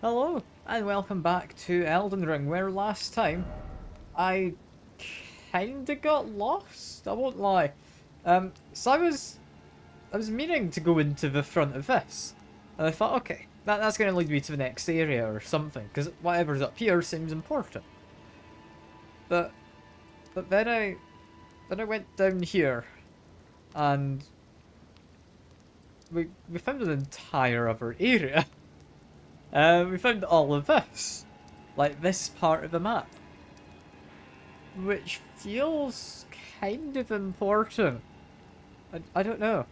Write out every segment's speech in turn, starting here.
Hello, and welcome back to Elden Ring, where last time I kinda got lost, I won't lie. So I was meaning to go into the front of this, and I thought, okay, that's gonna lead me to the next area or something, because whatever's up here seems important. But then I went down here, and we found an entire other area. We found all of this. Like this part of the map. Which feels kind of important. I don't know.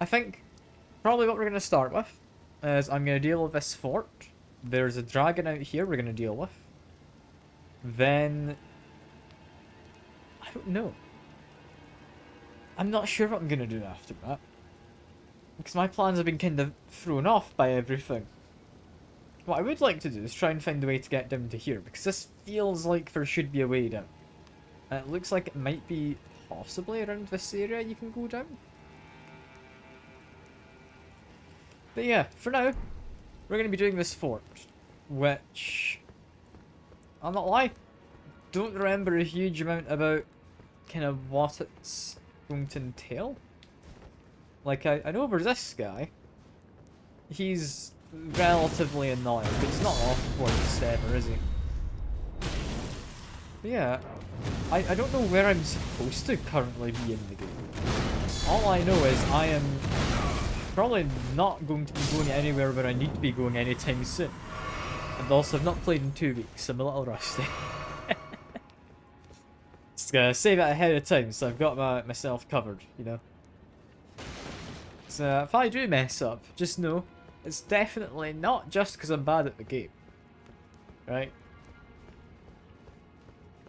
I think probably what we're going to start with is I'm going to deal with this fort. There's a dragon out here we're going to deal with. Then... I don't know. I'm not sure what I'm going to do after that. Because my plans have been kind of thrown off by everything. What I would like to do is try and find a way to get down to here, because this feels like there should be a way down. And it looks like it might be possibly around this area you can go down. But yeah, for now, we're going to be doing this fort, which, I'll not lie, don't remember a huge amount about kind of what it's going to entail. Like, I know there's this guy. He's relatively annoying, but he's not off-board ever, is he? But yeah, I don't know where I'm supposed to currently be in the game. All I know is I am probably not going to be going anywhere where I need to be going anytime soon. And also, I've not played in 2 weeks, so I'm a little rusty. Just gonna say that ahead of time, so I've got myself covered, you know? So if I do mess up, just know it's definitely not just because I'm bad at the game. Right?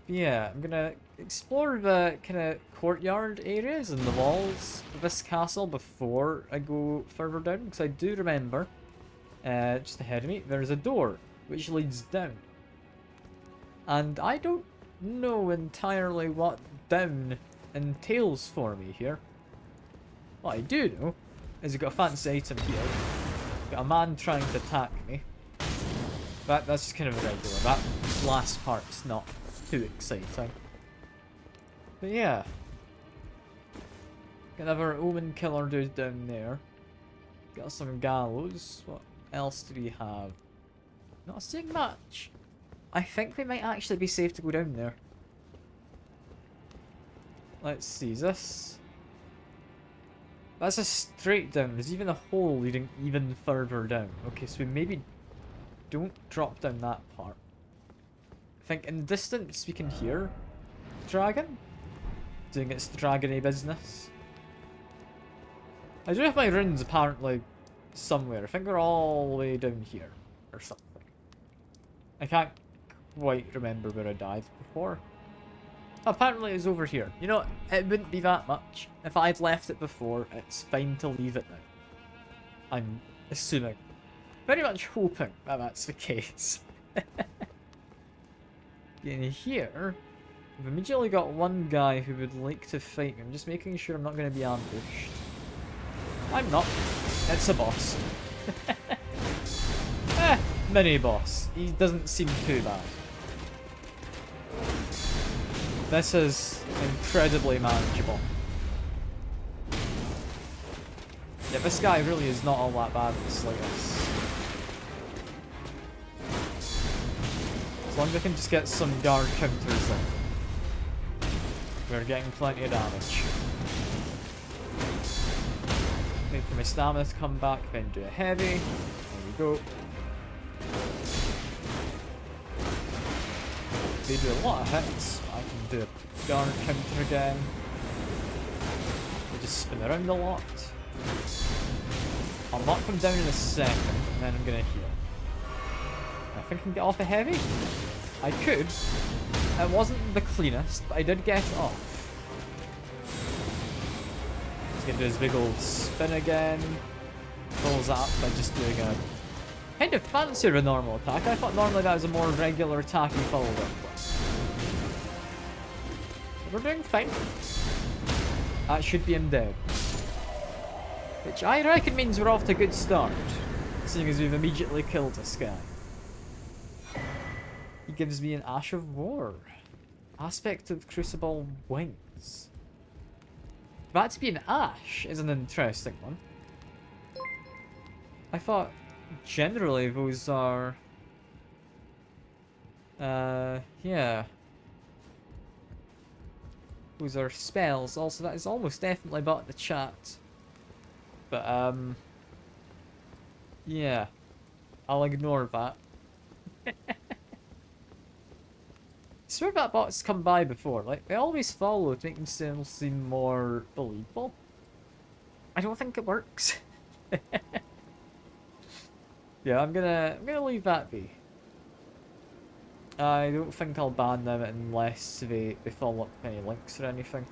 But yeah, I'm gonna explore the kind of courtyard areas and the walls of this castle before I go further down, because I do remember, just ahead of me, there's a door which leads down. And I don't know entirely what down entails for me here. What I do know is you've got a fancy item here. Got a man trying to attack me. That's just kind of irregular. That last part's not too exciting. But yeah. Got another Omen Killer dude down there. Got some gallows. What else do we have? Not seeing much. I think we might actually be safe to go down there. Let's see, is this... That's a straight down. There's even a hole leading even further down. Okay, so we maybe don't drop down that part. I think in the distance we can hear the dragon doing its dragony business. I do have my runes apparently somewhere. I think they're all the way down here or something. I can't quite remember where I died before. Apparently it's over here. You know, it wouldn't be that much. If I'd left it before, it's fine to leave it now. I'm assuming. Very much hoping that that's the case. In here, we've immediately got one guy who would like to fight me. I'm just making sure I'm not going to be ambushed. I'm not. It's a boss. Mini boss. He doesn't seem too bad. This is incredibly manageable. Yeah, this guy really is not all that bad in the slightest. As long as I can just get some guard counters in. We're getting plenty of damage. Wait for my stamina to come back, then do a heavy. There we go. They do a lot of hits. I can do a guard counter again. They just spin around a lot. I'll knock them down in a second, and then I'm gonna heal. I think I can get off a heavy? I could. It wasn't the cleanest, but I did get it off. He's gonna do his big old spin again. Pulls up by just doing a kind of fancier a normal attack. I thought normally that was a more regular attack he followed up with. We're doing fine. That should be him dead. Which I reckon means we're off to a good start, seeing as we've immediately killed this guy. He gives me an Ash of War. Aspect of Crucible Wings. That to be an Ash is an interesting one. I thought generally those are... yeah. Those are spells. Also, that is almost definitely about the chat. But, yeah. I'll ignore that. I swear that bot's come by before. Like, they always follow to make themselves seem more believable. I don't think it works. Yeah, I'm gonna leave that be. I don't think I'll ban them unless they follow up any links or anything.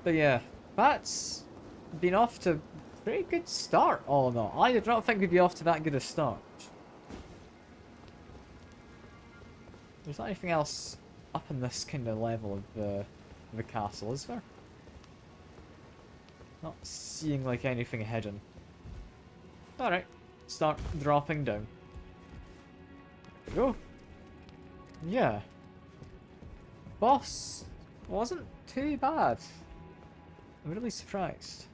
But yeah, that's been off to a pretty good start, all in all. I did not think we'd be off to that good a start. There's not anything else up in this kind of level of the castle, is there? Not seeing like anything hidden. Alright, start dropping down. There we go. Yeah. Boss wasn't too bad. I'm really surprised.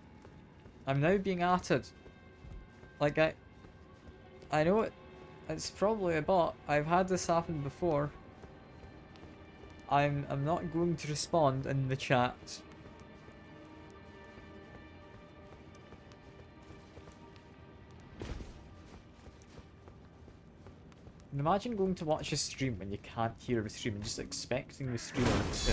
I'm now being arted. Like, I know it's probably a bot. I've had this happen before. I'm not going to respond in the chat. And imagine going to watch a stream when you can't hear the stream and just expecting the streamer to,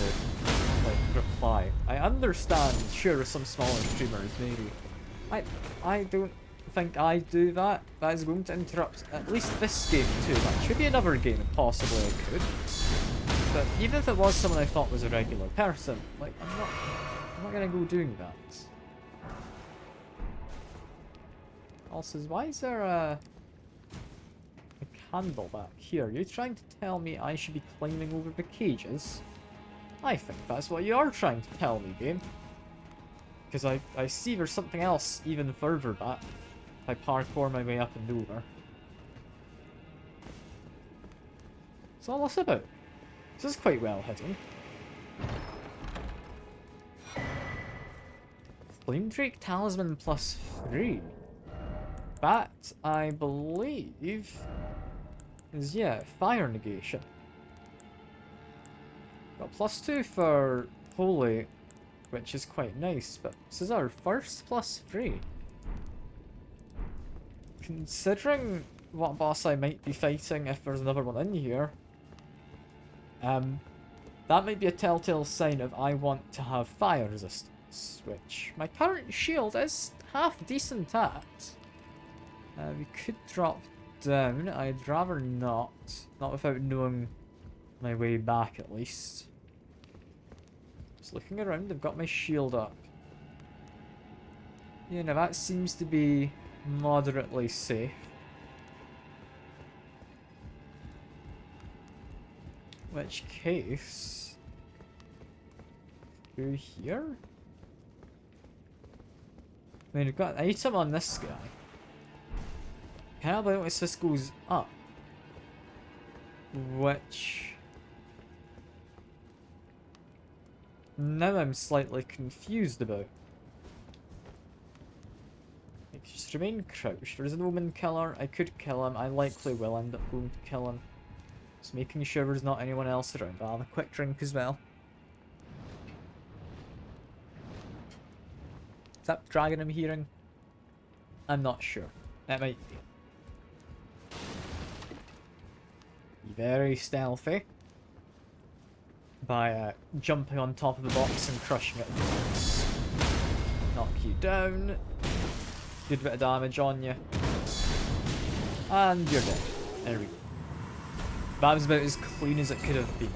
like, reply. I understand, sure, some smaller streamers, maybe. I don't think I do that. That is going to interrupt at least this game too much. Maybe another game, possibly I could. But even if it was someone I thought was a regular person, like, I'm not gonna go doing that. Also, why is there a candle back here? You're trying to tell me I should be climbing over the cages? I think that's what you are trying to tell me, game. Because I see there's something else even further back. If I parkour my way up and over. What's all this about? This is quite well hidden. Flame Drake Talisman +3. That, I believe, is, yeah, fire negation. Got +2 for Holy, which is quite nice, but this is our first +3. Considering what boss I might be fighting if there's another one in here, that might be a telltale sign of I want to have fire resistance, which my current shield is half decent at. We could drop down. I'd rather not. Not without knowing my way back, at least. Just looking around, I've got my shield up. Yeah, now that seems to be moderately safe. Which case... through here? I mean, we've got an item on this guy. Can I notice this goes up? Which... now I'm slightly confused about. Like, just remain crouched. There's an omen killer. I could kill him. I likely will end up going to kill him. Just making sure there's not anyone else around. I'll have a quick drink as well. Is that dragon I'm hearing? I'm not sure. That might be. Be very stealthy. By jumping on top of the box and crushing it. Knock you down. Good bit of damage on you. And you're dead. There we go. That was about as clean as it could have been.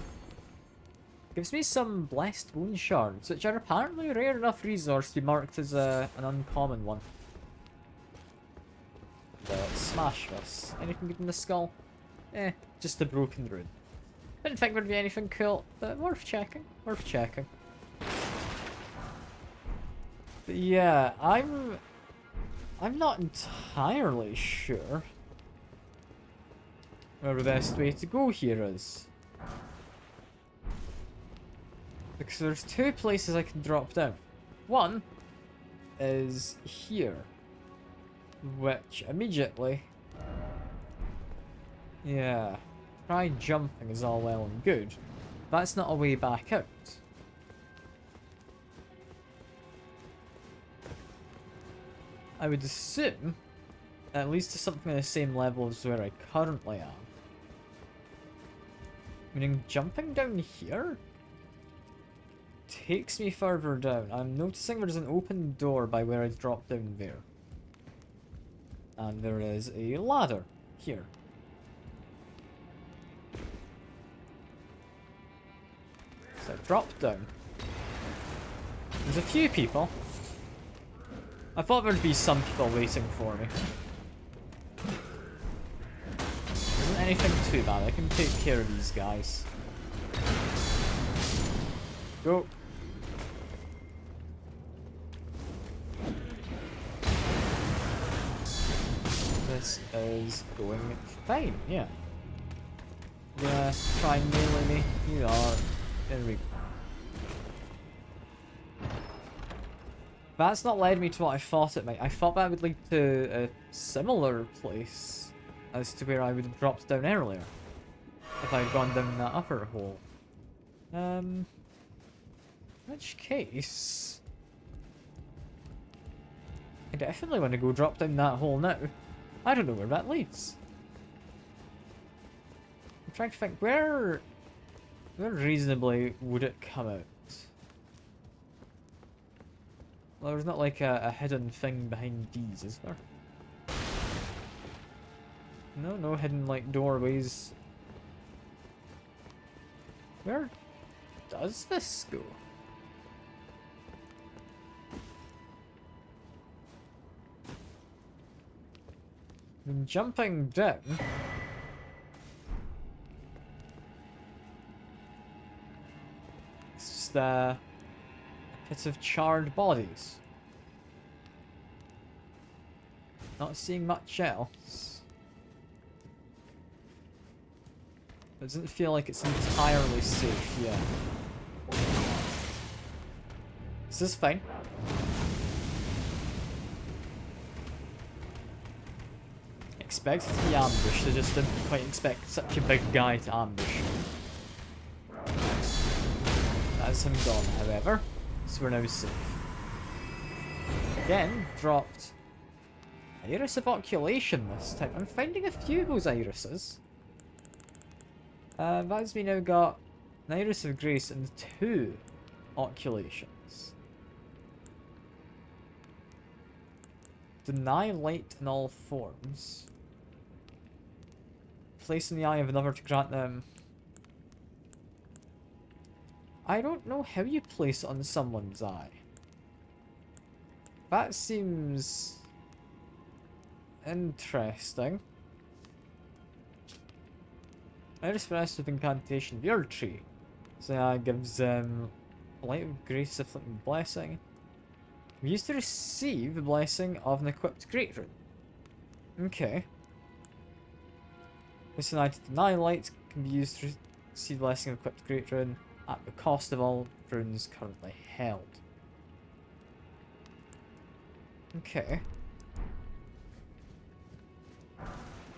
Gives me some blessed bone shards, which are apparently a rare enough resource to be marked as an uncommon one. Smash this. Anything good in the skull? Just a broken rune. Didn't think there'd be anything cool, but worth checking. Worth checking. But yeah, I'm I'm not entirely sure where the best way to go here is. Because there's two places I can drop down. One is here, which immediately... Yeah, try jumping is all well and good. That's not a way back out. I would assume, at least to something on the same level as where I currently am. Meaning jumping down here takes me further down. I'm noticing there's an open door by where I dropped down there. And there is a ladder here. So I dropped down. There's a few people. I thought there'd be some people waiting for me. Isn't anything too bad. I can take care of these guys. Go. This is going fine, yeah. Yeah, try and melee me. You are. There we go. That's not led me to what I thought it might. I thought that would lead to a similar place as to where I would have dropped down earlier. If I had gone down that upper hole. In which case... I definitely want to go drop down that hole now. I don't know where that leads. I'm trying to think, where reasonably would it come out? Well, there's not like a hidden thing behind these, is there? No hidden like doorways. Where does this go? I'm jumping down. It's just a pit of charred bodies. Not seeing much else. It doesn't feel like it's entirely safe yet. This is fine. Expected to be ambushed, I just didn't quite expect such a big guy to ambush. That's him gone, however, so we're now safe. Again, dropped Iris of Oculation this time. I'm finding a few of those irises. That's me now got an Iris of Grace and 2 Oculations. Deny light in all forms. Place in the eye of another to grant them. I don't know how you place it on someone's eye. That seems interesting. Iris Rest with Incantation of your tree. So that gives Light of Grace, Afflicting Blessing. We used to receive the blessing of an equipped Great Rune. Okay. This eye to deny light can be used to receive blessing of equipped Great Rune at the cost of all runes currently held. Okay.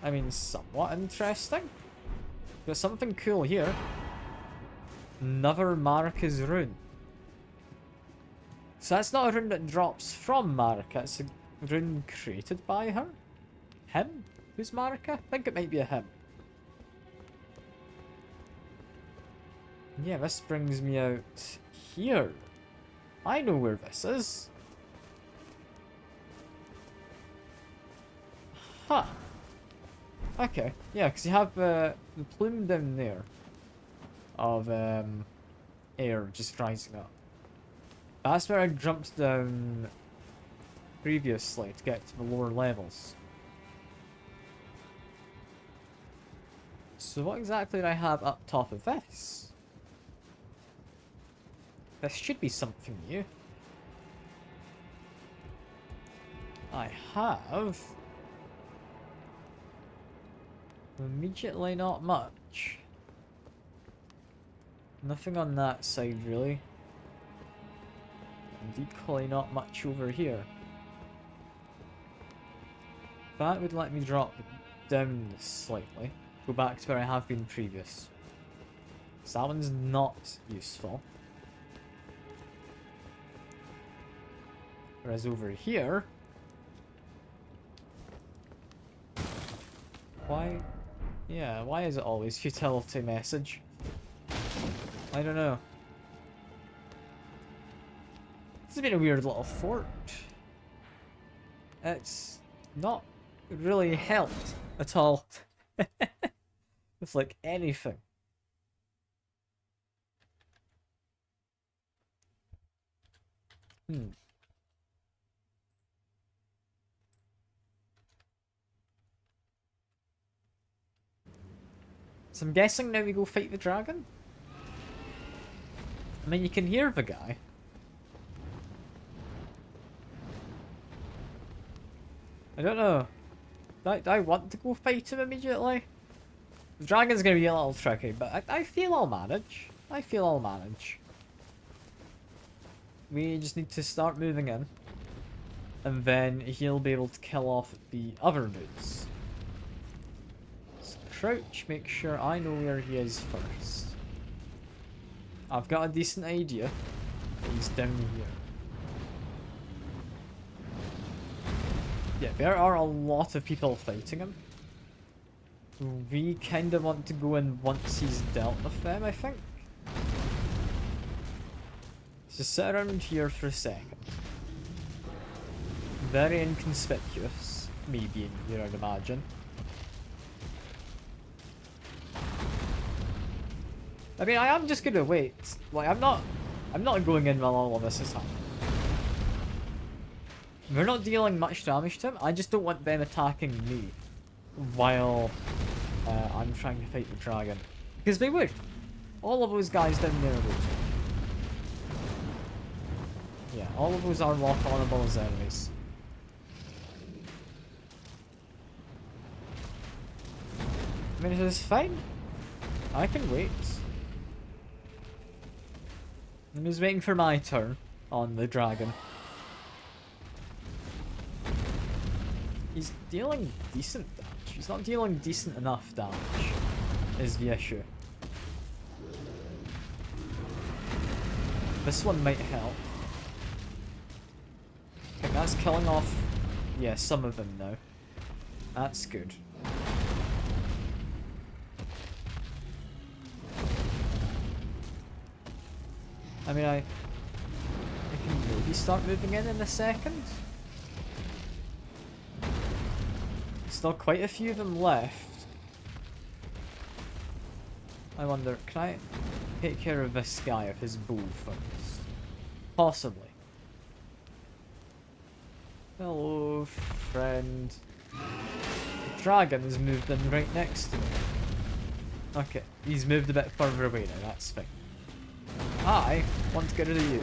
I mean, somewhat interesting. Got something cool here. Another Marika's rune. So that's not a rune that drops from Marika, it's a rune created by her? Him? Who's Marika? I think it might be a him. Yeah, this brings me out here. I know where this is. Huh. Okay, yeah, because you have the plume down there of air just rising up. That's where I jumped down previously to get to the lower levels. So what exactly do I have up top of this? This should be something new. I have. Immediately not much. Nothing on that side really. And equally not much over here. That would let me drop down slightly. Go back to where I have been previous. So that one's not useful. Whereas over here... Why? Yeah, why is it always futility message? I don't know. This has been a weird little fort. It's not really helped at all. With like anything. So I'm guessing now we go fight the dragon? I mean, you can hear the guy. I don't know. Do I want to go fight him immediately? The dragon's going to be a little tricky, but I feel I'll manage. I feel I'll manage. We just need to start moving in. And then he'll be able to kill off the other dudes. So crouch, make sure I know where he is first. I've got a decent idea. He's down here. Yeah, there are a lot of people fighting him. We kind of want to go in once he's dealt with them, I think. So sit around here for a second. Very inconspicuous, me being here, I'd imagine. I mean, I am just gonna wait. Like, I'm not going in while all of this is happening. We're not dealing much damage to him. I just don't want them attacking me while I'm trying to fight the dragon. Because they would. All of those guys down there would. Yeah, all of those are lock-onable as enemies. I mean, it's fine. I can wait. I'm just waiting for my turn on the dragon. He's dealing decent damage. He's not dealing decent enough damage, is the issue. This one might help. I think that's killing off, yeah, some of them now. That's good. I mean, I can maybe start moving in a second. Still quite a few of them left. I wonder, can I take care of this guy with his bow first? Possibly. Hello, friend. The dragon has moved in right next to me. Okay, he's moved a bit further away now, that's fine. I want to get rid of you.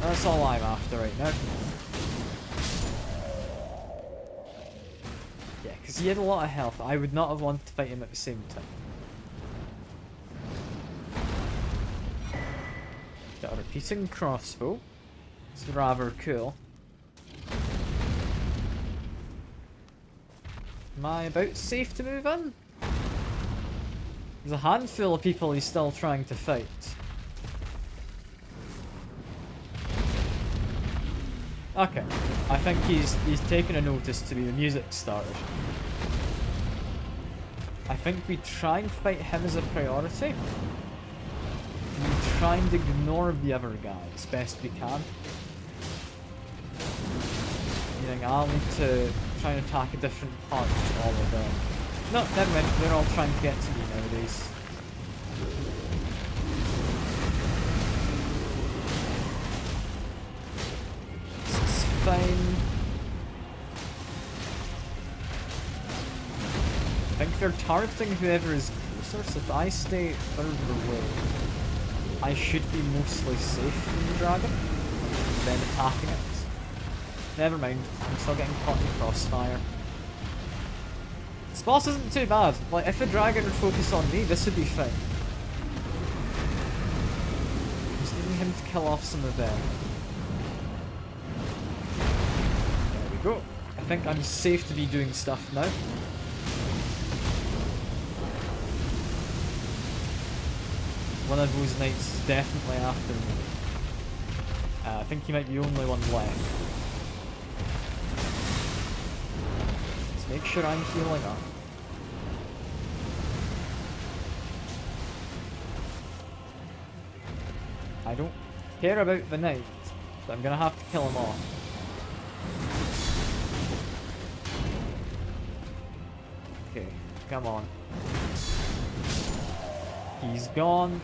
That's all I'm after right now. Yeah, because he had a lot of health. I would not have wanted to fight him at the same time. Got a repeating crossbow. It's rather cool. Am I about safe to move in? There's a handful of people he's still trying to fight. Okay, I think he's taken a notice to me. The music started. I think we try and fight him as a priority. We try and ignore the other guy as best we can. You think I'll need to try and attack a different part of all of them. No, never mind. They're all trying to get to me nowadays. This is fine. I think they're targeting whoever is closer, so if I stay further away, I should be mostly safe from the dragon, then attacking it. Never mind. I'm still getting caught in the crossfire. This boss isn't too bad. Like, if a dragon would focus on me, this would be fine. Just needing him to kill off some of them. There we go. I think I'm safe to be doing stuff now. One of those knights is definitely after me. I think he might be the only one left. Let's make sure I'm healing up. I don't care about the knight, but I'm gonna have to kill him off. Okay, come on. He's gone.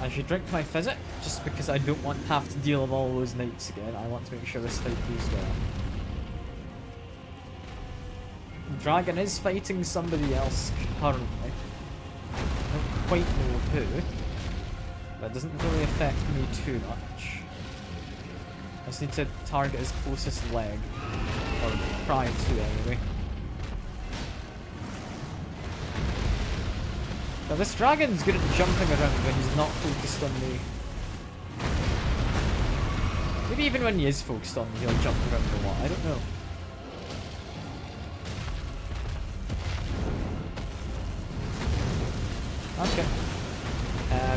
I should drink my physic, just because I don't want to have to deal with all those knights again. I want to make sure this fight goes well. The dragon is fighting somebody else currently. I don't quite know who. That doesn't really affect me too much. I just need to target his closest leg. Or try to anyway. Now this dragon's good at jumping around when he's not focused on me. Maybe even when he is focused on me, he'll jump around a lot. I don't know. Okay.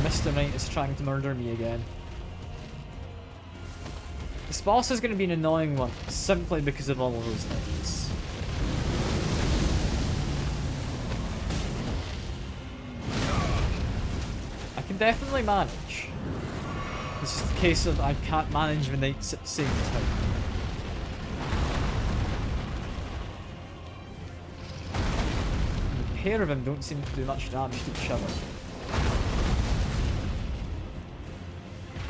Mr. Knight is trying to murder me again. This boss is going to be an annoying one, simply because of all of those knights. I can definitely manage. It's just a case of I can't manage the knights at the same time. The pair of them don't seem to do much damage to each other.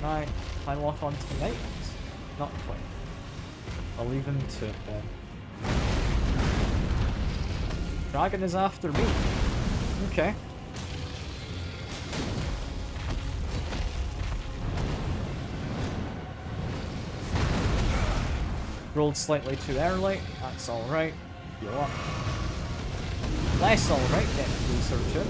Right, can I lock onto the knight? Not quite. I'll leave him to it then. Dragon is after me. Okay. Rolled slightly too early. That's alright. Heal up. Less alright, getting closer to it.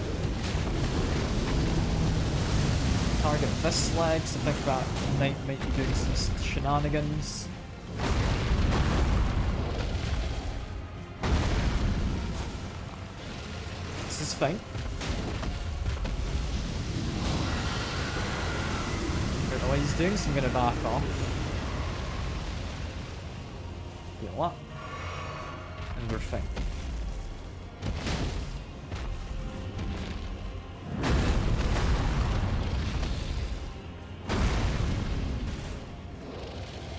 Target this leg, so I think that knight might be doing some shenanigans. This is fine. I don't know what he's doing, so I'm gonna back off. Heal up. And we're fine.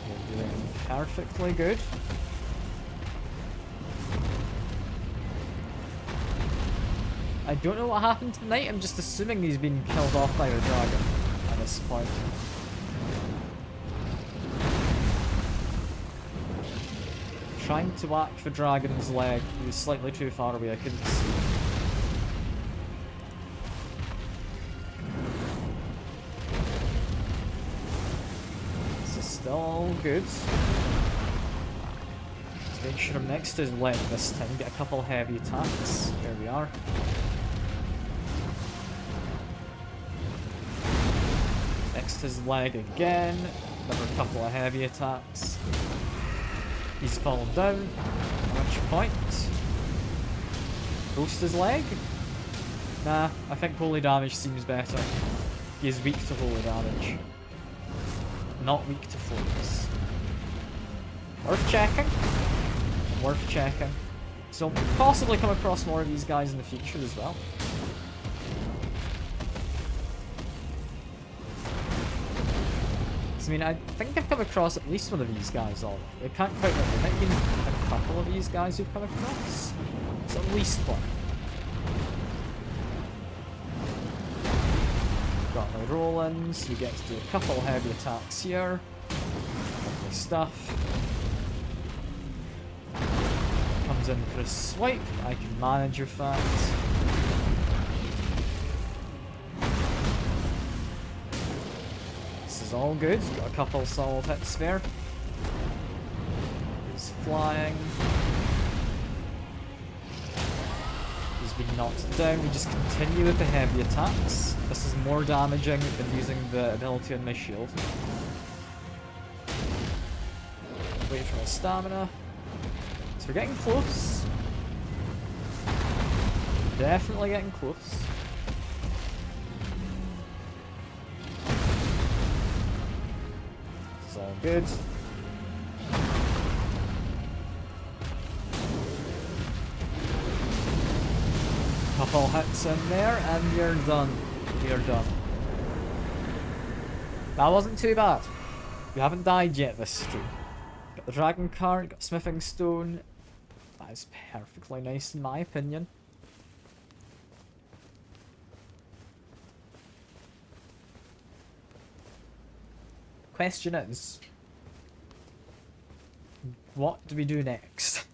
You're doing perfectly good. I don't know what happened to the knight, I'm just assuming he's been killed off by a dragon at this point. Trying to whack the dragon's leg. He was slightly too far away, I couldn't see. This is still all good. Let's make sure I'm next to his leg this time. Get a couple heavy attacks. There we are. Next to his leg again. Another couple of heavy attacks. He's fallen down, at which point, roast his leg? Nah, I think holy damage seems better. He is weak to holy damage. Not weak to focus. Worth checking. Worth checking. So, possibly come across more of these guys in the future as well. I mean, I think I've come across at least one of these guys already. I can't quite remember. There might be a couple of these guys who've come across. It's at least one. Got my roll-ins. We get to do a couple heavy attacks here. Lovely stuff. Comes in for a swipe. I can manage your fact. This is all good. Got a couple solid hits there. flying. He's been knocked down. We just continue with the heavy attacks. This is more damaging than using the ability on my shield. Wait for my stamina. So we're getting close. Definitely getting close. It's all good. Couple hits in there and you're done. You're done. That wasn't too bad. You haven't died yet this stream. Got the dragon card, got smithing stone. That is perfectly nice in my opinion. Question is, what do we do next?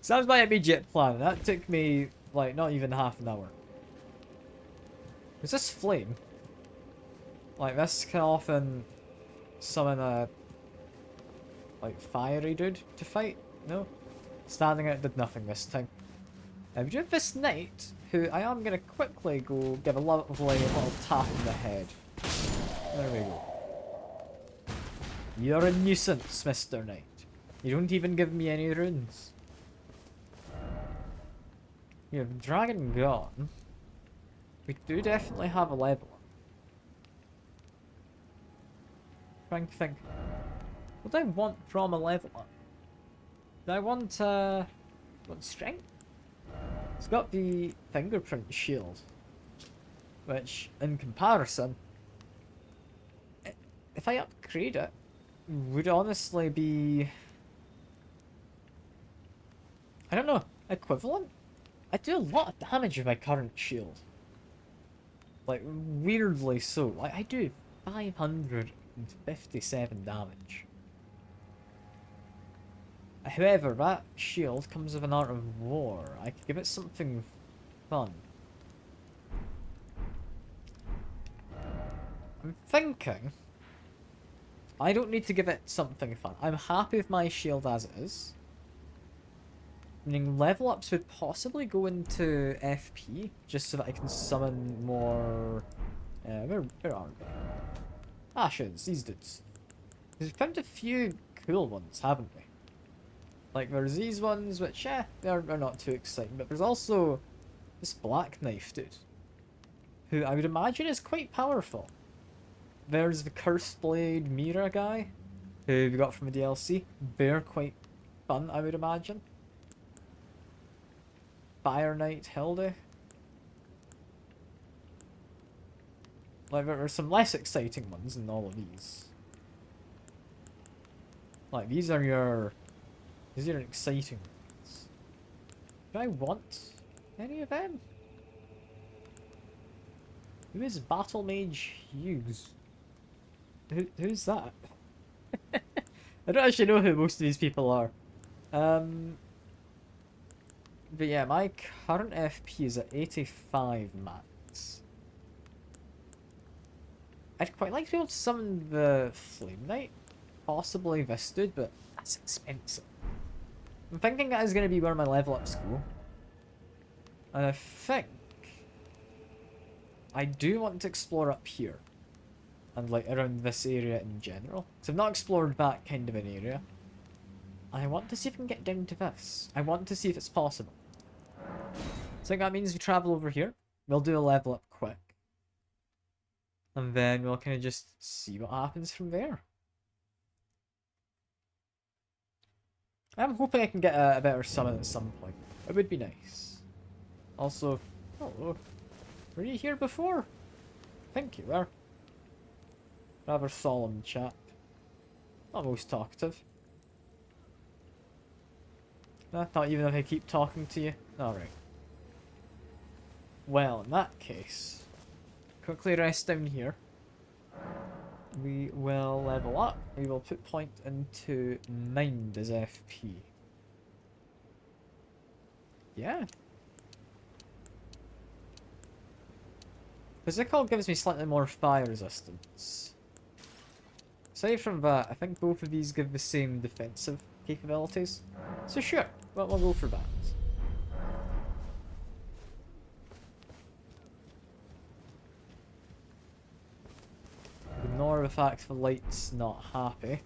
So that was my immediate plan. That took me, like, not even half an hour. Was this flame? Like, this can often summon a, like, fiery dude to fight? No? Standing out did nothing this time. We do have this knight, who I am going to quickly go give a lovely little tap in the head. There we go. You're a nuisance, Mr. Knight. You don't even give me any runes. You have Dragon gone. We do definitely have a level up. Trying to think. What do I want from a level up? Do I want strength? It's got the fingerprint shield. Which, in comparison, if I upgrade it, would honestly be, I don't know, equivalent? I do a lot of damage with my current shield. Like, weirdly so. Like, I do 557 damage. However, that shield comes with an art of war. I could give it something fun. I'm thinking I don't need to give it something fun. I'm happy with my shield as it is. Meaning level ups would possibly go into FP, just so that I can summon more... where are they? Ashes, these dudes. We've found a few cool ones, haven't we? Like, there's these ones, which, they're not too exciting, but there's also this black knife dude, who I would imagine is quite powerful. There's the Cursed Blade Mira guy, who we got from the DLC. They're quite fun, I would imagine. Fire Knight Hilda. Like, there are some less exciting ones than all of these. Like, these are your exciting ones. Do I want any of them? Who is Battle Mage Hughes? Who's that? I don't actually know who most of these people are. But yeah, my current FP is at 85 max. I'd quite like to be able to summon the Flame Knight. Possibly this dude, but that's expensive. I'm thinking that is going to be where my level ups go. And I think I do want to explore up here. And like around this area in general. So I've not explored that kind of an area. And I want to see if I can get down to this. I want to see if it's possible. So I think that means we travel over here. We'll do a level up quick. And then we'll kind of just see what happens from there. I'm hoping I can get a better summon at some point. It would be nice. Also, hello. Were you here before? I think you were. Rather solemn chap. Not most talkative. Not even if I keep talking to you. Alright. Well, in that case, quickly rest down here. We will level up. We will put point into mind as FP. Yeah. Physical gives me slightly more fire resistance. aside from that, I think both of these give the same defensive capabilities. So sure, we'll go for that. Ignore the fact the light's not happy.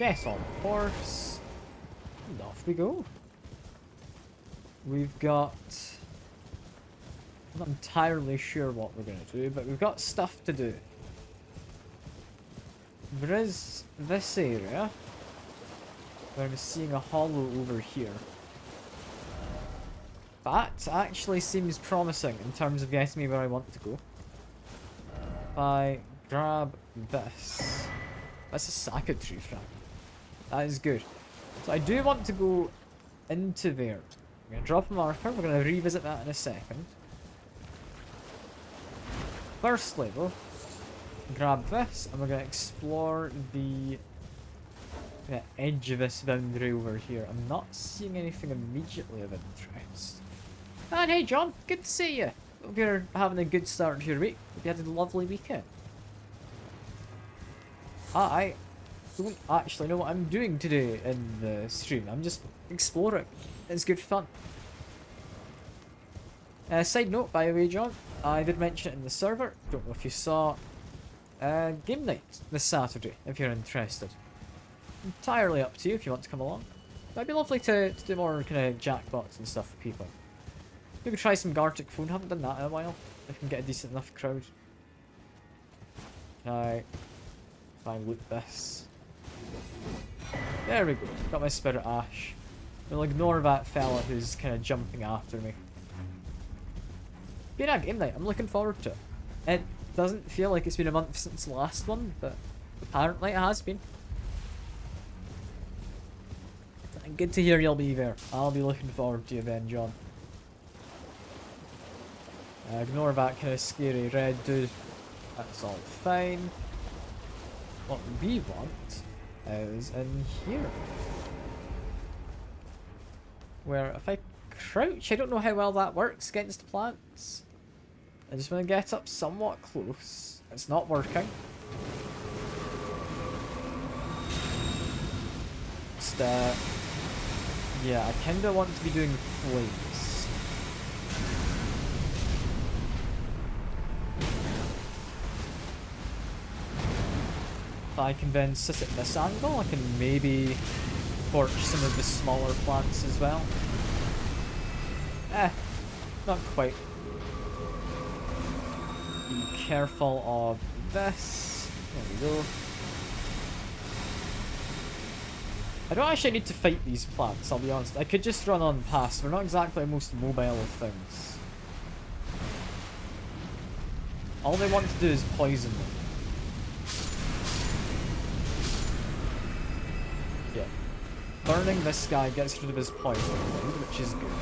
Yes, on course. And off we go. We've got... I'm not entirely sure what we're going to do, but we've got stuff to do. There is this area where I'm seeing a hollow over here. That actually seems promising in terms of getting me where I want to go. If I grab this. That's a socket tree fragment. That is good. So I do want to go into there. I'm going to drop a marker. We're going to revisit that in a second. Firstly, though, grab this, and we're going to explore the edge of this boundary over here. I'm not seeing anything immediately of interest. And hey, John, good to see you. Hope you're having a good start to your week. Hope you had a lovely weekend. I don't actually know what I'm doing today in the stream. I'm just exploring. It's good fun. Side note, by the way, John, I did mention it in the server. Don't know if you saw game night this Saturday, if you're interested. Entirely up to you if you want to come along. That'd be lovely to do more kind of jackpots and stuff for people. Maybe try some Gartic phone. Haven't done that in a while. If I can get a decent enough crowd. Can I try and loot this? There we go. Got my Spirit Ash. We'll ignore that fella who's kind of jumping after me. Been a game night. I'm looking forward to it. It doesn't feel like it's been a month since the last one, but apparently it has been. Good to hear you'll be there. I'll be looking forward to you then, John. Ignore that kind of scary red dude. That's all fine. What we want is in here. Where if I crouch, I don't know how well that works against plants. I just want to get up somewhat close. It's not working. Just, yeah, I kinda want to be doing flames. If I can then sit at this angle, I can maybe torch some of the smaller plants as well. Not quite. Be careful of this. There we go. I don't actually need to fight these plants, I'll be honest. I could just run on past. They're not exactly the most mobile of things. All they want to do is poison me. Yeah. Burning this guy gets rid of his poison, which is good.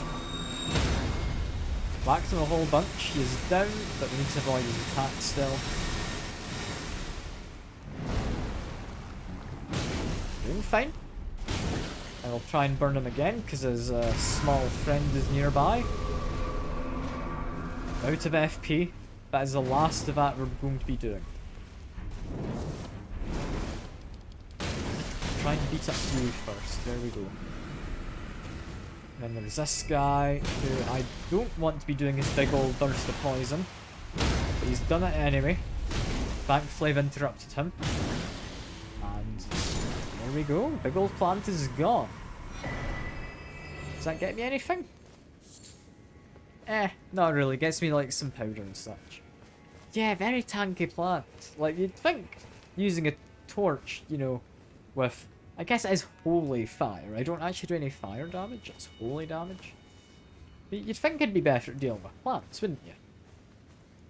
Whacked him a whole bunch. He is down, but we need to avoid his attack still. Doing fine. I will try and burn him again, because his small friend is nearby. Out of FP. That is the last of that we're going to be doing. Trying to beat up you first. There we go. And then there's this guy, who I don't want to be doing his big old burst of poison. But he's done it anyway. Thankfully I've interrupted him. And there we go. Big old plant is gone. Does that get me anything? Not really. Gets me like some powder and such. Yeah, very tanky plant. Like you'd think using a torch, you know, with... I guess it is holy fire. I don't actually do any fire damage. It's holy damage. But you'd think it'd be better at dealing with plants, wouldn't you?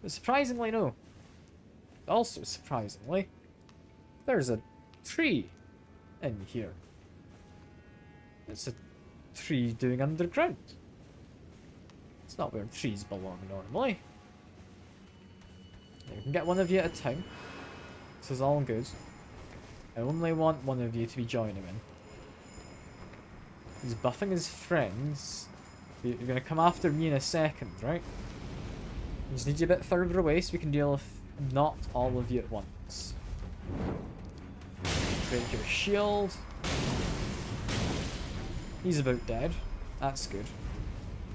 But surprisingly, no. Also, surprisingly, there's a tree in here. It's a tree doing underground. It's not where trees belong normally. You can get one of you at a time. This is all good. I only want one of you to be joining in. He's buffing his friends. You're going to come after me in a second, right? I just need you a bit further away so we can deal with not all of you at once. break your shield. He's about dead. That's good.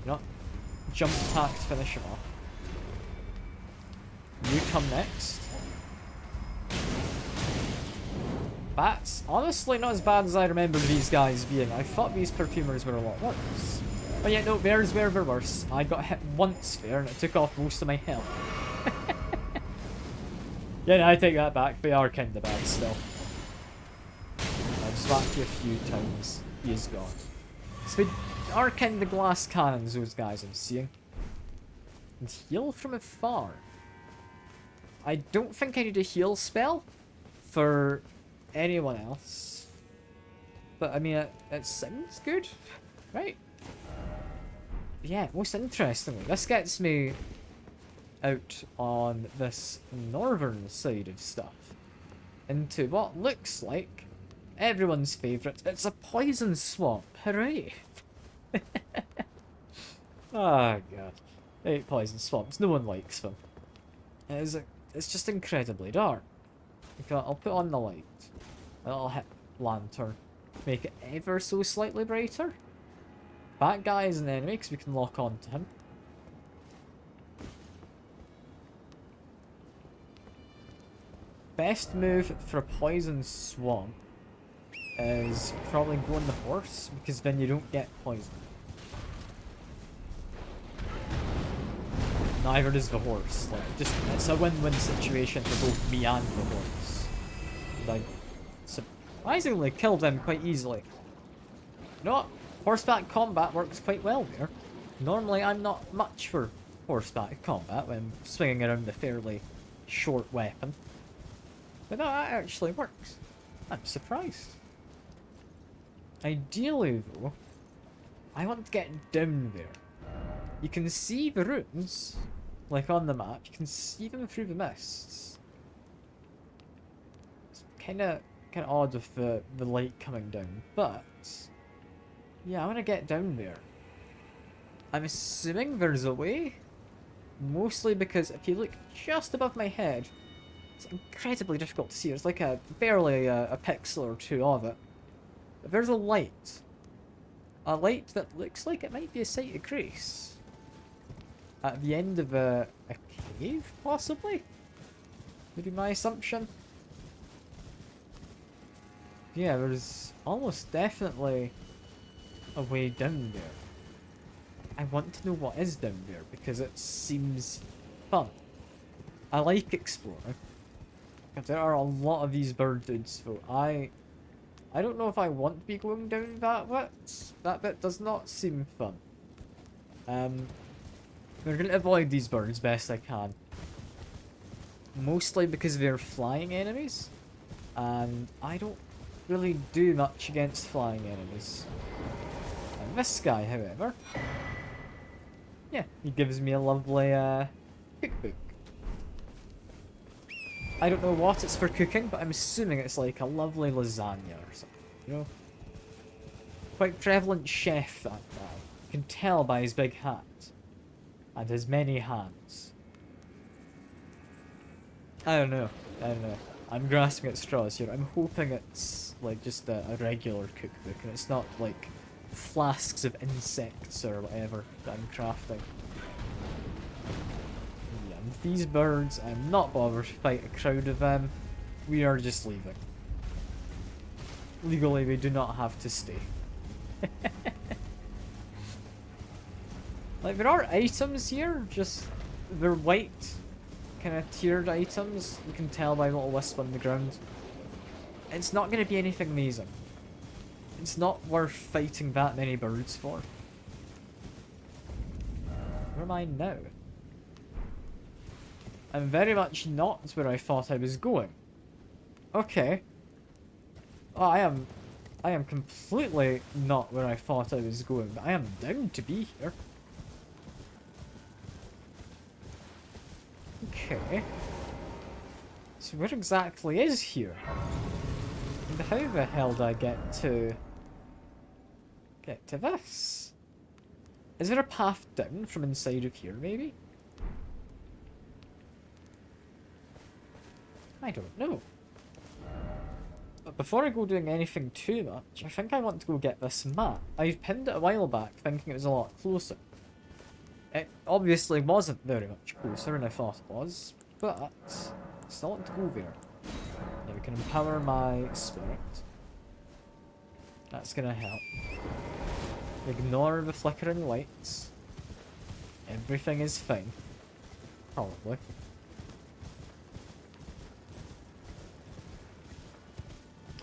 Not jump attack to finish him off. You come next. Bats, honestly not as bad as I remember these guys being. I thought these perfumers were a lot worse. But yeah, no, theirs were worse. I got hit once there and it took off most of my health. Yeah, no, I take that back. They are kind of bad still. I just whacked you a few times. He is gone. So they are kind of glass cannons, those guys I'm seeing. And heal from afar. I don't think I need a heal spell for anyone else. But I mean, it sounds good, right? Yeah, most interestingly, this gets me out on this northern side of stuff. Into what looks like everyone's favourite. It's a poison swamp. Hooray! Oh god. I hate poison swamps. No one likes them. It's just incredibly dark. Okay, I'll put on the light. I'll hit lantern. Make it ever so slightly brighter. That guy is an enemy because we can lock on to him. Best move for a poison swamp is probably go on the horse, because then you don't get poisoned. Neither does the horse. Like, it's a win-win situation for both me and the horse. And I surprisingly killed him quite easily. You know what? Horseback combat works quite well there. Normally I'm not much for horseback combat when I'm swinging around a fairly short weapon. But no, that actually works. I'm surprised. Ideally though, I want to get down there. You can see the ruins, like on the map, you can see them through the mists. It's kinda odd with the light coming down, but yeah, I want to get down there. I'm assuming there's a way, mostly because if you look just above my head, it's incredibly difficult to see. There's like barely a pixel or two of it. But there's a light. A light that looks like it might be a site of grace. At the end of a cave, possibly? Would be my assumption. Yeah, there's almost definitely a way down there. I want to know what is down there, because it seems fun. I like exploring. But there are a lot of these bird dudes, so I don't know if I want to be going down that bit. That bit does not seem fun. We're going to avoid these birds best I can. Mostly because they're flying enemies. And I don't really do much against flying enemies. And this guy, however... yeah, he gives me a lovely cookbook. I don't know what it's for cooking, but I'm assuming it's like a lovely lasagna or something, you know? Quite prevalent chef, that guy. You can tell by his big hat. And his many hands. I don't know. I'm grasping at straws here. I'm hoping it's like just a regular cookbook and it's not like flasks of insects or whatever that I'm crafting. Yeah, and these birds, I'm not bothered to fight a crowd of them. We are just leaving. Legally, we do not have to stay. Like, there are items here, just they're white, kind of tiered items. You can tell by a little wisp on the ground. It's not going to be anything amazing. It's not worth fighting that many birds for. Where am I now? I'm very much not where I thought I was going. Okay. Oh, I am completely not where I thought I was going, but I am down to be here. Okay. So where exactly is here? And how the hell do I get to this? Is there a path down from inside of here, maybe? I don't know. But before I go doing anything too much, I think I want to go get this map. I pinned it a while back thinking it was a lot closer. It obviously wasn't very much closer than I thought it was, but I still want to go there. Yeah, we can empower my spirit. That's gonna help. Ignore the flickering lights. Everything is fine. Probably.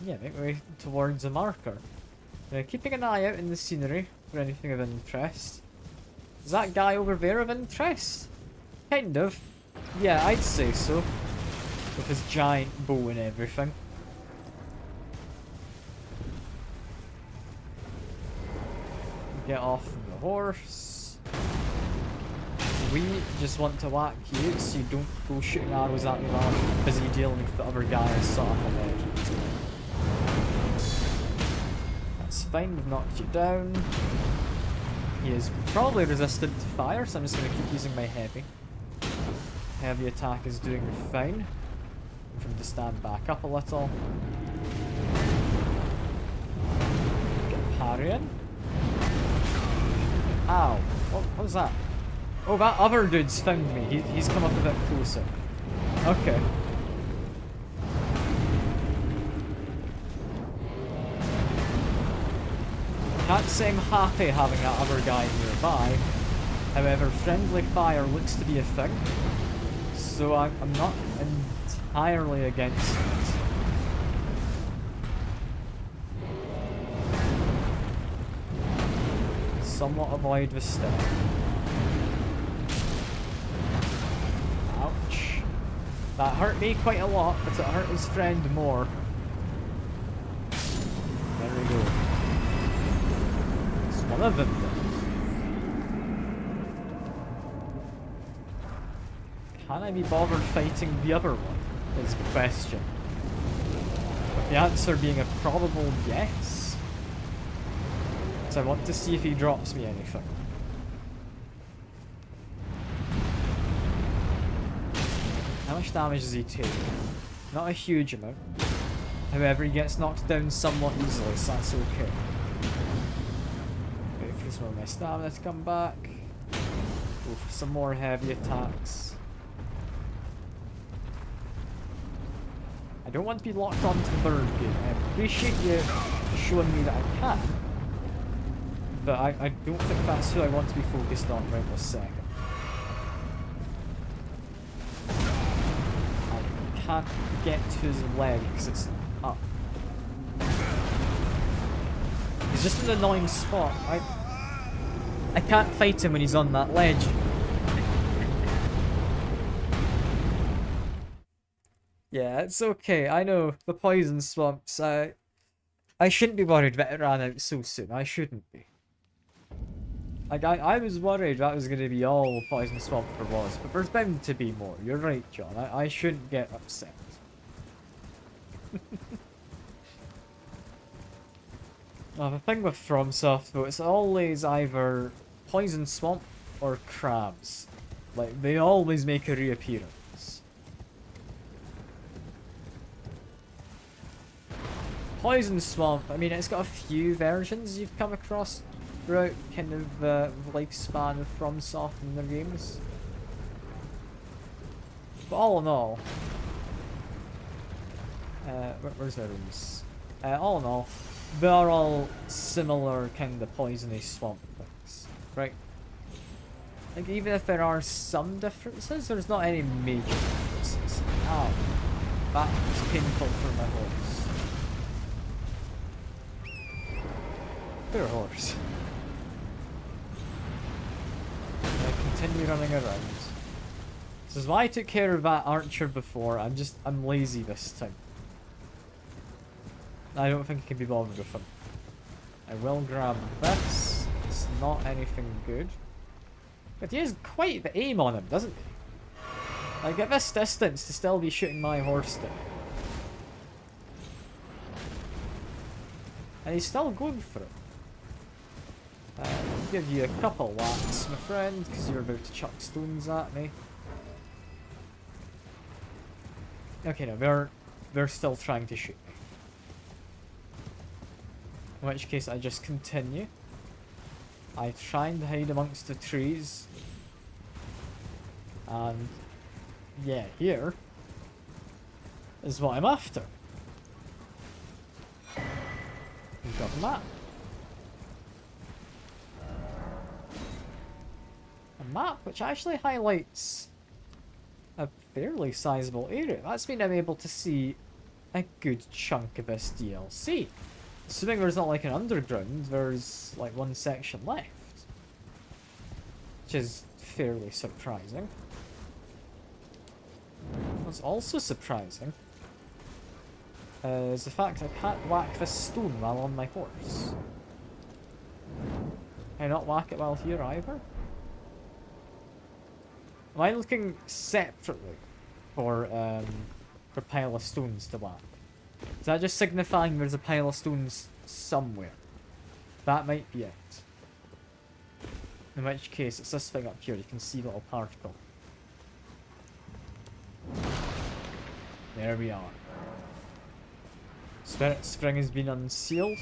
Yeah, make my way towards a marker. Now, keeping an eye out in the scenery for anything of interest. Is that guy over there of interest? Kind of. Yeah, I'd say so. With his giant bow and everything. Get off the horse. We just want to whack you so you don't go shooting arrows at me while I'm busy dealing with the other guy sat on the ledge. That's fine, we've knocked you down. He is probably resistant to fire, so I'm just going to keep using my heavy. Heavy attack is doing fine. Wait for him to stand back up a little. Get parrying. Ow. What was that? Oh, that other dude's found me. He's come up a bit closer. Okay. Can't say I'm happy having that other guy nearby. However, friendly fire looks to be a thing. So I'm not entirely against it. Somewhat avoid the step. Ouch. That hurt me quite a lot, but it hurt his friend more. There we go. It's one of them then. Can I be bothered fighting the other one? Is the question. With the answer being a probable yes. So I want to see if he drops me anything. How much damage does he take? Not a huge amount. However, he gets knocked down somewhat easily, so that's okay. Wait for some of my stamina to come back. Go for some more heavy attacks. I don't want to be locked onto the bird game. I appreciate you showing me that I can. But I don't think that's who I want to be focused on right this second. I can't get to his leg because it's up. He's just in an annoying spot. I can't fight him when he's on that ledge. Yeah, it's okay. I know the poison swamps. I shouldn't be worried that it ran out so soon. I shouldn't be. Like, I was worried that was going to be all Poison Swamp there was, but there's bound to be more. You're right, John. I shouldn't get upset. Well, the thing with FromSoft, though, it's always either Poison Swamp or crabs. Like, they always make a reappearance. Poison Swamp, I mean, it's got a few versions you've come across throughout kind of the lifespan of FromSoft in their games. But all in all, where's the rooms? All in all, they are all similar kind of poisonous swamp things, right? Like, even if there are some differences, there's not any major differences. Ow. That was painful for my horse. Poor horse. Continue running around. This is why I took care of that archer before. I'm lazy this time. I don't think I can be bothered with him. I will grab this. It's not anything good. But he has quite the aim on him, doesn't he? Like, at this distance to still be shooting my horse down. And he's still going for it. I'll give you a couple whacks, my friend, because you're about to chuck stones at me. Okay, no, they're still trying to shoot me. In which case I just continue. I try and hide amongst the trees. And yeah, here is what I'm after. We've got a map. A map which actually highlights a fairly sizable area. That's mean I'm able to see a good chunk of this DLC. Assuming there's not like an underground, there's like one section left. Which is fairly surprising. What's also surprising is the fact I can't whack this stone while on my horse. Can I not whack it while here either? Am I looking separately for a pile of stones to whack? Is that just signifying there's a pile of stones somewhere? That might be it. In which case, it's this thing up here. You can see the little particle. There we are. Spirit Spring has been unsealed.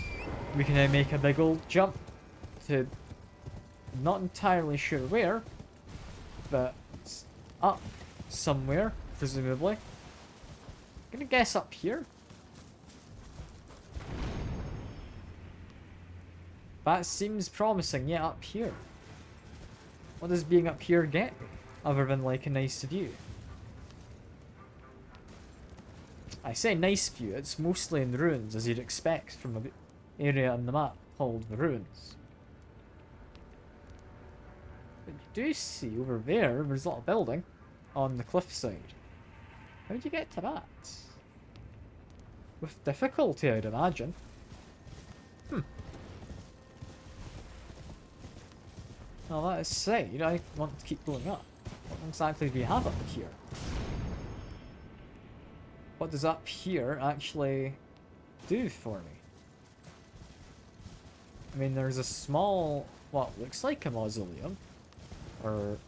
We can now make a big old jump to not entirely sure where, but up somewhere, presumably. I'm gonna guess up here. That seems promising, yeah, up here. What does being up here get me, other than like a nice view? I say nice view, it's mostly in ruins, as you'd expect from an area on the map called the ruins. But you do see over there's a little building on the cliffside. How do you get to that? With difficulty, I'd imagine. Well, that aside, I want to keep going up. What exactly do we have up here? What does up here actually do for me? I mean, there's a small, what looks like a mausoleum. Or...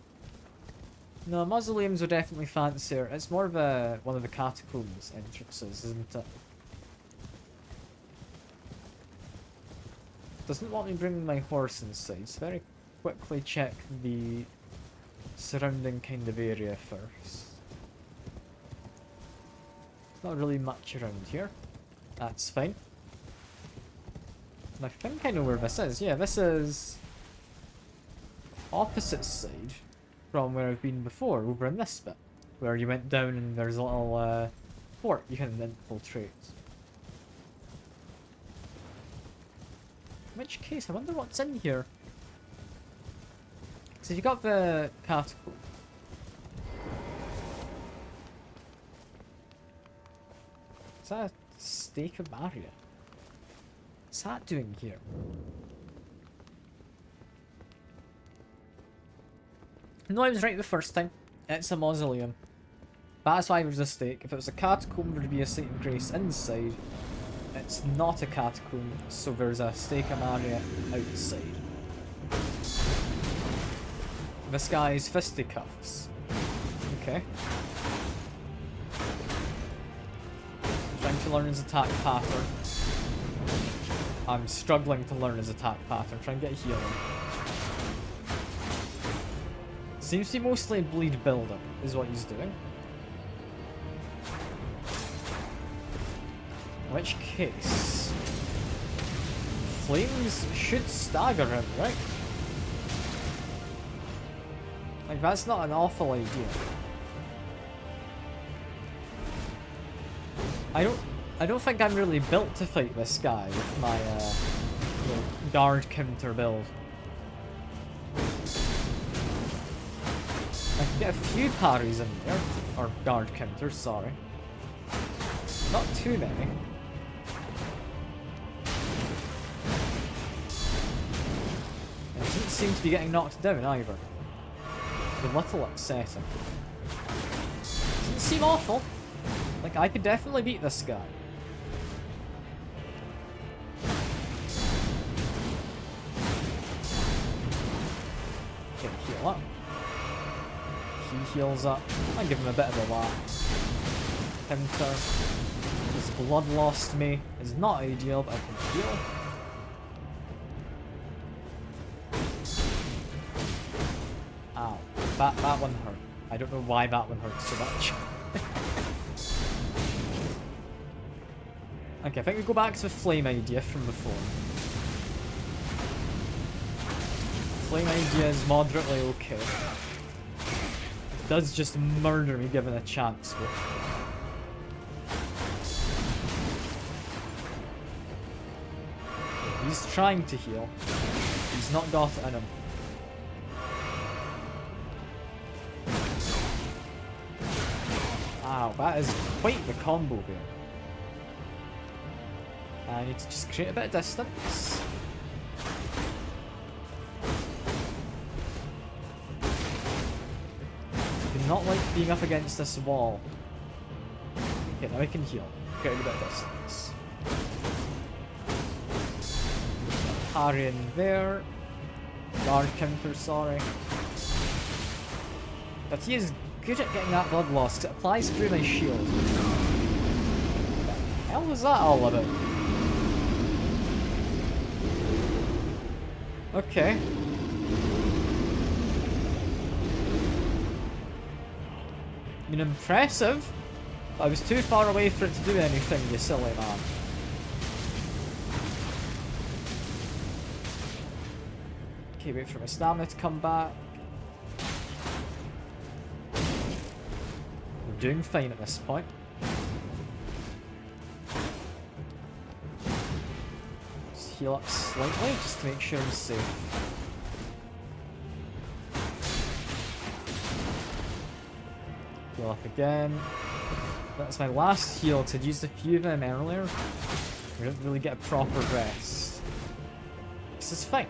no, mausoleums are definitely fancier. It's more of a one of the catacombs entrances, isn't it? Doesn't want me bringing my horse inside, so very quickly check the surrounding kind of area first. Not really much around here. That's fine. And I think I know where this is. Yeah, this is opposite side from where I've been before, over in this bit, where you went down and there's a little fort you can infiltrate. In which case, I wonder what's in here. So you got the catacomb. Is that a stake of barrier? What's that doing here? No, I was right the first time. It's a mausoleum. That's why there's a stake. If it was a catacomb, there'd be a site of grace inside. It's not a catacomb, so there's a stake of barrier outside. This guy's fisticuffs. Okay. Trying to learn his attack pattern. I'm struggling to learn his attack pattern. Try and get healing. Seems to be mostly bleed buildup, is what he's doing. In which case... flames should stagger him, right? Like, that's not an awful idea. I don't think I'm really built to fight this guy with my you know, guard counter build. I can get a few parries in there, or guard counters, sorry. Not too many. And it doesn't seem to be getting knocked down either. It's a little upsetting. Doesn't seem awful. Like, I could definitely beat this guy. Okay, heal up. He heals up. I give him a bit of a laugh. Counter. His blood lost me is not ideal, but I can heal. that one hurt. I don't know why that one hurt so much. Okay, I think we go back to the flame idea from before. Flame idea is moderately okay. It does just murder me given a chance. He's trying to heal. He's not got it in him. Wow, that is quite the combo there. I need to just create a bit of distance. I do not like being up against this wall. Okay, now I can heal. Create a bit of distance. Parry in there. Guard counter, sorry. But he is good at getting that blood loss, 'cause it applies through my shield. What the hell was that all about? Okay. I mean, impressive. But I was too far away for it to do anything, you silly man. Okay, wait for my stamina to come back. We're doing fine at this point. Just heal up slightly, just to make sure I'm safe. Heal up again. That's my last heal, because I'd used a few of them earlier. We didn't really get a proper rest. This is fine.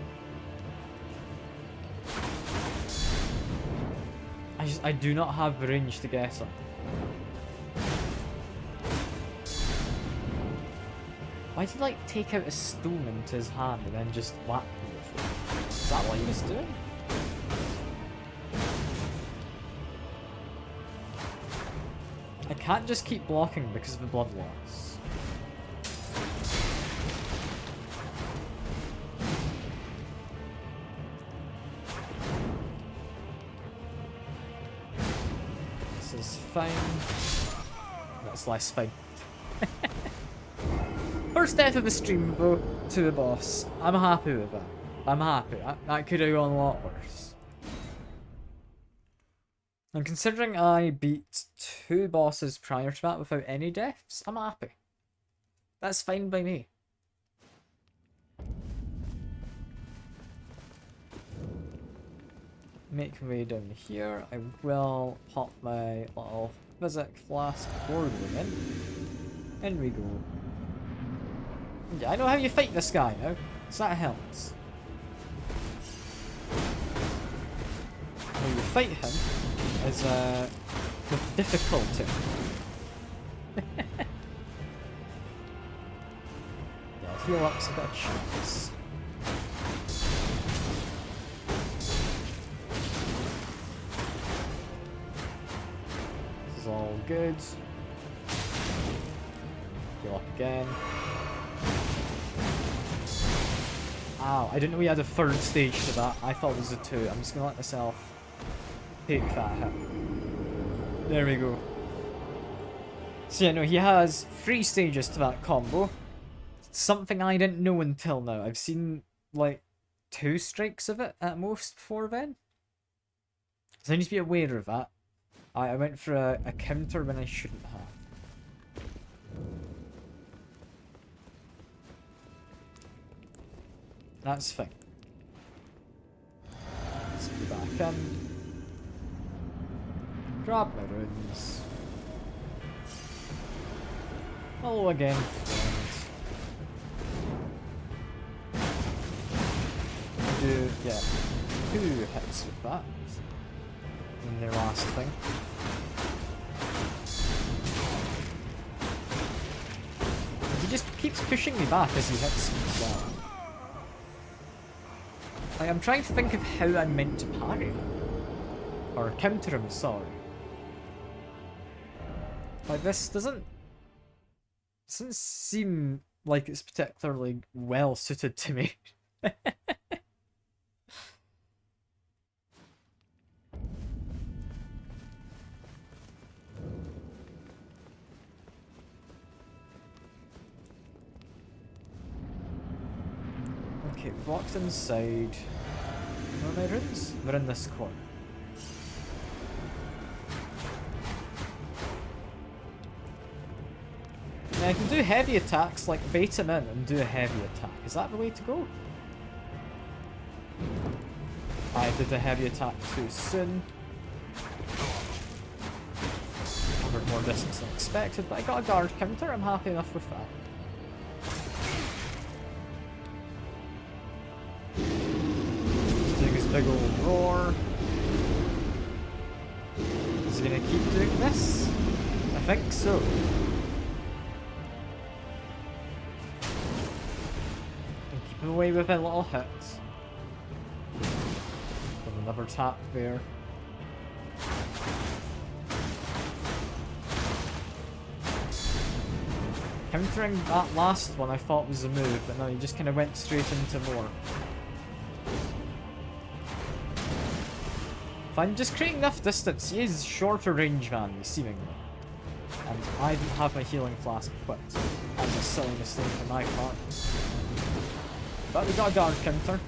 I do not have the range to get him. Why did he like take out a stone into his hand and then just whack me with it? Is that what he was doing? I can't just keep blocking because of the blood loss. This is fine. That's less fine. First death of the stream though to the boss. I'm happy with that. I'm happy. That could have gone a lot worse. And considering I beat 2 bosses prior to that without any deaths, I'm happy. That's fine by me. Make my way down here. I will pop my little physic flask before going in. In we go. Yeah, I know how you fight this guy now, so that helps. How you fight him is with difficulty. Yeah, heal up's a bit of chance. This is all good. Heal up again. Ow, I didn't know we had a 3rd stage to that. I thought it was a 2. I'm just gonna let myself take that hit. There we go. So yeah, no, he has 3 stages to that combo. Something I didn't know until now. I've seen like 2 strikes of it at most before then. So I need to be aware of that. I went for a counter when I shouldn't have. That's fine. Let's go back in. Grab my runes. Hello again, friend. Do, yeah, 2 hits with that. And their last thing. He just keeps pushing me back as he hits me as well. Like, I'm trying to think of how I'm meant to parry him. Or counter him, sorry. Like, this doesn't seem like it's particularly well suited to me. Okay, we've walked inside. Where are my runes? They're in this corner. Yeah, I can do heavy attacks, like bait him in and do a heavy attack. Is that the way to go? I did a heavy attack too soon. Covered more distance than expected, but I got a guard counter. I'm happy enough with that. He's doing his big old roar. Is he gonna keep doing this? I think so. Keep him away with a little hit. Another tap there. Countering that last one I thought was a move, but no, he just kind of went straight into more. If I'm just creating enough distance, he is shorter range than me, seemingly. And I didn't have my healing flask equipped. That was a silly mistake on my part. But we got a guard counter.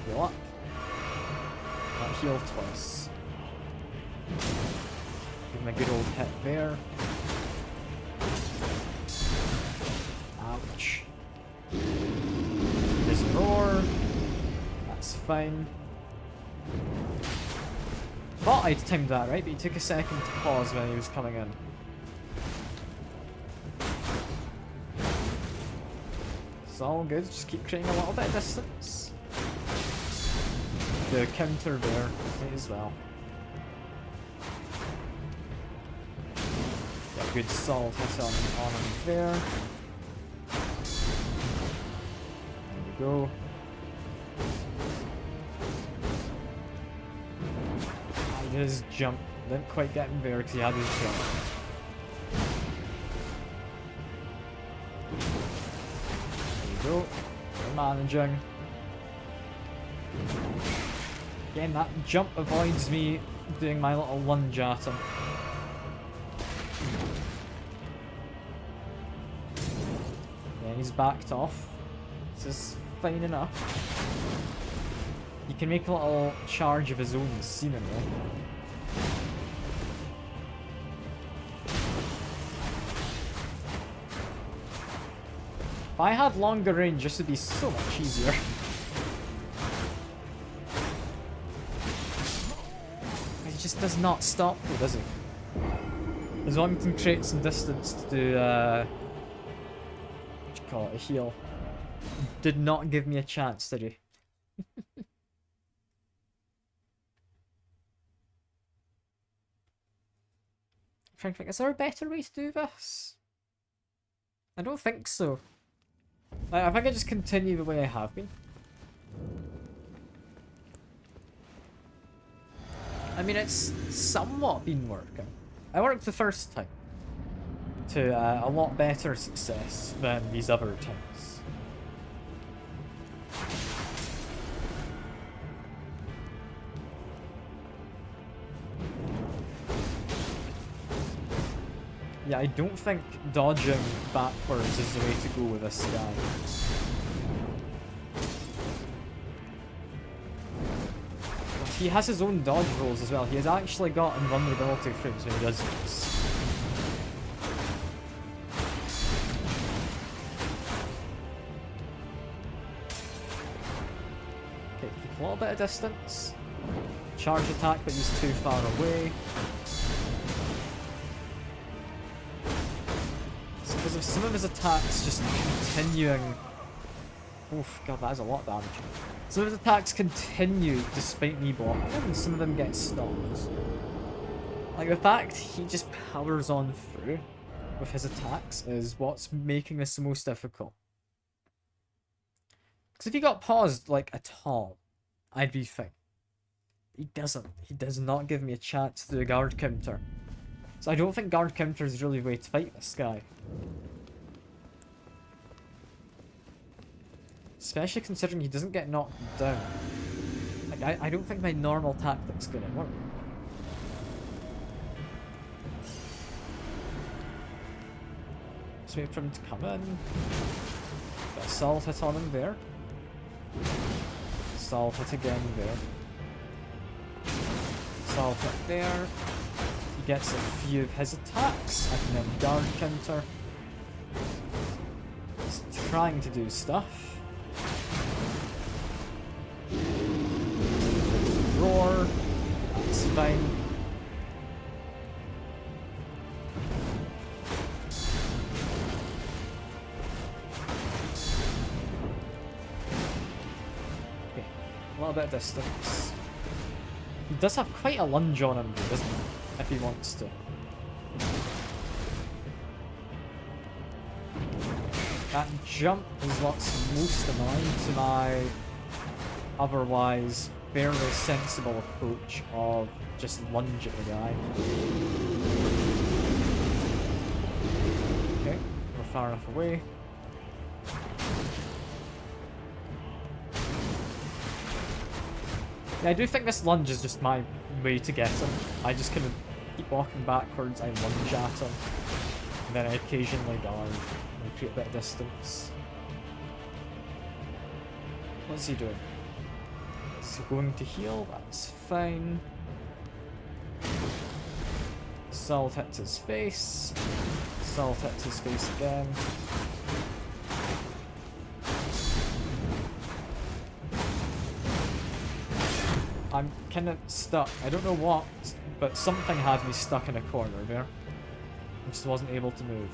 Heal up. Got healed twice. Give him a good old hit there. Ouch. There's a roar. That's fine. Thought I'd timed that right, but he took a second to pause when he was coming in. It's all good, just keep creating a little bit of distance. The counter there as well. Got good solid hit on him there. There we go. I just jumped. Didn't quite get him there because he had his jump. There we go. We're managing. Again, that jump avoids me doing my little lunge at him. Then he's backed off. This is fine enough. He can make a little charge of his own, seemingly. If I had longer range, this would be so much easier. He just does not stop though, does he? As long as he can create some distance to do, what do you call it, a heal. Did not give me a chance, did he? I'm trying to think, is there a better way to do this? I don't think so. I think I just continue the way I have been. I mean, it's somewhat been working. I worked the first time to a lot better success than these other times. Yeah, I don't think dodging backwards is the way to go with this guy. He has his own dodge rolls as well. He has actually got invulnerability frames when he does this. Okay, keep a little bit of distance. Charge attack, but he's too far away. It's because of some of his attacks just continuing. Oof, god, that is a lot of damage. Some of his attacks continue despite me blocking them, and some of them get stopped. Like, the fact he just powers on through with his attacks is what's making this the most difficult. Because if he got paused, like, at all, I'd be fine. He doesn't. He does not give me a chance to do a guard counter. So I don't think guard counter is really the way to fight this guy. Especially considering he doesn't get knocked down. Like, I don't think my normal tactic's gonna work. Just wait for him to come in. Got a solid hit on him there. Solve it again there. Solve it there. He gets a few of his attacks. I can then guard counter. He's trying to do stuff. Roar. That's fine. Okay, a little bit of distance. He does have quite a lunge on him, doesn't he? If he wants to. That jump is what's most annoying to my otherwise fairly sensible approach of just lunge at the guy. Okay, we're far enough away. Yeah, I do think this lunge is just my way to get him. I just kind of keep walking backwards, I lunge at him, and then I occasionally guard and create a bit of distance. What's he doing? Is he going to heal? That's fine. Salt hits his face. Salt hits his face again. I'm kind of stuck. I don't know what, but something had me stuck in a corner there. I just wasn't able to move.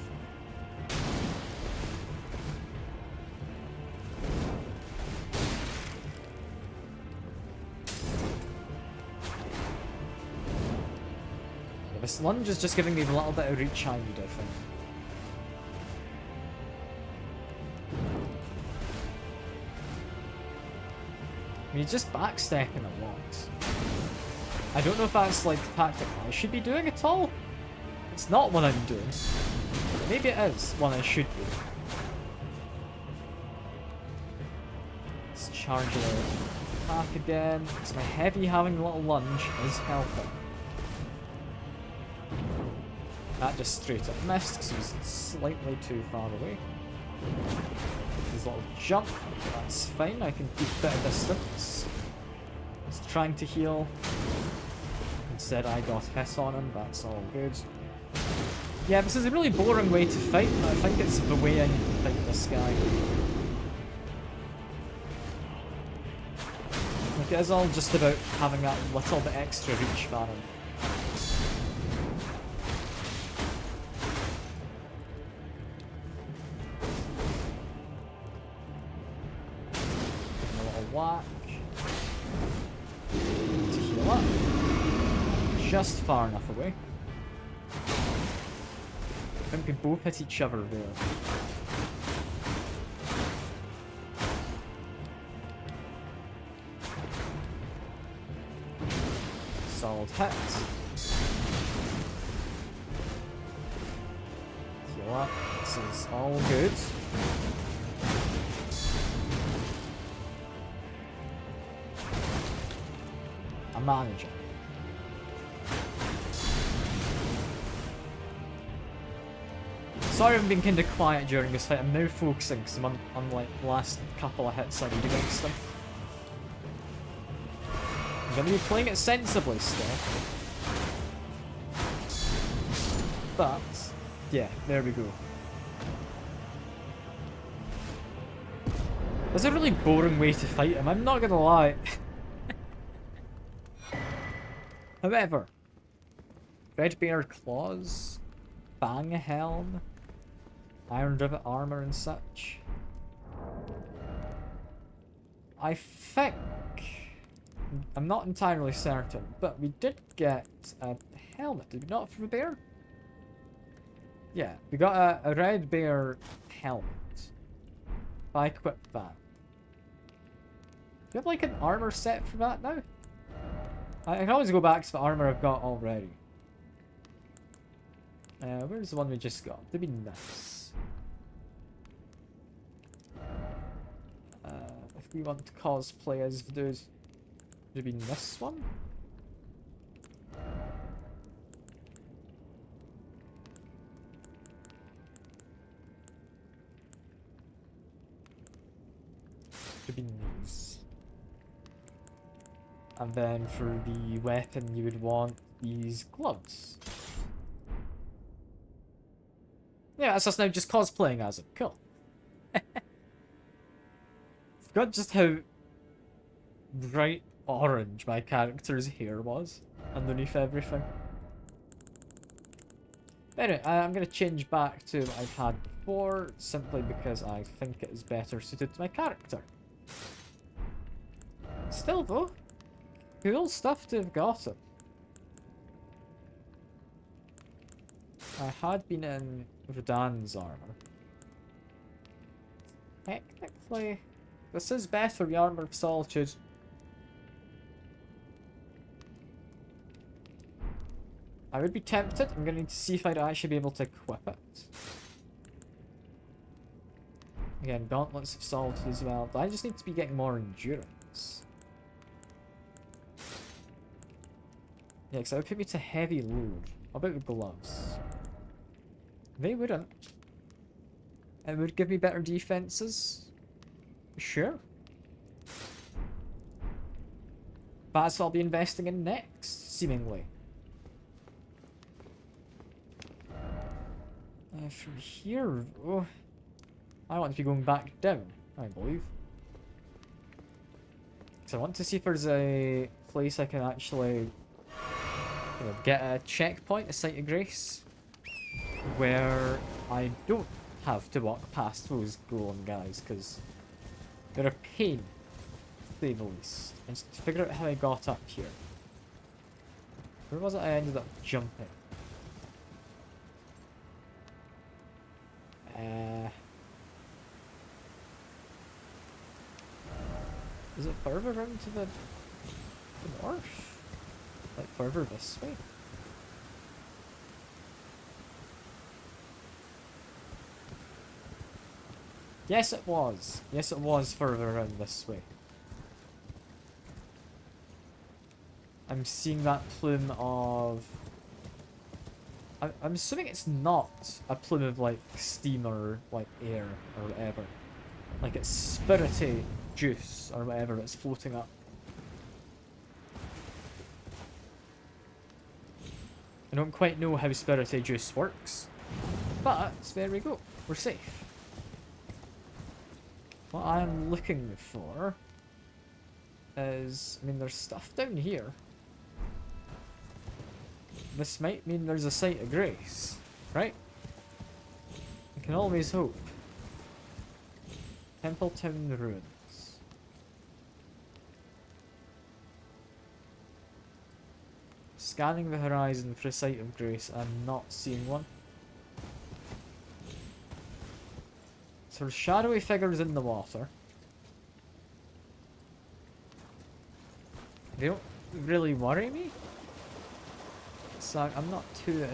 Yeah, this lunge is just giving me a little bit of reach I need, I think. I mean, he's just backstepping a lot. I don't know if that's like the tactic I should be doing at all. It's not what I'm doing. Maybe it is what I should be. Let's charge our attack again. It's my heavy having a little lunge is helping. That just straight up missed because he was slightly too far away. His little jump, that's fine, I can keep a bit of distance. He's trying to heal. Instead I got hit on him, that's all good. Yeah, this is a really boring way to fight, but I think it's the way I need to fight this guy. Like, it is all just about having that little bit extra reach for him. Whack. To heal up. Just far enough away. I think we both hit each other there. Solid hit. Heal up. This is all good. Manager. Sorry I've been kind of quiet during this fight. I'm now focusing because I'm on like the last couple of hits I need against them. I'm going to be playing it sensibly still. But, yeah, there we go. That's a really boring way to fight him, I'm not going to lie. However, Red Bear Claws, Fang Helm, Iron Rivet Armor and such. I think, I'm not entirely certain, but we did get a helmet, did we not, for the bear? Yeah, we got a Red Bear helmet. If I equip that. Do we have like an armor set for that now? I can always go back to the armor I've got already. Where's the one we just got? That'd be nice. If we want to cosplay as those, would it be this one? Could be these. And then for the weapon, you would want these gloves. Yeah, that's us now just cosplaying as it. Cool. Forgot just how bright orange my character's hair was underneath everything. But anyway, I'm going to change back to what I've had before, simply because I think it is better suited to my character. Still though, cool stuff to have gotten. I had been in Rodan's armor. Technically, this is better, the Armor of Solitude. I would be tempted. I'm going to need to see if I'd actually be able to equip it. Again, Gauntlets of Solitude as well. I just need to be getting more endurance. Yeah, because that would put me to heavy load. What about the gloves? They wouldn't. It would give me better defenses. Sure. But that's what I'll be investing in next, seemingly. From here, oh, I want to be going back down, I believe. So I want to see if there's a place I can actually get a checkpoint, a site of grace, where I don't have to walk past those golem guys, because they're a pain, to say the least. And just to figure out how I got up here. Where was it I ended up jumping? Is it further around to the north? Like further this way? Yes, it was. Yes, it was further around this way. I'm seeing that plume of... I'm assuming it's not a plume of, like, steam or, like, air or whatever. Like, it's spirity juice or whatever that's floating up. I don't quite know how spirity juice works, but there we go. We're safe. What I'm looking for is... I mean, there's stuff down here. This might mean there's a site of grace, right? I can always hope. Templetown Ruins. Scanning the horizon for a site of grace. I'm not seeing one. So there's shadowy figures in the water. They don't really worry me. So I'm not too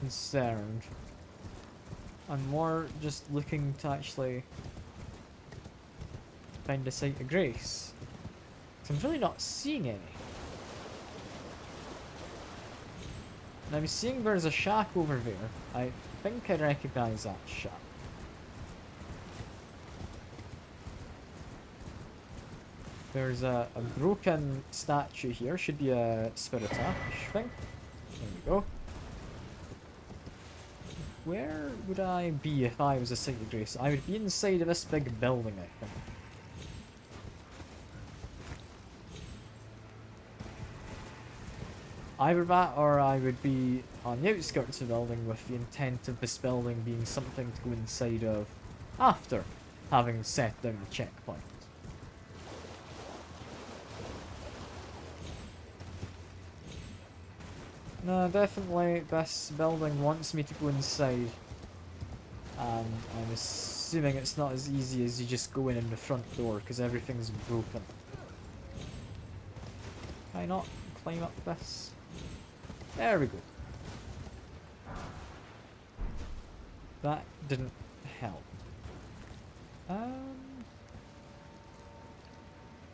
concerned. I'm more just looking to actually find a site of grace. So I'm really not seeing any. And I'm seeing there's a shack over there. I think I recognise that shack. There's a broken statue here. Should be a Spiritash thing. There we go. Where would I be if I was a site of grace? I would be inside of this big building, I think. Either that, or I would be on the outskirts of the building with the intent of this building being something to go inside of after having set down the checkpoint. No, definitely this building wants me to go inside. And I'm assuming it's not as easy as you just go in the front door, because everything's broken. Can I not climb up this? There we go. That didn't help.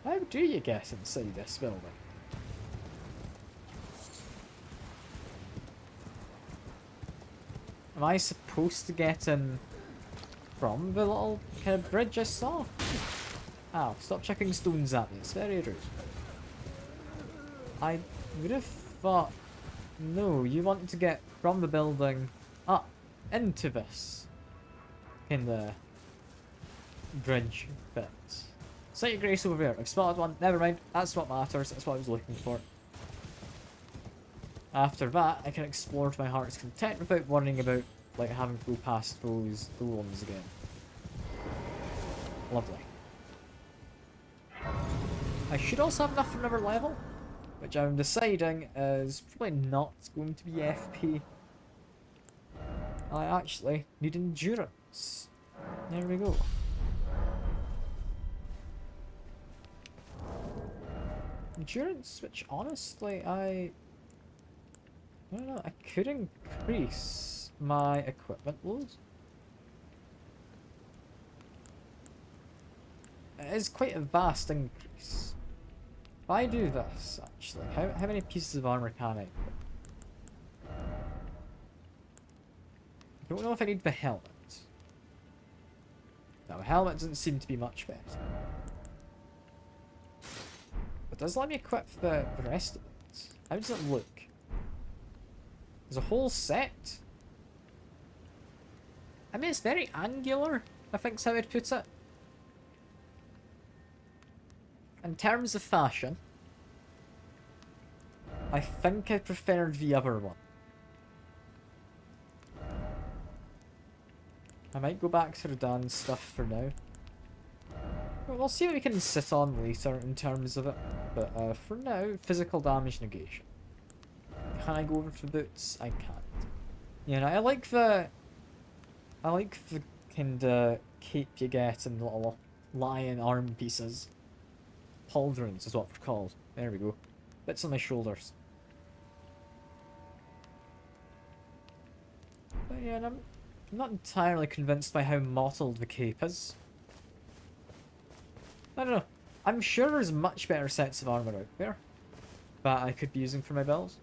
How do you get inside this building? Am I supposed to get in from the little kind of bridge I saw? Ow, stop chucking stones at me, it's very rude. I would have thought... No, you want to get from the building up into this in the bridge bit. Sight of Grace over there. I've spotted one. Never mind. That's what matters. That's what I was looking for. After that, I can explore to my heart's content without worrying about like having to go past those golems again. Lovely. I should also have enough for another level, which I'm deciding is probably not going to be FP. I actually need endurance. There we go. Endurance, which honestly I don't know, I could increase my equipment load. It is quite a vast increase. If I do this, actually, how many pieces of armor can I equip? I don't know if I need the helmet. No, helmet doesn't seem to be much better. But does let me equip the rest of it. How does it look? There's a whole set? I mean, it's very angular, I think's how I'd put it. In terms of fashion, I think I preferred the other one. I might go back to the dance stuff for now. Well, we'll see what we can sit on later in terms of it. But for now, physical damage negation. Can I go over for boots? I can't. You know, I like the kind of cape you get in the little lion arm pieces. Pauldrons is what they're called. There we go. Bits on my shoulders. But yeah, I'm not entirely convinced by how mottled the cape is. I don't know. I'm sure there's much better sets of armor out there that I could be using for my build.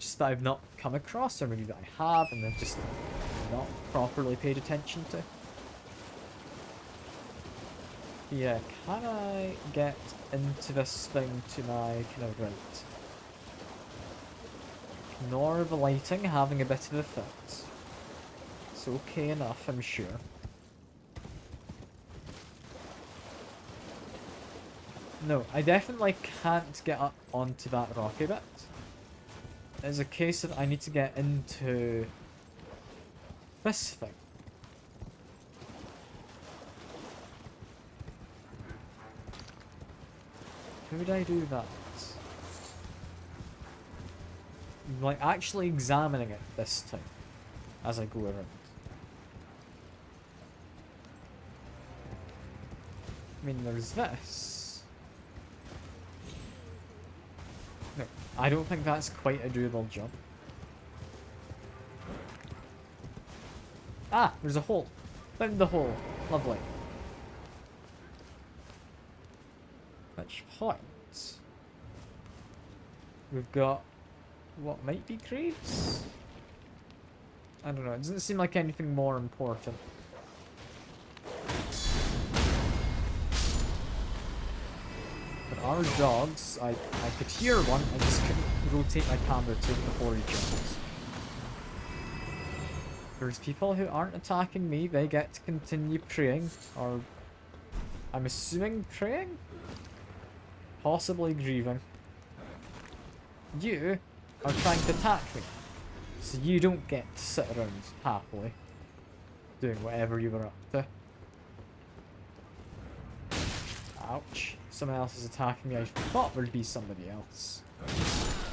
Just that I've not come across, or maybe that I have and I've just not properly paid attention to. Yeah, can I get into this thing to my kind of right? Ignore the lighting having a bit of effect. It's okay enough, I'm sure. No, I definitely can't get up onto that rocky bit. It's a case of I need to get into this thing. How would I do that? Like, actually examining it this time as I go around. I mean, there's this. No, I don't think that's quite a doable jump. Ah, there's a hole. Found the hole. Lovely. Which point? We've got what might be crates? I don't know, it doesn't seem like anything more important. But our dogs, I could hear one, I just couldn't rotate my camera to it before he jumped. There's people who aren't attacking me, they get to continue praying, or I'm assuming praying? Possibly grieving. You are trying to attack me, so you don't get to sit around happily doing whatever you were up to. Ouch. Someone else is attacking me. I thought there'd be somebody else. If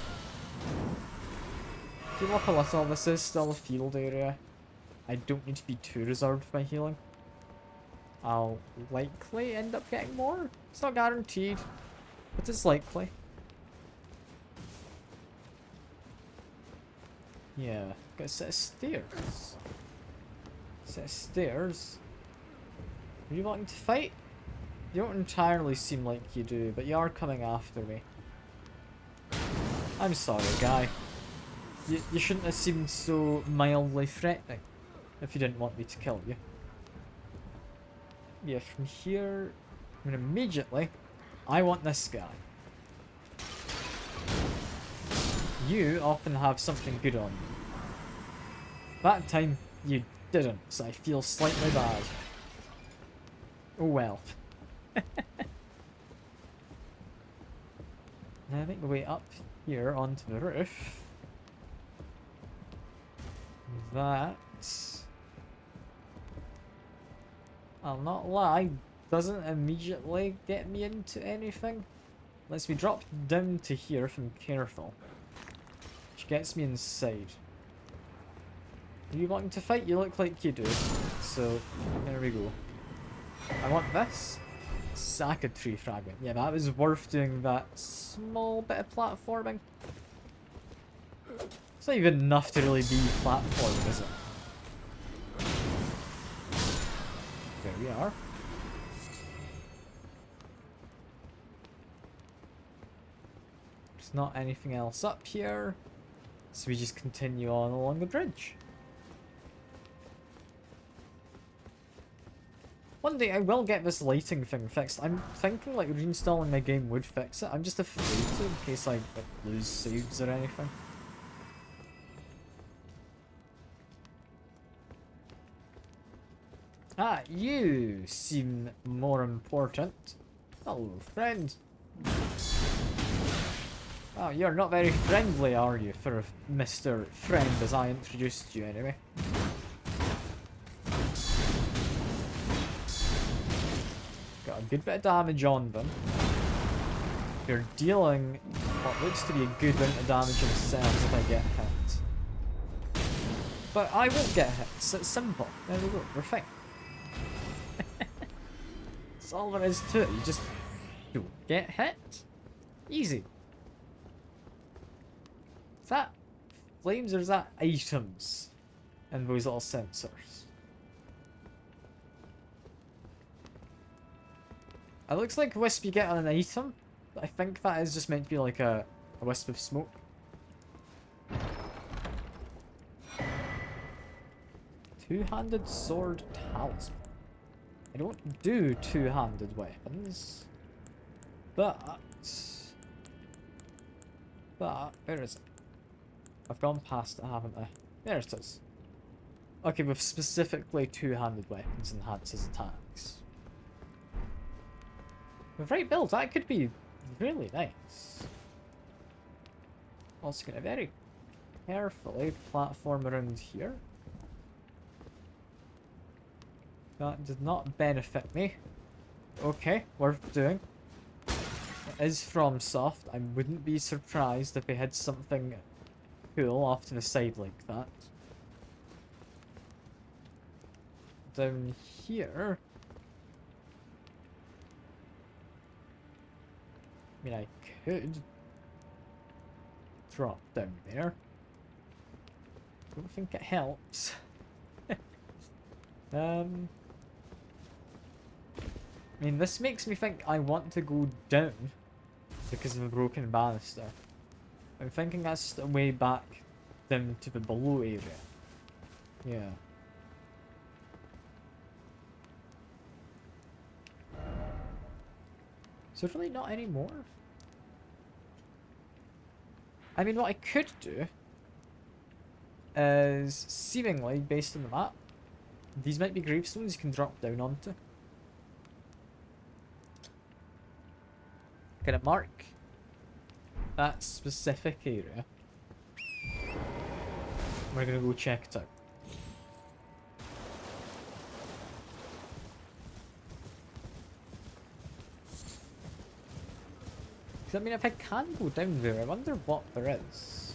you look a little, this is still a field area. I don't need to be too reserved with my healing. I'll likely end up getting more. It's not guaranteed, but it's likely. Yeah, got a set of stairs. Set of stairs. Are you wanting to fight? You don't entirely seem like you do, but you are coming after me. I'm sorry, guy. You shouldn't have seemed so mildly threatening if you didn't want me to kill you. Yeah, from here... And immediately, I want this guy. You often have something good on you. That time, you didn't, so I feel slightly bad. Oh well. Now I make my way up here onto the roof. That, I'll not lie, doesn't immediately get me into anything. Lets me drop down to here if I'm careful. Which gets me inside. Are you wanting to fight? You look like you do. So, there we go. I want this. Sack a tree fragment. Yeah, that was worth doing that small bit of platforming. It's not even enough to really be platforming, is it? There we are. There's not anything else up here. So we just continue on along the bridge. One day I will get this lighting thing fixed. I'm thinking like reinstalling my game would fix it. I'm just afraid to in case I like, lose saves or anything. Ah, you seem more important. Hello, friend. Oh, you're not very friendly, are you, for Mr. Friend as I introduced you anyway. Got a good bit of damage on them. You're dealing what looks to be a good amount of damage themselves if I get hit. But I won't get hit, so it's simple. There we go, we're fine. That's all there is to it, you just don't get hit. Easy. Is that flames or is that items? And those little sensors. It looks like wisp you get on an item, but I think that is just meant to be like a wisp of smoke. Two-handed sword talisman. I don't do two-handed weapons, but where is it? I've gone past it, haven't I? There it is. Okay, with specifically two-handed weapons enhances attacks. With right build, that could be really nice. Also gonna very carefully platform around here. That did not benefit me. Okay, worth doing. It is from Soft. I wouldn't be surprised if they had something cool off to the side like that. Down here. I mean, I could drop down there. Don't think it helps. I mean, this makes me think I want to go down because of the broken banister. I'm thinking that's just a way back down to the below area. Yeah. So really not anymore? I mean, what I could do is, seemingly, based on the map, these might be gravestones you can drop down onto. Can I mark that specific area? We're gonna go check it out. I mean, if I can go down there, I wonder what there is.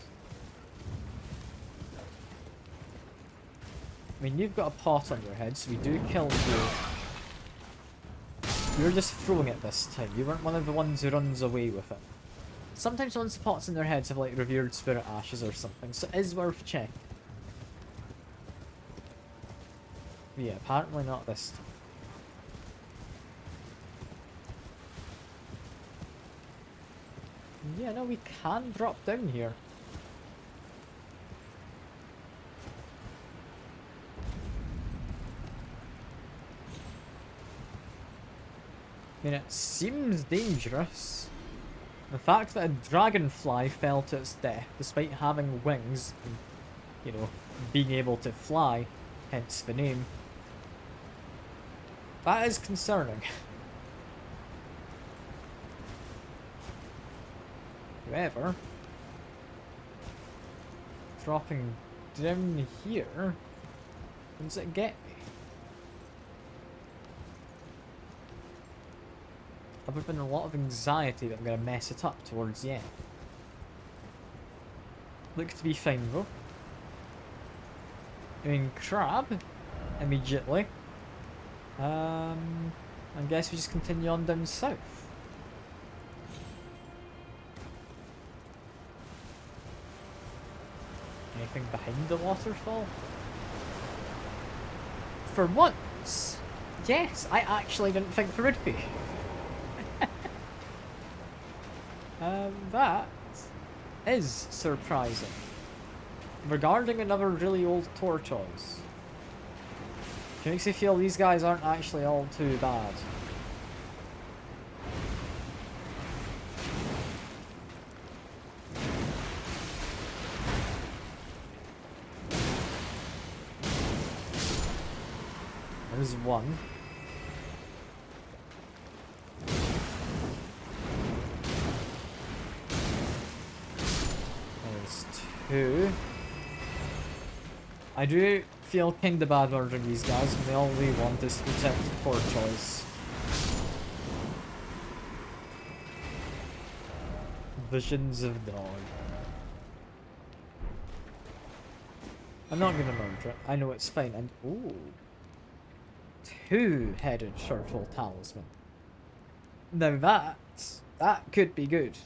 I mean, you've got a pot on your head, so we do kill you. You're just throwing it this time. You weren't one of the ones who runs away with it. Sometimes one's pots in their heads have like revered spirit ashes or something, so it is worth checking. Yeah, apparently not this time. Yeah, no, we can drop down here. mean, it seems dangerous. The fact that a dragonfly fell to its death despite having wings and, you know, being able to fly, hence the name, that is concerning. However, dropping down here, what does it get me? Other than a lot of anxiety that I'm going to mess it up towards the end. Look to be fine though. I mean, crab, immediately. I guess we just continue on down south. Anything behind the waterfall? For once, yes, I actually didn't think there would be. That is surprising. Regarding another really old tortoise, it makes me feel these guys aren't actually all too bad. There's one. There's two. I do feel kinda bad murdering these guys when they all they want is to protect the tortoise. Visions of Dawn. I'm not gonna murder it. I know it's fine. And ooh, two-headed turtle talisman. Now that could be good.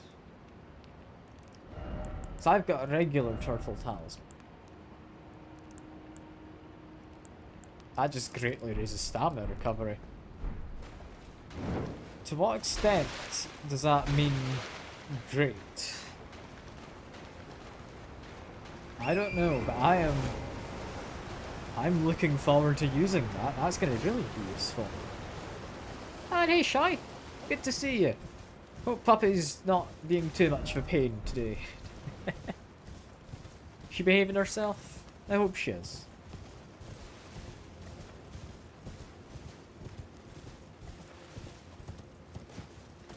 So I've got a regular turtle talisman. That just greatly raises stamina recovery. To what extent does that mean great? I don't know, but I'm looking forward to using that. That's going to really be useful. And hey, Shy. Good to see you. Hope Puppy's not being too much of a pain today. She behaving herself? I hope she is.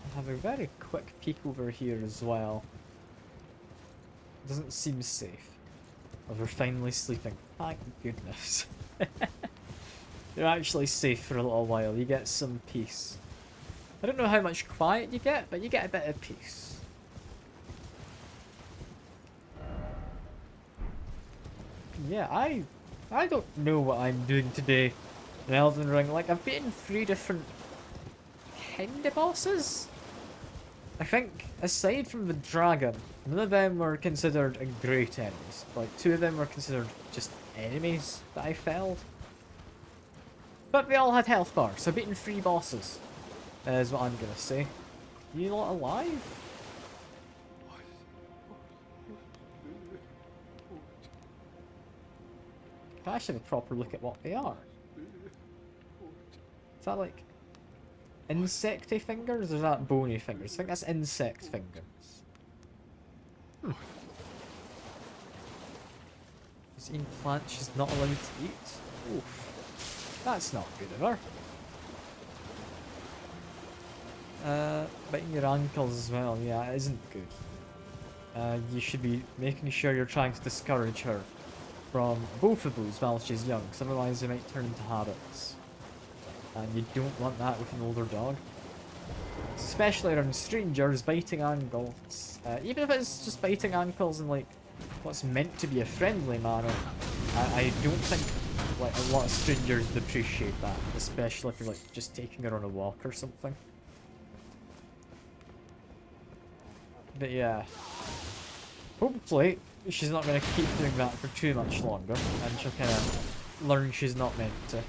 I'll have a very quick peek over here as well. Doesn't seem safe. Oh, we're finally sleeping. Thank goodness. You're actually safe for a little while. You get some peace. I don't know how much quiet you get, but you get a bit of peace. Yeah, I don't know what I'm doing today in Elden Ring. Like, I've beaten 3 different kind of bosses. I think, aside from the dragon, none of them were considered great enemies. Like, 2 of them were considered just enemies that I felled. But they all had health bars, so beating 3 bosses is what I'm gonna say. You lot alive? Can I actually have a proper look at what they are? Is that like insecty fingers or is that bony fingers? I think that's insect fingers. Just eating plants she's not allowed to eat? Oof. That's not good of her. Biting your ankles as well, yeah, it isn't good. You should be making sure you're trying to discourage her from both of those while she's young, because otherwise they might turn into habits. And you don't want that with an older dog. Especially around strangers, biting ankles. Even if it's just biting ankles in like what's meant to be a friendly manner, I don't think like a lot of strangers would appreciate that, especially if you're like just taking her on a walk or something. But yeah, hopefully she's not going to keep doing that for too much longer, and she'll kind of learn she's not meant to.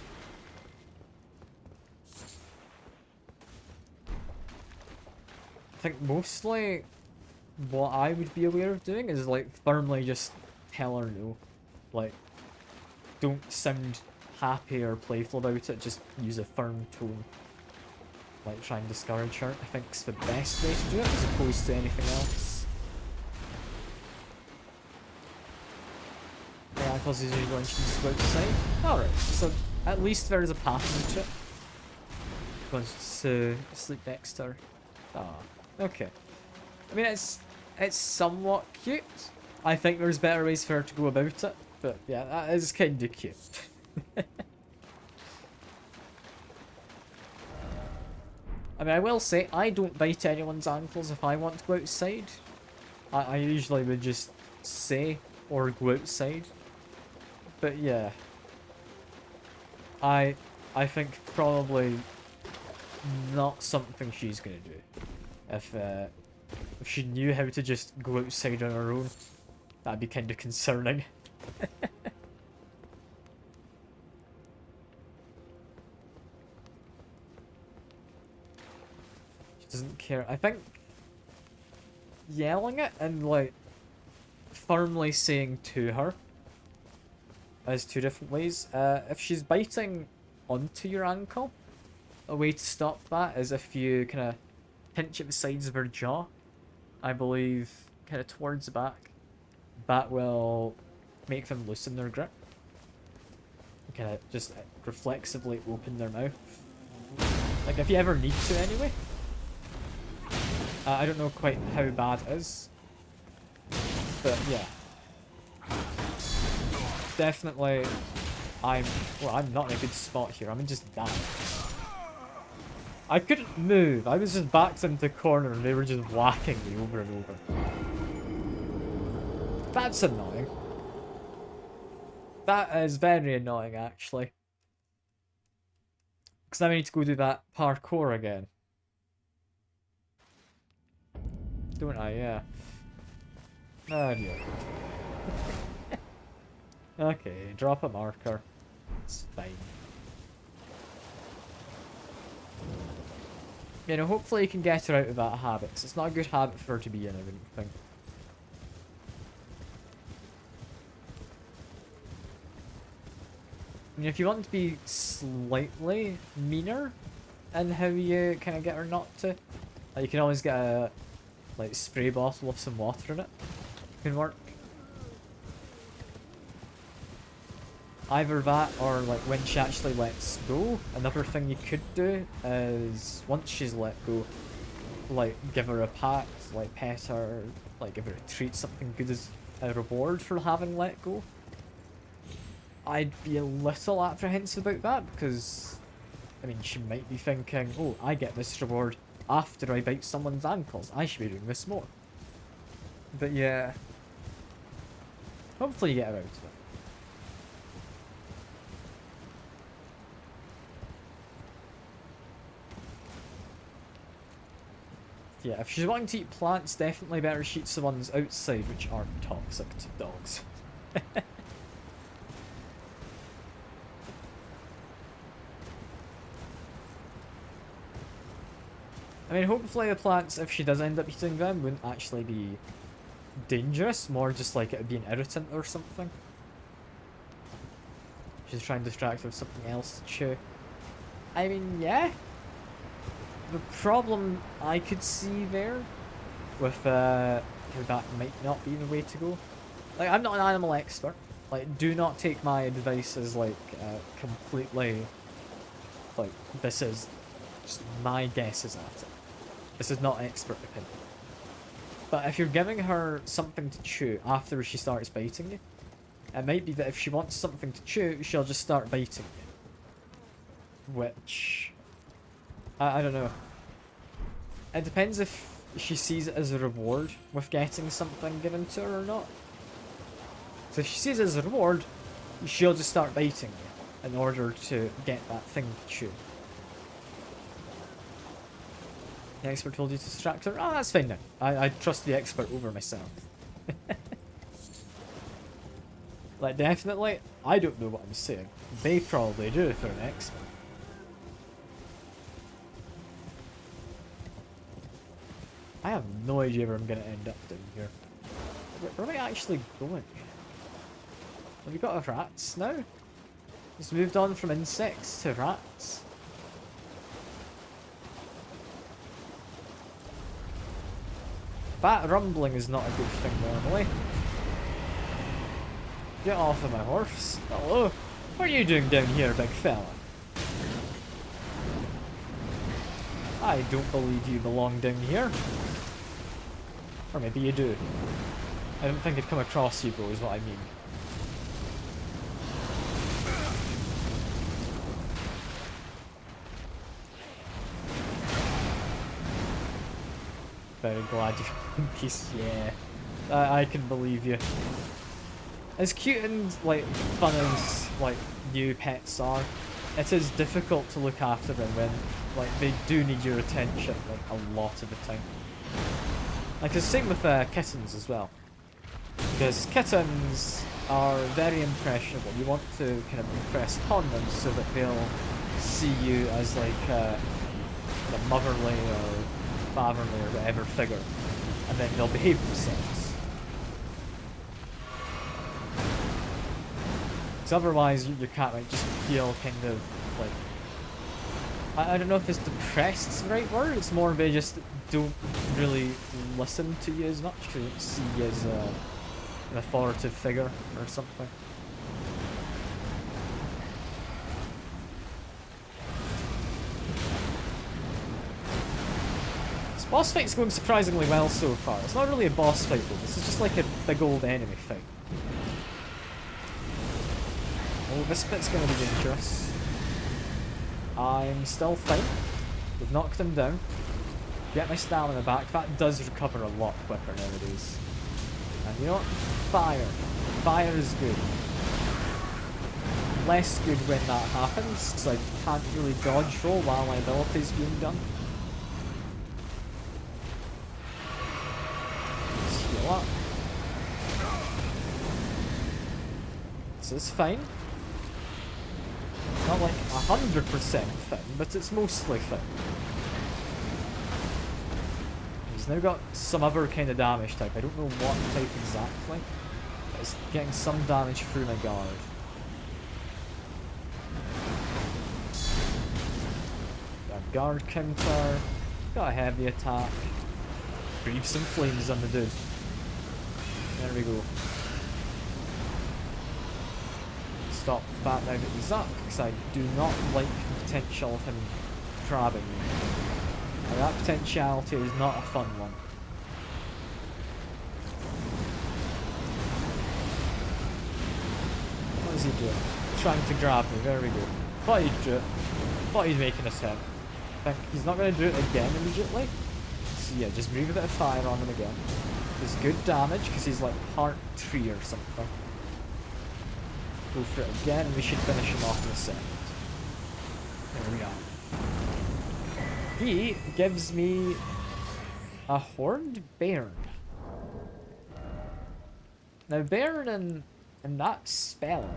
I think mostly what I would be aware of doing is like firmly just tell her no. Like, don't sound happy or playful about it, just use a firm tone. like try and discourage her, I think is the best way to do it as opposed to anything else. The ankles is usually going to just go outside. Alright, so at least there is a pattern to it. Going to sleep next to her. Ah, okay. I mean, it's somewhat cute. I think there's better ways for her to go about it, but yeah, that is kind of cute. I mean, I will say, I don't bite anyone's ankles if I want to go outside. I usually would just say, or go outside. But yeah. I think probably not something she's gonna do. If she knew how to just go outside on her own, that'd be kind of concerning. She doesn't care. I think yelling it and like firmly saying to her is two different ways. If she's biting onto your ankle, a way to stop that is if you kind of pinch at the sides of her jaw, I believe, kind of towards the back. That will make them loosen their grip. Kind of just reflexively open their mouth. Like, if you ever need to anyway. I don't know quite how bad it is. But yeah. Definitely, I'm not in a good spot here. I'm just dying. I couldn't move. I was just backed into the corner and they were just whacking me over and over. That's annoying. That is very annoying, actually. Because now I need to go do that parkour again. Don't I? Yeah. Oh dear. Okay, drop a marker. It's fine. You know, hopefully you can get her out of that habit, 'cause it's not a good habit for her to be in, I wouldn't think. I mean, if you want to be slightly meaner in how you kind of get her not to, you can always get a like spray bottle with some water in it. Can work. Either that or like when she actually lets go. Another thing you could do is once she's let go, like give her a pat, like pet her, like give her a treat, something good as a reward for having let go. I'd be a little apprehensive about that because, I mean, she might be thinking, oh, I get this reward after I bite someone's ankles. I should be doing this more. But yeah, hopefully you get her out of it. Yeah, if she's wanting to eat plants, definitely better she eats the ones outside which aren't toxic to dogs. I mean, hopefully the plants, if she does end up eating them, wouldn't actually be dangerous, more just like it would be an irritant or something. She's trying to distract her with something else to chew. I mean, yeah. The problem I could see there with how that might not be the way to go. Like, I'm not an animal expert. Like, do not take my advice as like completely like this is just my guesses at it. This is not expert opinion. But if you're giving her something to chew after she starts biting you, it might be that if she wants something to chew, she'll just start biting you. Which I don't know. It depends if she sees it as a reward with getting something given to her or not. So if she sees it as a reward, she'll just start biting you in order to get that thing to chew. The expert told you to distract her? Ah, that's fine then. I trust the expert over myself. Like, definitely, I don't know what I'm saying. They probably do if they're an expert. I have no idea where I'm going to end up down here. Where am I actually going? Have we got rats now? It's moved on from insects to rats. bat rumbling is not a good thing normally. Get off of my horse. Hello. What are you doing down here, big fella? I don't believe you belong down here. Or maybe you do. I don't think I'd come across you, bro, is what I mean. Very glad you're in peace. Yeah. I can believe you. As cute and, like, fun as, like, new pets are, it is difficult to look after them when, like, they do need your attention, like, a lot of the time. Like, it's the same with kittens as well. Because kittens are very impressionable. You want to kind of impress upon them so that they'll see you as, like, a motherly or fatherly or whatever figure. And then they'll behave themselves. Because otherwise, your cat might just feel kind of like... I don't know if it's depressed is the right word. It's more they just don't really listen to you as much because they don't see you as an authoritative figure or something. This boss fight's going surprisingly well so far. It's not really a boss fight though. This is just like a big old enemy fight. Oh, this bit's gonna be dangerous. I'm still fine. We've knocked him down. Get my stamina back. That does recover a lot quicker nowadays. And you know what? Fire. Fire is good. Less good when that happens, because I can't really dodge roll while my ability's being done. Let's heal up. This is fine. Not like 100% fine, but it's mostly fine. He's now got some other kind of damage type. I don't know what type exactly, but it's getting some damage through my guard. Got a guard counter, got a heavy attack. Breathe some flames on the dude. There we go. Stop that now that he's up, because I do not like the potential of him grabbing me. Now, that potentiality is not a fun one. What is he doing? Trying to grab me, there we go. Thought he'd do it. Thought he'd make an attempt. I think he's not going to do it again immediately. So yeah, just breathe a bit of fire on him again. There's good damage, because he's like part 3 or something. Go for it again, and we should finish him off in a second. There we are. He gives me a horned bairn. Now, bairn in that spell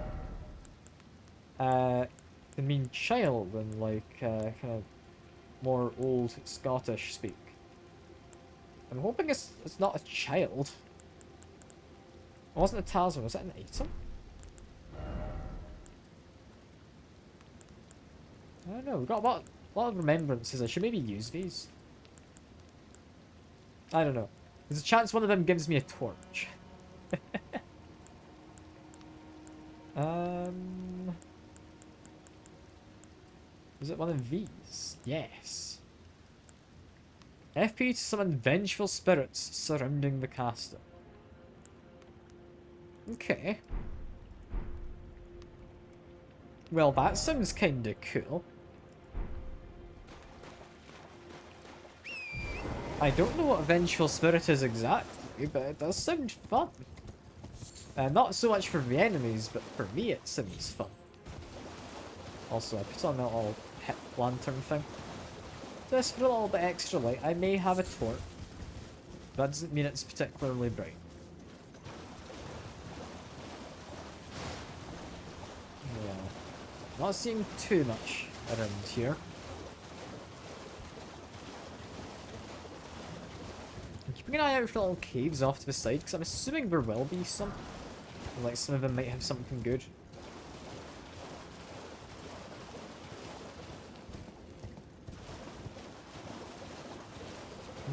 can mean child in like kind of more old Scottish speak. I'm hoping it's not a child. It wasn't a talisman, was that an item? I don't know, we've got a lot of remembrances. I should maybe use these. I don't know. There's a chance one of them gives me a torch. Is it one of these? Yes. FP to summon vengeful spirits surrounding the castle. Okay. Well, that sounds kinda cool. I don't know what a vengeful spirit is exactly, but it does sound fun. Not so much for the enemies, but for me it sounds fun. Also, I put on that little hip lantern thing. Just for a little bit extra light. I may have a torch. That doesn't mean it's particularly bright. Yeah. Not seeing too much around here. I'm keeping an eye out for little caves off to the side, because I'm assuming there will be some. Like, some of them might have something good.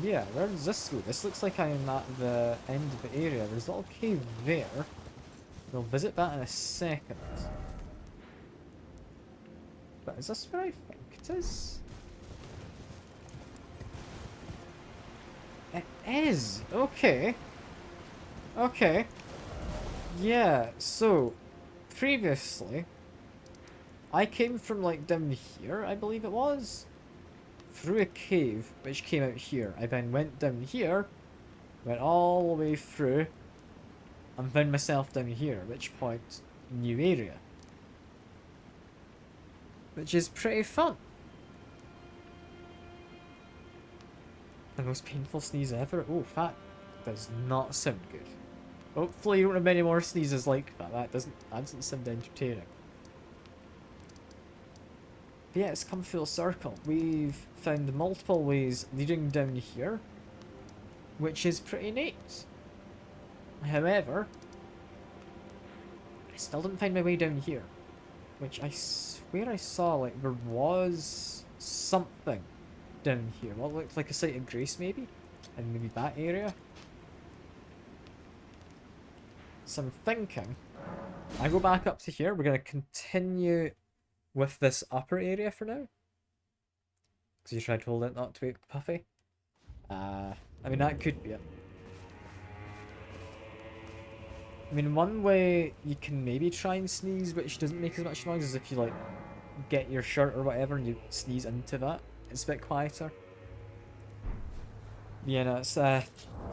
Yeah, where does this go? This looks like I'm at the end of the area. There's a little cave there. We'll visit that in a second. But is this where I think it is? It is! Okay. Okay. Yeah, so, previously, I came from, like, down here, I believe it was, through a cave, which came out here. I then went down here, went all the way through, and found myself down here, at which point, new area. Which is pretty fun. The most painful sneeze ever. Oh, that does not sound good. Hopefully you don't have many more sneezes like that. That doesn't sound entertaining. But yeah, it's come full circle. We've found multiple ways leading down here, which is pretty neat. However, I still didn't find my way down here, which I swear I saw, like, there was something down here. What looked like a site of grace, maybe? And maybe that area? So I'm thinking, I go back up to here, we're going to continue with this upper area for now. Because you tried to hold it not to be puffy. I mean, that could be it. I mean, one way you can maybe try and sneeze, which doesn't make as much noise, is if you, like, get your shirt or whatever and you sneeze into that. It's a bit quieter. Yeah, no, it's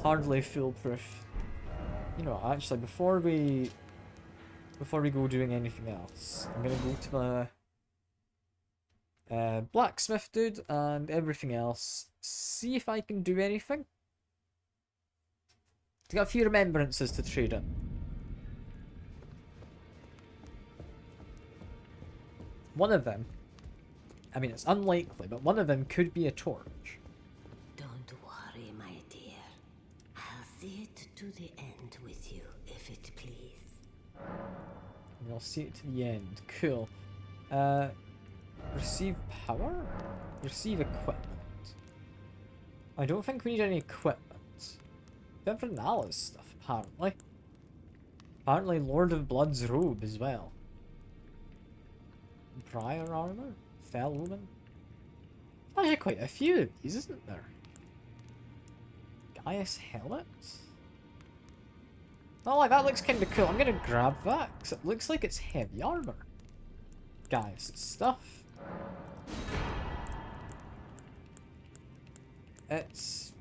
hardly foolproof. You know, actually, before we go doing anything else, I'm gonna go to the blacksmith dude and everything else. See if I can do anything. I got a few remembrances to trade in. One of them, I mean, it's unlikely, but one of them could be a torch. Don't worry, my dear. I'll see it to the end with you, if it please. And I'll see it to the end. Cool. Receive power? Receive equipment. I don't think we need any equipment. We have Renala's stuff, apparently. Apparently Lord of Blood's robe as well. Briar armor? Fell woman? There's quite a few of these, isn't there? Gaius helmet? Oh, like, that looks kind of cool. I'm gonna grab that, because it looks like it's heavy armor. Gaius' stuff. It's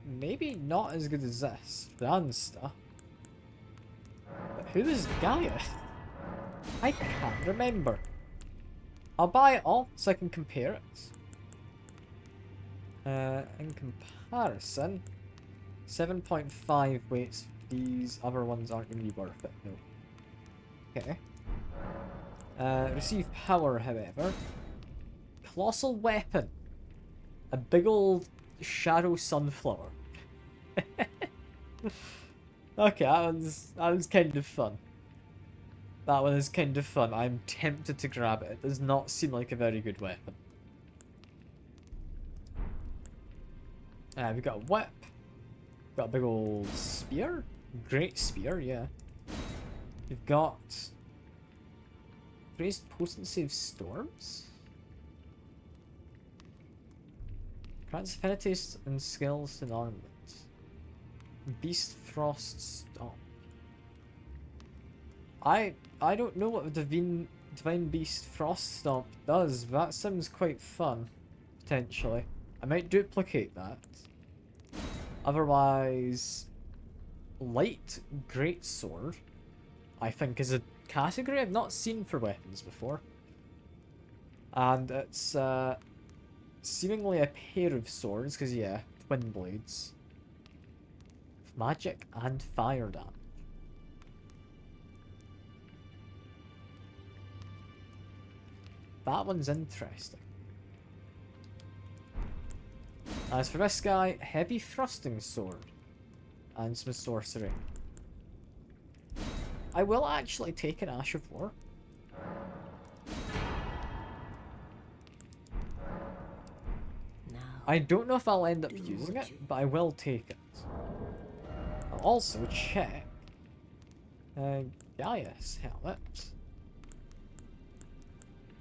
maybe not as good as this. Brand stuff. But who is Gaius? I can't remember. I'll buy it all so I can compare it. In comparison, 7.5 weights. These other ones aren't going to be worth it, no. Okay. Receive power, however. Colossal weapon. A big old shadow sunflower. Okay, that was kind of fun. That one is kind of fun. I'm tempted to grab it. It does not seem like a very good weapon. We've got a whip. Got a big old spear. Great spear, yeah. We've got raised potency of storms. Grants affinities and skills and armament. Beast Frost Stomp. I don't know what the Divine Beast Frost Stomp does, but that sounds quite fun, potentially. I might duplicate that. Otherwise, Light Greatsword, I think, is a category I've not seen for weapons before. And it's seemingly a pair of swords, because yeah, twin blades. Magic and fire damage. That one's interesting. As for this guy, heavy thrusting sword. And some sorcery. I will actually take an Ash of War. Now I don't know if I'll end up using it, but I will take it. I'll also check Gaius helmet.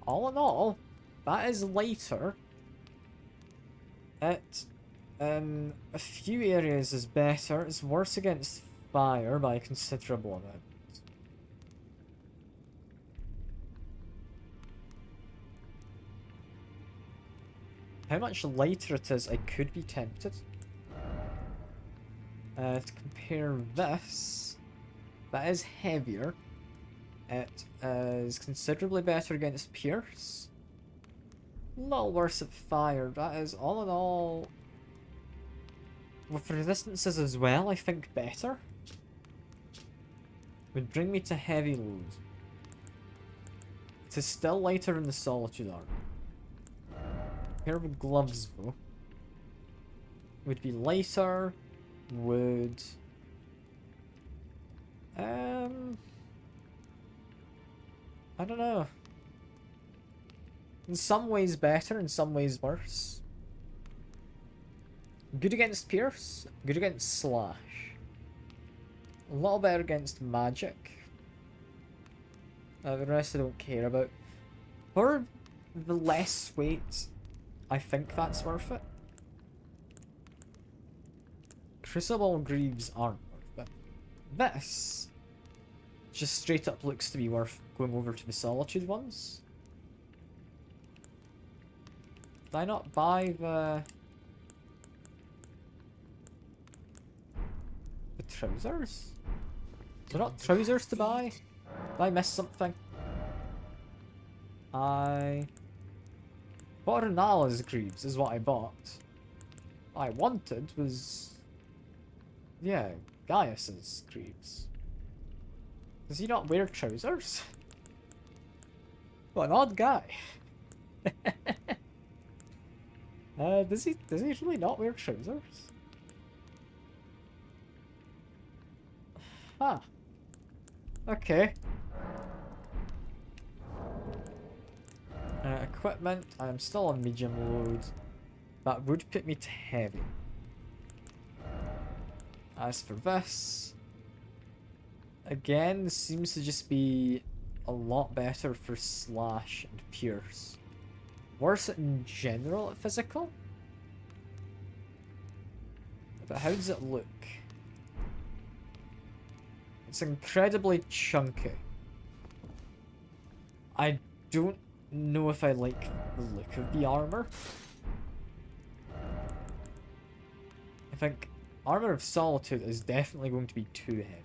All in all, that is lighter. It, in a few areas is better. It's worse against fire by a considerable amount. How much lighter it is, I could be tempted. To compare this, that is heavier. It is considerably better against pierce. A little worse at fire. That is, all in all, with resistances as well, I think better. Would bring me to heavy load. It is still lighter than the Solitude armor. Pair with gloves though. Would be lighter. Would... I don't know. In some ways better, in some ways worse. Good against pierce, good against slash. A little better against magic. The rest I don't care about. For the less weight, I think that's worth it. Crucible Greaves aren't worth it. This just straight up looks to be worth going over to the Solitude ones. Did I not buy the trousers? Are there not trousers to buy? Did I miss something? I bought Renala's Greaves is what I bought. What I wanted was, yeah, Gaius's Greaves. Does he not wear trousers? What an odd guy. Does he really not wear trousers? Huh. Okay. Equipment, I'm still on medium load. That would put me to heavy. As for this, again, this seems to just be a lot better for slash and pierce. Worse in general at physical. But how does it look? It's incredibly chunky. I don't know if I like the look of the armor. I think Armor of Solitude is definitely going to be too heavy.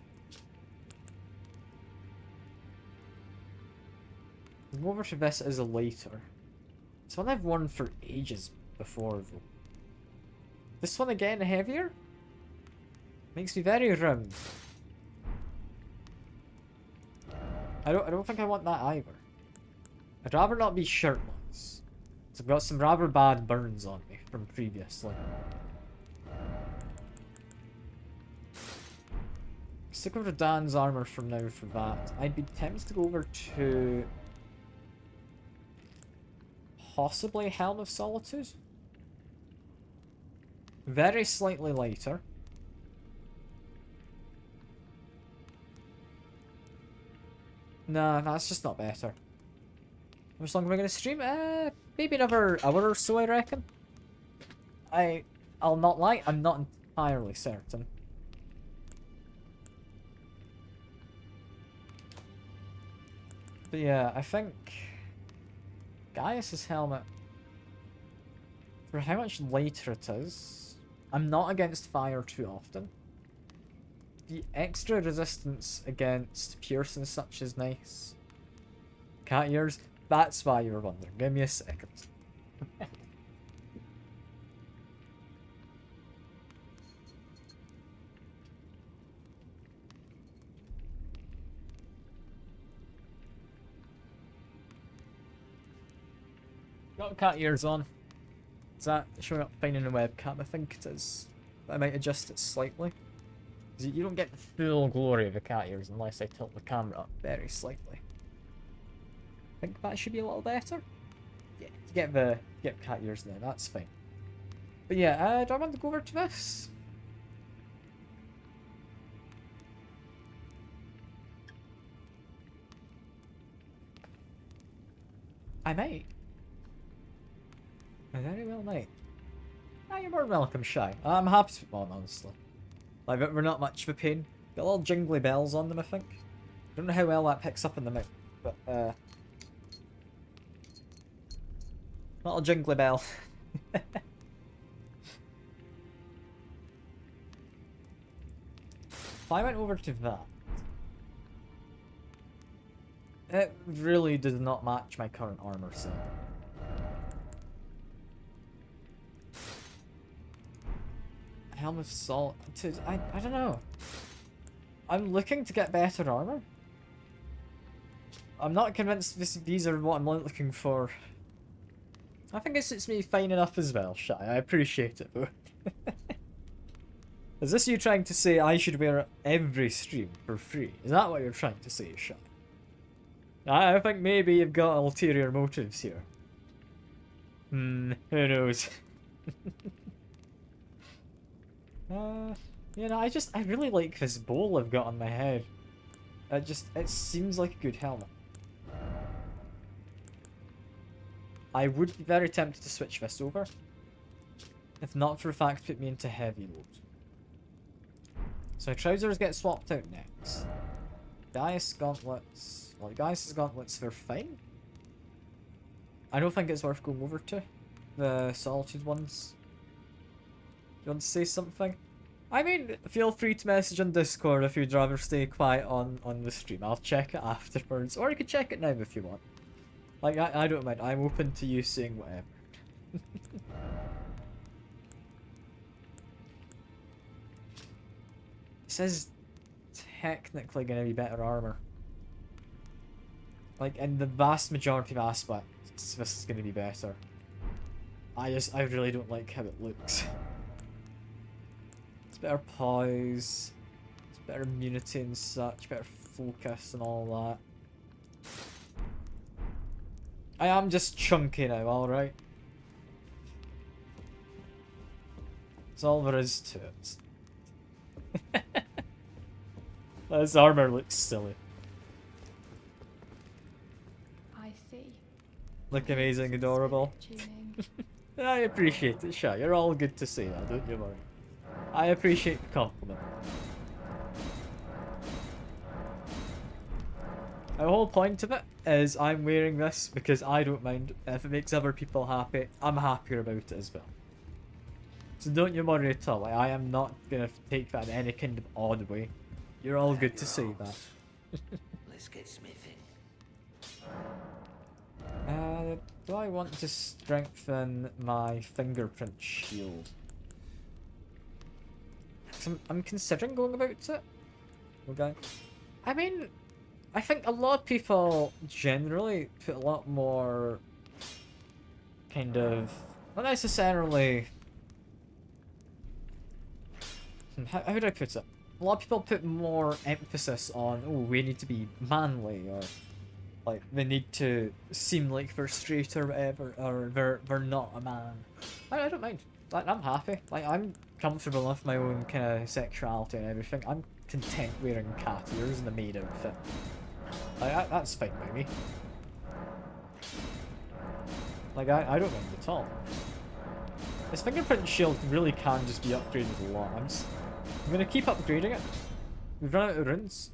Go over to this as a lighter. It's one I've worn for ages before though. This one again heavier? Makes me very round. I don't think I want that either. I'd rather not be shirtless. So I've got some rather bad burns on me from previously. Stick over to Dan's armor from now for that. I'd be tempted to go over to possibly Helm of Solitude. Very slightly lighter. Nah, that's just not better. How much longer am I going to stream? Maybe another hour or so, I reckon. I'll not lie, I'm not entirely certain. But yeah, I think Gaius's helmet, for how much lighter it is, I'm not against fire too often. The extra resistance against pierce and such is nice. Cat ears, that's why you were wondering. Give me a second. Got cat ears on. Is that showing up fine in the webcam? I think it is. But I might adjust it slightly. You don't get the full glory of the cat ears unless I tilt the camera up very slightly. I think that should be a little better. Yeah, get cat ears there, that's fine. But yeah, do I want to go over to this? I might. I very well might. Ah, you're more than welcome, Shy. I'm happy to put them on, honestly. Like, we're not much of a pain. Got little jingly bells on them, I think. Don't know how well that picks up in the mic, but, little jingly bell. If I went over to that, it really does not match my current armor set. Helm of Salt. I don't know. I'm looking to get better armor. I'm not convinced these are what I'm looking for. I think it suits me fine enough as well, Shy. I appreciate it, though. Is this you trying to say I should wear it every stream for free? Is that what you're trying to say, Shy? I think maybe you've got ulterior motives here. Who knows? You know, I really like this bowl I've got on my head. It seems like a good helmet. I would be very tempted to switch this over. If not for the fact put me into heavy load. So trousers get swapped out next. Gaius gauntlets. Well, Gaius' gauntlets, they're fine. I don't think it's worth going over to. The Solitude ones. You want to say something? I mean, feel free to message on Discord if you'd rather stay quiet on the stream. I'll check it afterwards. Or you can check it now if you want. Like, I don't mind. I'm open to you saying whatever. This is technically going to be better armor. Like, in the vast majority of aspects, this is going to be better. I really don't like how it looks. It's better poise. It's better immunity and such. Better focus and all that. I am just chunky now, alright? That's all there is to it. This armor looks silly. I see. Look amazing, adorable. I appreciate it, Shy. You're all good to say that, don't you worry. I appreciate the compliment. The whole point of it is I'm wearing this because I don't mind. If it makes other people happy, I'm happier about it as well. So don't you worry at all. I am not going to take that in any kind of odd way. You're all good to say that. Let's get smithing. Do I want to strengthen my fingerprint shield? I'm considering going about it. Okay. I mean, I think a lot of people generally put a lot more kind of, not necessarily, how would I put it? A lot of people put more emphasis on, oh, we need to be manly, or like they need to seem like they're straight or whatever, or they're not a man. I don't mind. Like, I'm happy. Like, I'm comfortable with my own kind of sexuality and everything. I'm content wearing cat ears and a maid outfit. Like, that's fine by me. Like, I don't mind at all. This fingerprint shield really can just be upgraded a lot. I'm gonna keep upgrading it. We've run out of runes.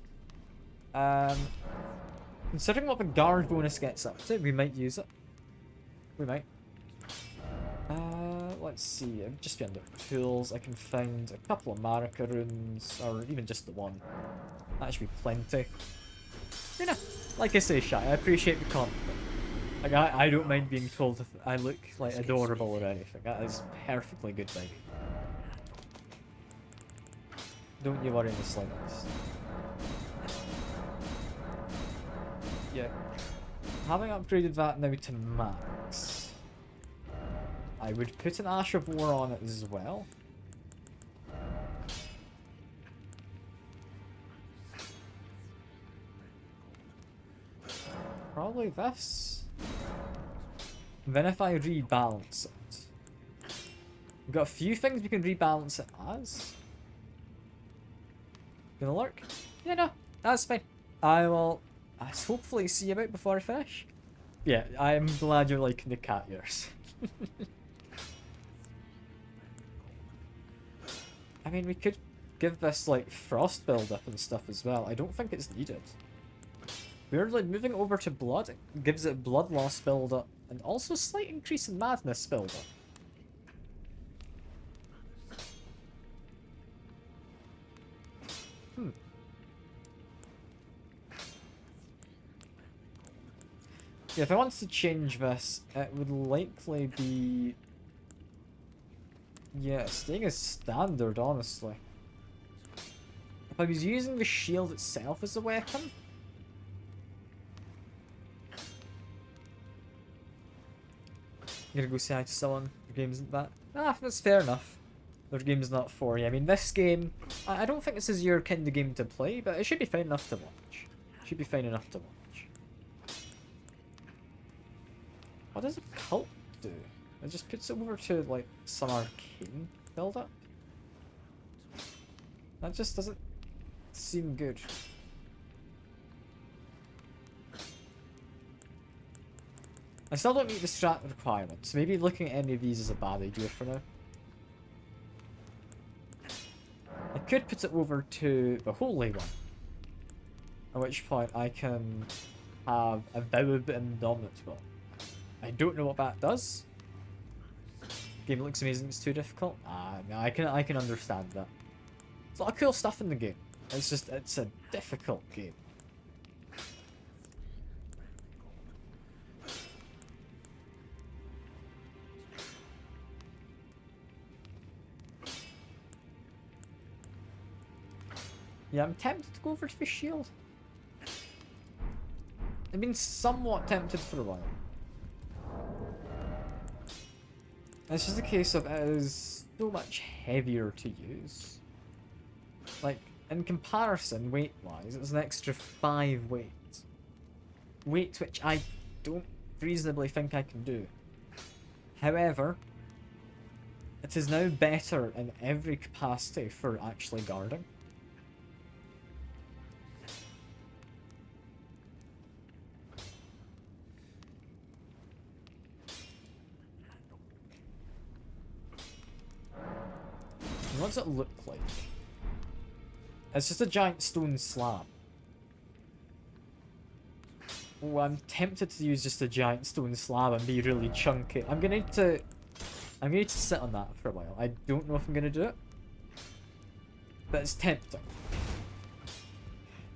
Considering what the guard bonus gets up to, we might use it. We might. Let's see. It'd just be under tools. I can find a couple of Marika runes, or even just the one. That should be plenty. You know, like I say, Shy, I appreciate the compliment. Like, I don't mind being told if I look like adorable or anything. That is perfectly good by me. Don't you worry in the slightest. Yeah. Having upgraded that now to max, I would put an Ash of War on it as well. Probably this. And then if I rebalance it, We've got a few things we can rebalance it as. Gonna lurk? Yeah, no, that's fine. I will hopefully see you about before I finish. Yeah, I'm glad you're liking the cat ears. I mean, we could give this, like, frost build-up and stuff as well. I don't think it's needed. Weirdly, moving over to blood, it gives it blood loss build-up, and also a slight increase in madness build-up. Yeah, if I wanted to change this, it would likely be... yeah, staying as standard, honestly. If I was using the shield itself as a weapon... I'm gonna go say hi to someone. The game isn't that... ah, that's fair enough. Their game's not for you. I mean, this game... I don't think this is your kind of game to play, but it should be fine enough to watch. Should be fine enough to watch. What does a cult do? It just puts it over to, like, some arcane build-up? That just doesn't seem good. I still don't meet the strat requirements. Maybe looking at any of these is a bad idea for now. I could put it over to the Holy One. At which point I can have a Vowed Indomitable. I don't know what that does. Game looks amazing, it's too difficult. No, I can understand that. There's a lot of cool stuff in the game. It's just, it's a difficult game. Yeah, I'm tempted to go over to the shield. I've been somewhat tempted for a while. It's just a case of it is so much heavier to use. Like, in comparison, weight-wise, it's an extra 5 weight. Weight which I don't reasonably think I can do. However, it is now better in every capacity for actually guarding. What does it look like? It's just a giant stone slab. Oh, I'm tempted to use just a giant stone slab and be really chunky. I'm gonna need to sit on that for a while. I don't know if I'm gonna do it, but it's tempting.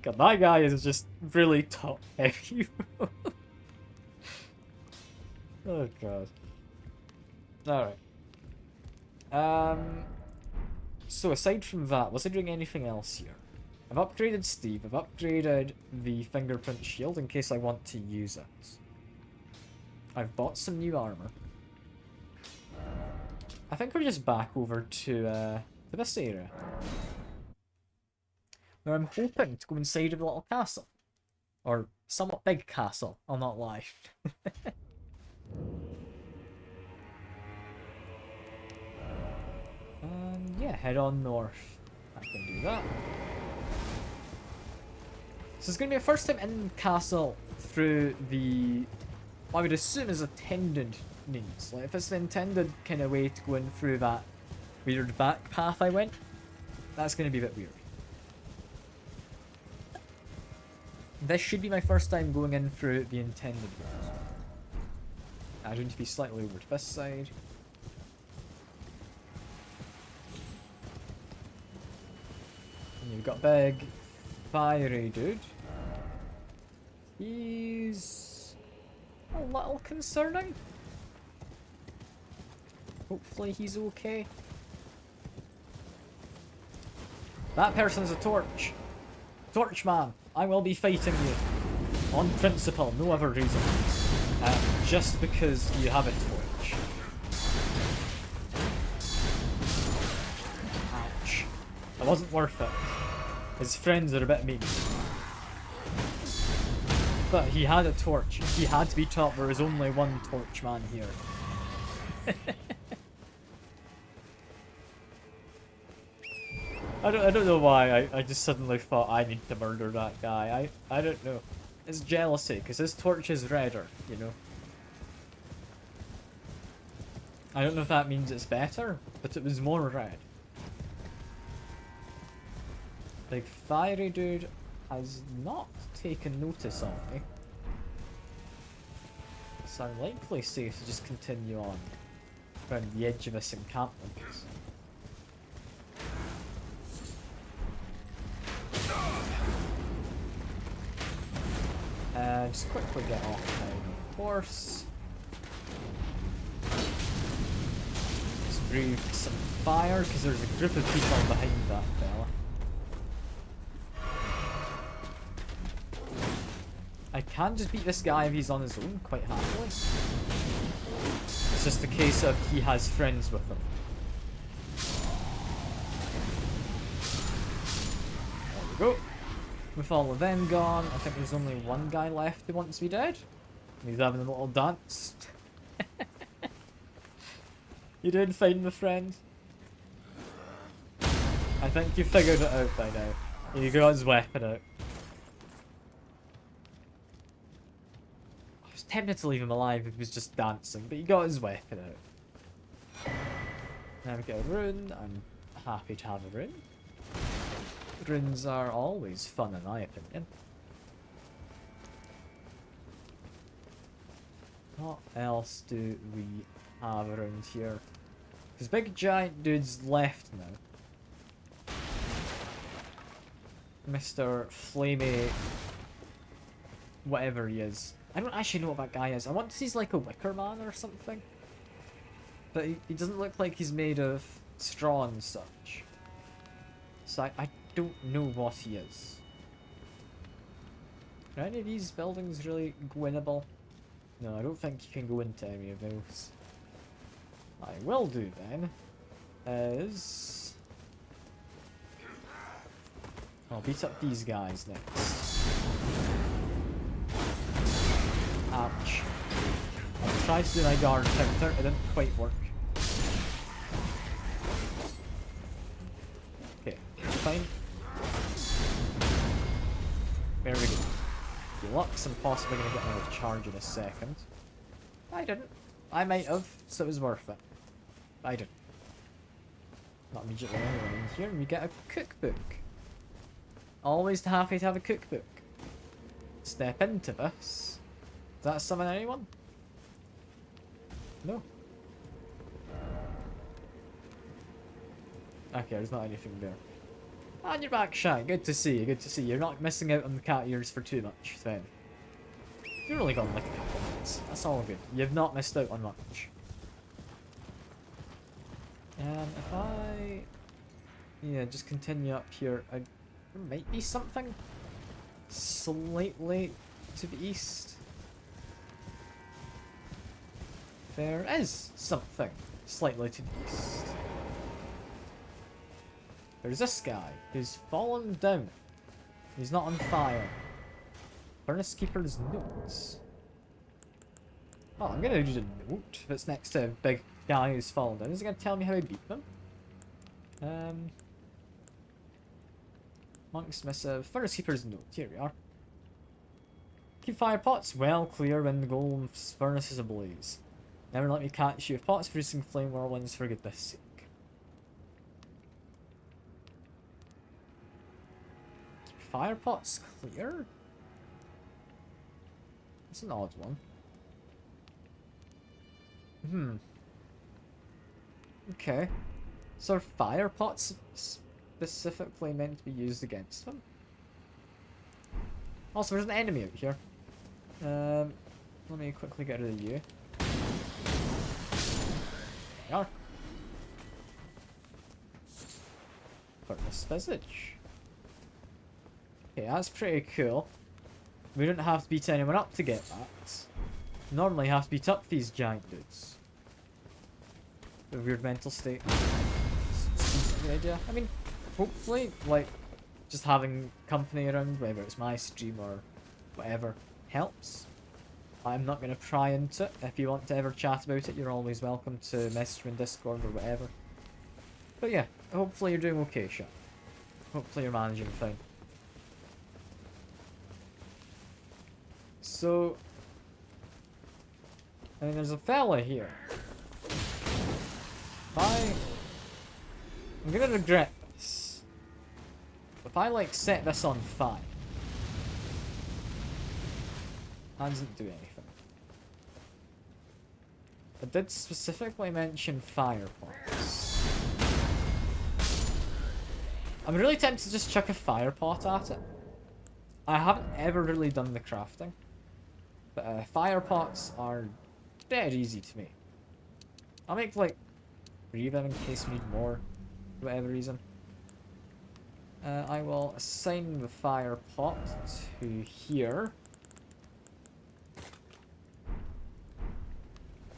God, that guy is just really top heavy. Oh god. All right. So aside from that, was I doing anything else here? I've upgraded Steve, I've upgraded the fingerprint shield in case I want to use it. I've bought some new armor. I think we're just back over to this area. Where I'm hoping to go inside of the little castle. Or somewhat big castle, I'll not lie. Yeah, head on north. I can do that. So it's going to be a first time in castle through the... what I would assume is attended means. Like, if it's the intended kind of way to go in through that weird back path I went, that's going to be a bit weird. This should be my first time going in through the intended route. I'm going to be slightly over to this side. And you've got big, fiery dude. He's a little concerning. Hopefully he's okay. That person's a torch. Torch man, I will be fighting you. On principle, no other reason. Just because you have a torch. Ouch. It wasn't worth it. His friends are a bit mean. But he had a torch. He had to be taught there is only one torch man here. I don't know why I just suddenly thought I need to murder that guy. I don't know. It's jealousy, because his torch is redder, you know? I don't know if that means it's better, but it was more red. Big fiery dude has not taken notice of me. So I'm likely safe to just continue on around the edge of this encampment. Just quickly get off my horse. Just breathe some fire, because there's a group of people behind that fella. I can just beat this guy if he's on his own quite happily. It's just a case of he has friends with him. There we go. With all of them gone, I think there's only one guy left who wants to be dead. And he's having a little dance. You doing fine, my friend? I think you figured it out by now. You got his weapon out. I was tempted to leave him alive if he was just dancing, but he got his weapon out. Now we get a rune. I'm happy to have a rune. Runes are always fun in my opinion. What else do we have around here? Because big giant dude's left now. Mr. Flamey... whatever he is. I don't actually know what that guy is. I want to see he's like a wicker man or something. But he doesn't look like he's made of straw and such. So I don't know what he is. Are any of these buildings really winnable? No, I don't think you can go into any of those. What I will do then is I'll beat up these guys next. Ouch. I tried to do my guard counter, it didn't quite work. Okay, fine. There we go. Deluxe, I'm possibly going to get another charge in a second. I didn't. I might have, so it was worth it. I didn't. Not immediately anyone in here, and we get a cookbook. Always happy to have a cookbook. Step into this. Does that summon anyone? No. Okay, there's not anything there. On your back, Shy. Good to see you, good to see you. You're not missing out on the cat ears for too much, then. You're only gone like a couple of minutes. That's all good. You've not missed out on much. And if I... yeah, just continue up here. There might be something slightly to the east. There is something slightly to the east. There's this guy who's fallen down. He's not on fire. Furnace Keeper's notes. Oh, I'm gonna do the note if it's next to a big guy who's fallen down. Is it gonna tell me how I beat them? Monk's Missive. Furnace Keeper's note. Here we are. Keep fire pots well clear when the golem's furnace is ablaze. Never let me catch you with pots producing flame whirlwinds for goodness sake. Fire pots clear? That's an odd one. Okay. So are fire pots specifically meant to be used against them? Also, there's an enemy out here. Let me quickly get rid of you. There we are. Furnace Visage. Okay, that's pretty cool. We don't have to beat anyone up to get that. Normally you have to beat up these giant dudes. A weird mental state. Seems like a good idea. I mean, hopefully, like, just having company around, whether it's my stream or whatever, helps. I'm not going to pry into it. If you want to ever chat about it, you're always welcome to message me in Discord or whatever. But yeah, hopefully you're doing okay, Sean. Hopefully you're managing fine. So, I mean, there's a fella here. I'm gonna regret this. If I, like, set this on fire, that doesn't do anything. I did specifically mention fire pots. I'm really tempted to just chuck a fire pot at it. I haven't ever really done the crafting, but fire pots are dead easy to me. I'll make, like, 3 of them in case we need more, for whatever reason. I will assign the fire pot to here.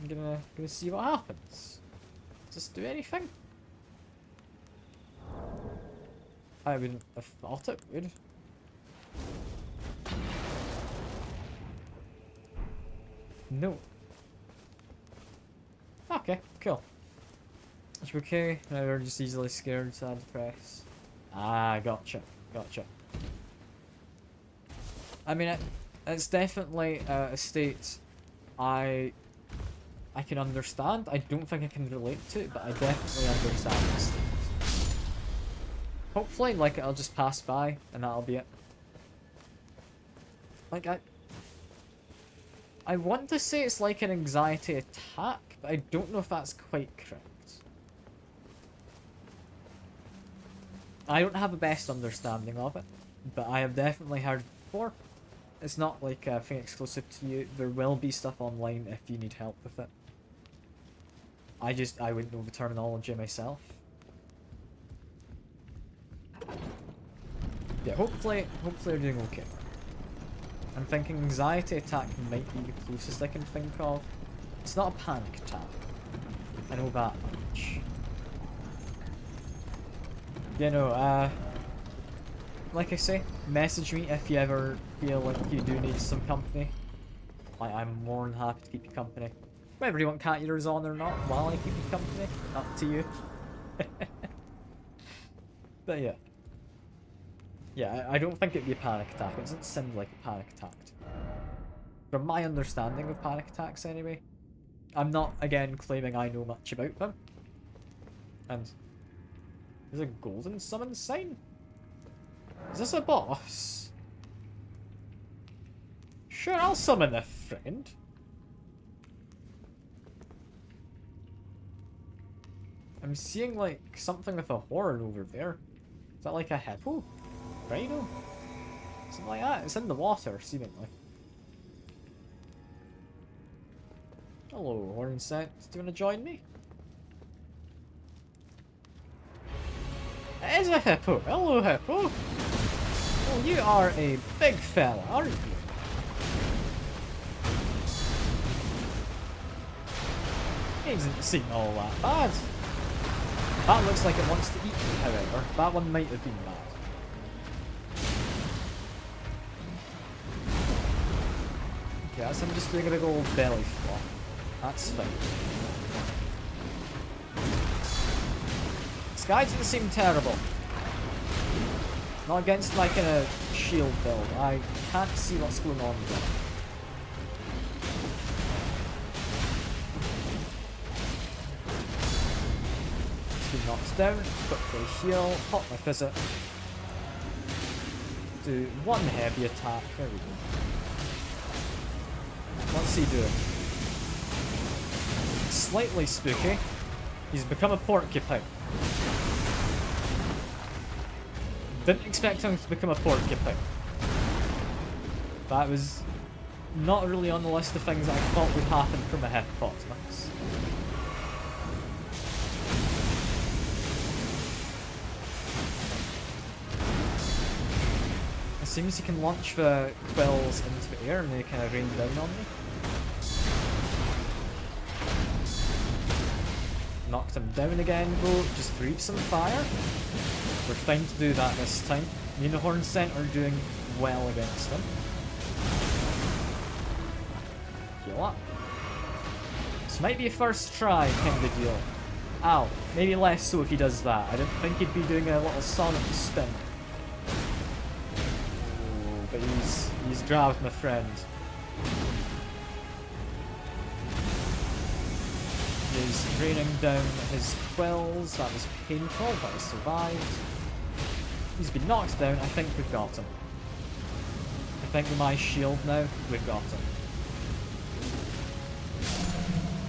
I'm gonna see what happens. Does this do anything? I wouldn't have thought it would. No. Okay, cool. It's okay. Now we're just easily scared, sad, depressed. Ah, gotcha. Gotcha. I mean, it's definitely a state I can understand. I don't think I can relate to it, but I definitely understand this state. Hopefully, like, it'll just pass by, and that'll be it. Like, I want to say it's like an anxiety attack, but I don't know if that's quite correct. I don't have the best understanding of it, but I have definitely heard it before. It's not like a thing exclusive to you. There will be stuff online if you need help with it. I wouldn't know the terminology myself. Yeah, hopefully you're doing okay. I'm thinking anxiety attack might be the closest I can think of. It's not a panic attack. I know that much. You know, like I say, message me if you ever feel like you do need some company. I'm more than happy to keep you company. Whether you want cat eaters on or not, while I keep you company, up to you. But yeah. Yeah, I don't think it'd be a panic attack. It doesn't sound like a panic attack to me. From my understanding of panic attacks anyway. I'm not, again, claiming I know much about them. And there's a golden summon sign? Is this a boss? Sure, I'll summon a friend. I'm seeing, like, something with a horn over there. Is that like a hippo? Rhino? Something like that. It's in the water, seemingly. Hello, Horn Scent. Do you want to join me? It is a hippo. Hello, hippo. Oh, you are a big fella, aren't you? He doesn't seem all that bad. That looks like it wants to eat me, however. That one might have been bad. Okay, that's him just doing a big old belly flop. That's fine. This guy doesn't seem terrible. Not against like a shield build. I can't see what's going on there. He knocks down, quickly heal, pop my visit. Do one heavy attack. There we go. What's he doing? Slightly spooky. He's become a porcupine. Didn't expect him to become a porcupine. That was not really on the list of things that I thought would happen from a hippopotamus. It seems he can launch the quills into the air and they kind of rain down on me. Knocked him down again though, just breathe some fire. We're fine to do that this time. Me and the Horn Scent are doing well against him. Heal up. This might be a first try kind of deal. Ow. Maybe less so if he does that. I didn't think he'd be doing a little Sonic spin. Oh, but he's grabbed my friend. He's raining down his quills. That was painful, but he survived. He's been knocked down. I think we've got him. I think with my shield now, we've got him.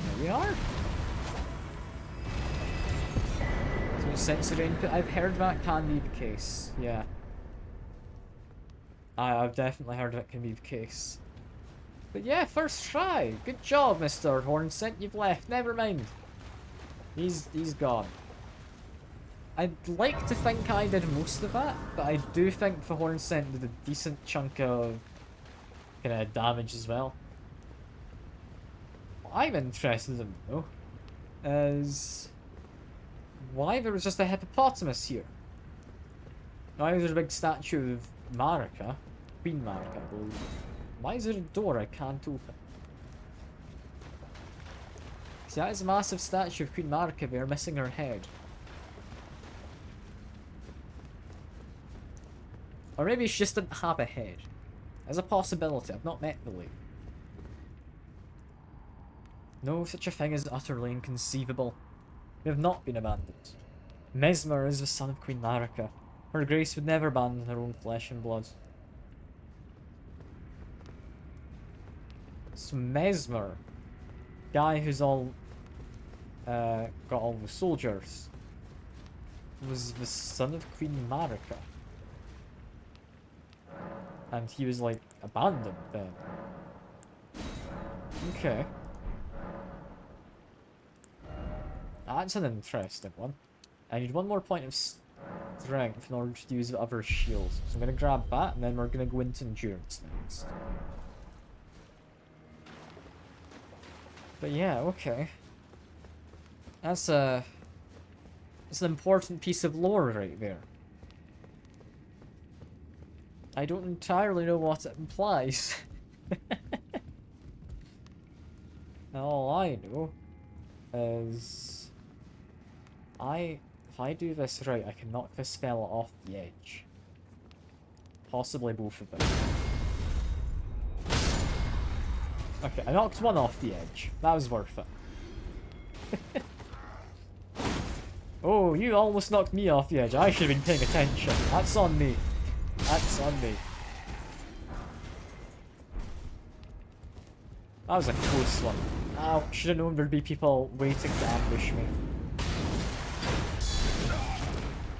There we are. So sensory input. I've heard that can be the case. Yeah. I've definitely heard that can be the case. But yeah, first try. Good job, Mr. Hornsent. You've left. Never mind. He's gone. I'd like to think I did most of that, but I do think the Hornsent did a decent chunk of kind of damage as well. What I'm interested in though is why there was just a hippopotamus here. Why is there a big statue of Marika? Queen Marika, I believe. Why is there a door I can't open? See, that is a massive statue of Queen Marika there, missing her head. Or maybe she just didn't have a head. There's a possibility. I've not met the lady. No such a thing as utterly inconceivable. We have not been abandoned. Mesmer is the son of Queen Marika. Her grace would never abandon her own flesh and blood. So Mesmer, guy who's all got all the soldiers, was the son of Queen Marika. And he was like abandoned then. Okay. That's an interesting one. I need one more point of strength in order to use the other shields. So I'm going to grab that and then we're going to go into endurance next. But yeah, okay. That's an important piece of lore right there. I don't entirely know what it implies. All I know is if I do this right, I can knock this fella off the edge. Possibly both of them. Okay, I knocked one off the edge. That was worth it. Oh, you almost knocked me off the edge. I should have been paying attention. That's on me. That's on me. That was a close one. Ow, should have known there'd be people waiting to ambush me.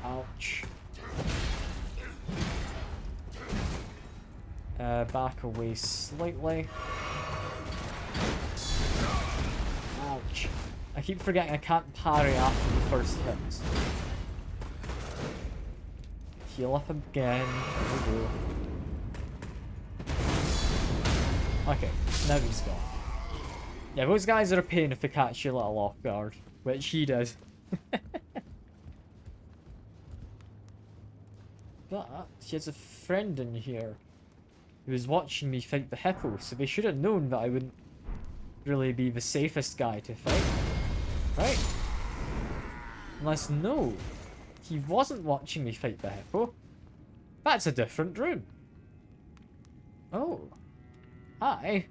Ouch. Back away slightly. Ouch. I keep forgetting I can't parry after the first hit. Heal up again. There we go. Okay, now he's gone. Yeah, those guys are a pain if they catch you a little off guard, which he does. But he has a friend in here who was watching me fight the hippo, so they should have known that I wouldn't really be the safest guy to fight. Right? Unless, no, he wasn't watching me fight the hippo. That's a different room. Oh. I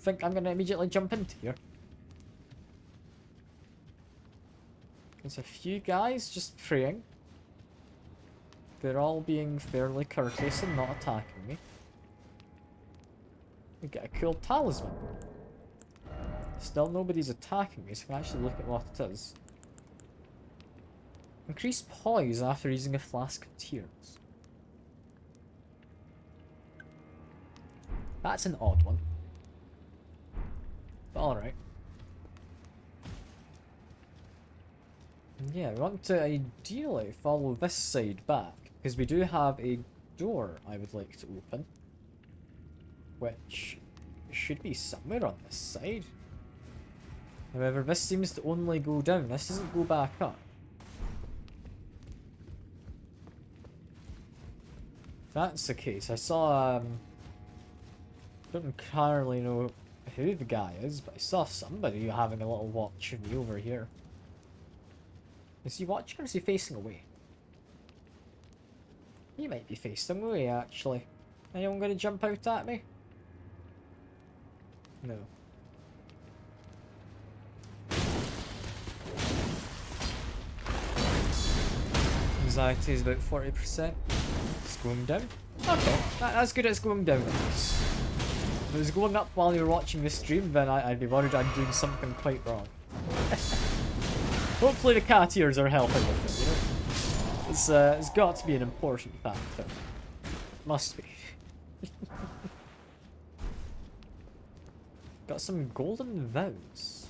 think I'm going to immediately jump into here. There's a few guys just praying. They're all being fairly courteous and not attacking me. We get a cool talisman. Still nobody's attacking me, so I can actually look at what it is. Increase poise after using a flask of tears. That's an odd one. But alright. Yeah, we want to ideally follow this side back, because we do have a door I would like to open. Which should be somewhere on this side. However, this seems to only go down. This doesn't go back up. If that's the case, I saw, don't entirely know who the guy is, but I saw somebody having a little watch of me over here. Is he watching or is he facing away? He might be facing away, actually. Anyone gonna jump out at me? No. Anxiety is about 40%. It's going down. Okay, that's good, it's going down. If it was going up while you were watching the stream, then I'd be worried I'm doing something quite wrong. Hopefully the cat ears are helping with it, you know? It's got to be an important factor. Must be. Got some golden vows.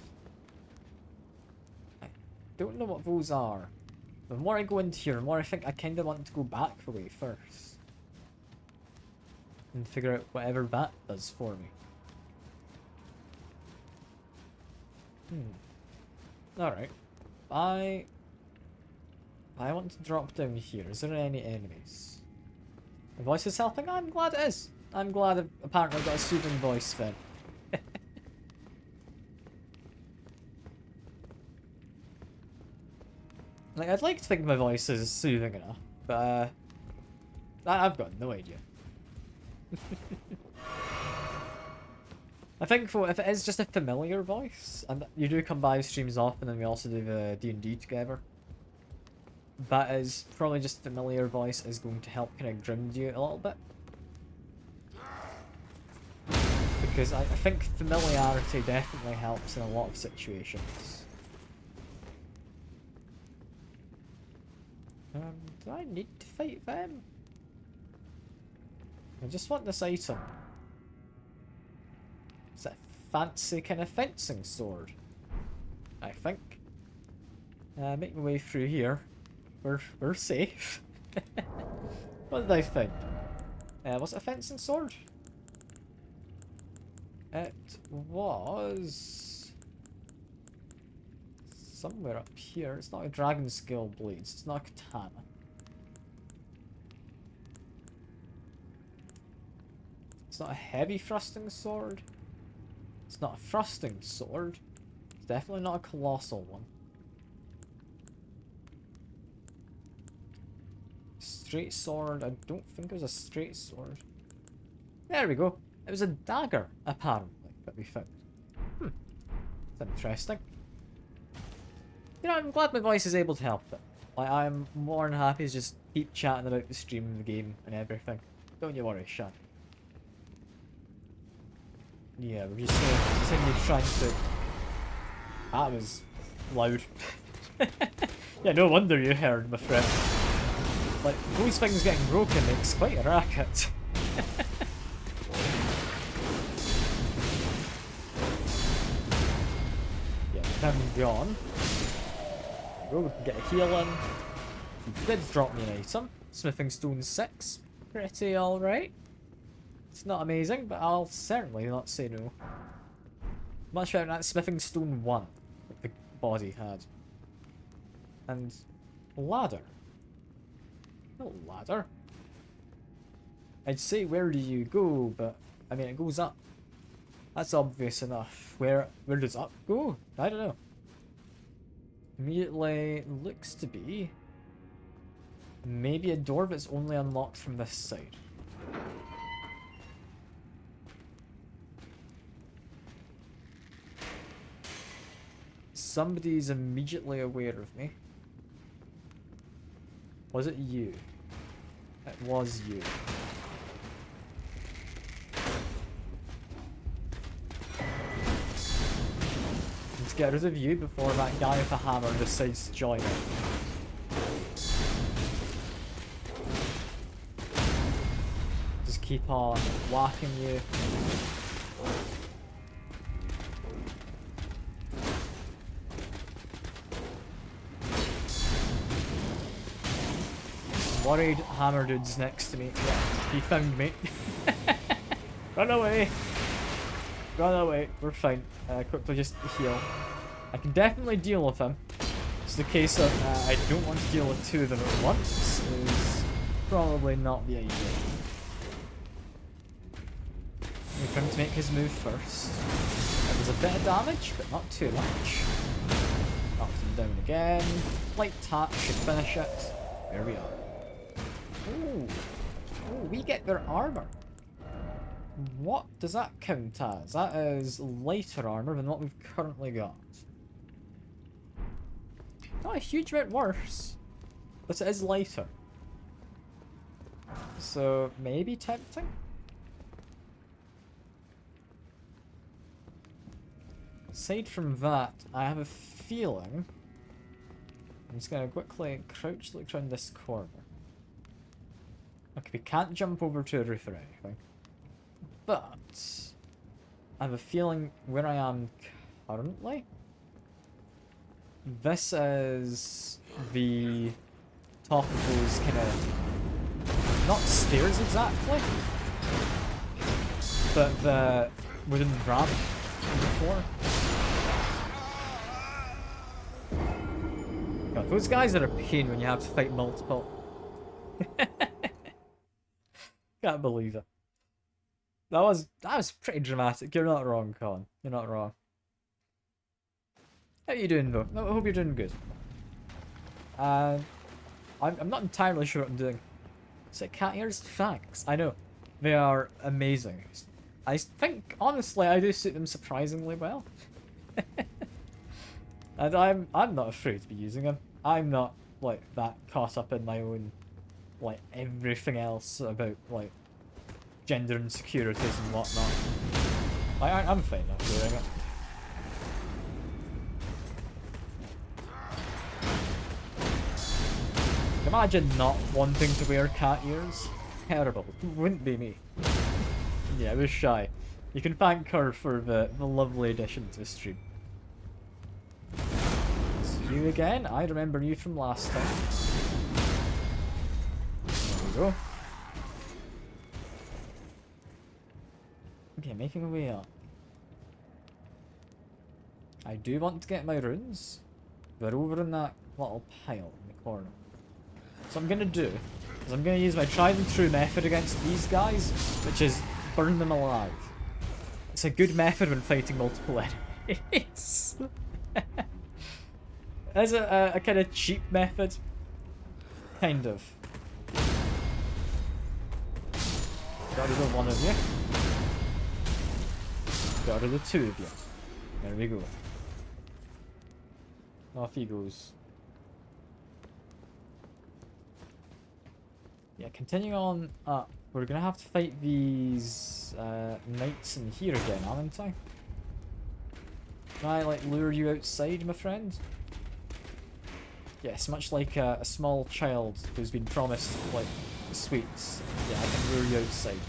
I don't know what those are. The more I go into here, the more I think I kind of want to go back the way first. And figure out whatever that does for me. Alright. I want to drop down here. Is there any enemies? The voice is helping? I'm glad it is. I'm glad I've apparently got a soothing voice then. Like, I'd like to think my voice is soothing enough, but I've got no idea. I think if it is just a familiar voice, and you do come by streams often and we also do the D&D together, that is probably just a familiar voice is going to help kind of ground you a little bit. Because I think familiarity definitely helps in a lot of situations. Do I need to fight them? I just want this item. It's a fancy kind of fencing sword, I think. Make my way through here. We're safe. What did I find? Was it a fencing sword? It was somewhere up here. It's not a dragon scale blades. It's not a katana. It's not a heavy thrusting sword. It's not a thrusting sword. It's definitely not a colossal one. Straight sword. I don't think it was a straight sword. There we go. It was a dagger, apparently, that we found. That's interesting. You know, I'm glad my voice is able to help it. Like, I'm more than happy to just keep chatting about the stream and the game and everything. Don't you worry, Sean. Yeah, we're just gonna continue trying to... That was loud. Yeah, no wonder you heard, my friend. Like, those things getting broken makes quite a racket. Yeah, him gone. There we go, we can get a heal in. He did drop me an item. Smithing Stone 6. Pretty alright. It's not amazing, but I'll certainly not say no. Much better than that Smithing Stone 1 that the body had. And ladder. No ladder. I'd say where do you go, but I mean it goes up. That's obvious enough. Where does up go? I don't know. Immediately looks to be maybe a door that's only unlocked from this side. Somebody's immediately aware of me. Was it you? It was you. Let's get rid of you before that guy with a hammer decides to join it. Just keep on whacking you. Worried hammer dude's next to me. Yeah, he found me. Run away! Run away. We're fine. Quickly just heal. I can definitely deal with him. It's the case of I don't want to deal with two of them at once. Is probably not the idea. Wait for him to make his move first. That was a bit of damage, but not too much. Up and down again. Light tap should finish it. There we are. Ooh. Oh, we get their armor. What does that count as? That is lighter armor than what we've currently got. Not a huge amount worse, but it is lighter. So, maybe tempting? Aside from that, I have a feeling... I'm just going to quickly crouch look around this corner. Okay, we can't jump over to a roof or anything. But... I have a feeling where I am currently... This is the top of those kind of... Not stairs exactly. But the wooden ramp on the floor. God, those guys are a pain when you have to fight multiple. Can't believe it. That was pretty dramatic. You're not wrong, Colin. You're not wrong. How you doing though? I hope you're doing good. I'm not entirely sure what I'm doing. Is it cat ears? Thanks. I know. They are amazing. I think, honestly, I do suit them surprisingly well. And I'm not afraid to be using them. I'm not, like, that caught up in my own, like, everything else about, like, gender insecurities and whatnot. I'm fine not doing it. Imagine not wanting to wear cat ears. Terrible. It wouldn't be me. Yeah, I was shy. You can thank her for the lovely addition to the stream. It's you again. I remember you from last time. There we go. Okay, making my way up. I do want to get my runes. They're over in that little pile in the corner. So what I'm gonna do is I'm gonna use my tried and true method against these guys, which is burn them alive. It's a good method when fighting multiple enemies. It's a kind of cheap method. Kind of. Got rid of one of you. Got rid of two of you. There we go. Off he goes. Yeah, continuing on up, we're gonna have to fight these knights in here again, aren't I? Can I, like, lure you outside, my friend? Yes, much like a small child who's been promised, like, sweets. Yeah, I can lure you outside.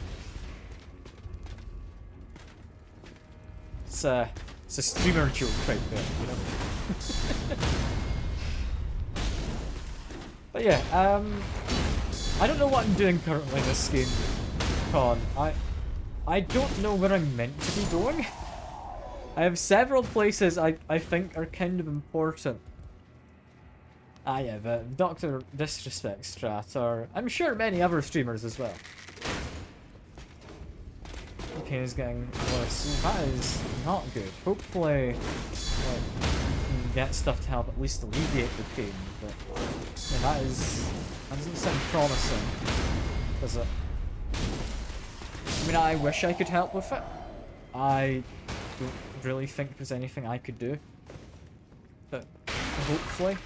It's a streamer joke right there, you know? But yeah, I don't know what I'm doing currently in this game, Con. I don't know where I'm meant to be going. I have several places I think are kind of important. Ah yeah, the Dr. Disrespect strat, or I'm sure many other streamers as well. Okay, he's getting worse. That is not good. Hopefully, like, you can get stuff to help at least alleviate the pain, but yeah, that doesn't sound promising, does it? I mean, I wish I could help with it. I don't really think there's anything I could do, but hopefully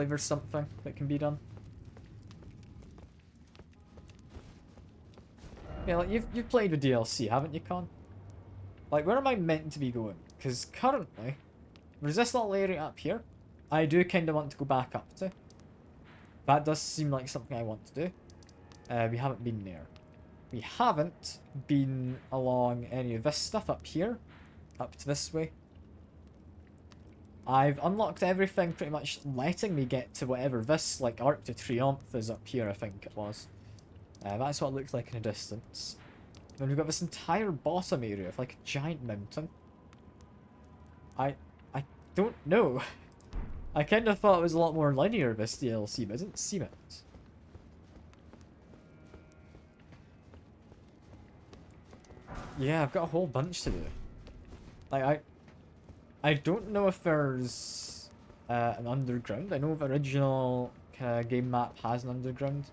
there's something that can be done. Yeah, like, you've played with DLC, haven't you, Con? Like, where am I meant to be going? Because currently, there's this little area up here I do kind of want to go back up to. That does seem like something I want to do. We haven't been there. We haven't been along any of this stuff up here. Up to this way. I've unlocked everything pretty much letting me get to whatever this, like, Arc de Triomphe is up here, I think it was. That's what it looks like in a distance. Then we've got this entire bottom area of, like, a giant mountain. I don't know. I kind of thought it was a lot more linear, this DLC, but it didn't seem it. Yeah, I've got a whole bunch to do. Like, I don't know if there's an underground. I know the original game map has an underground.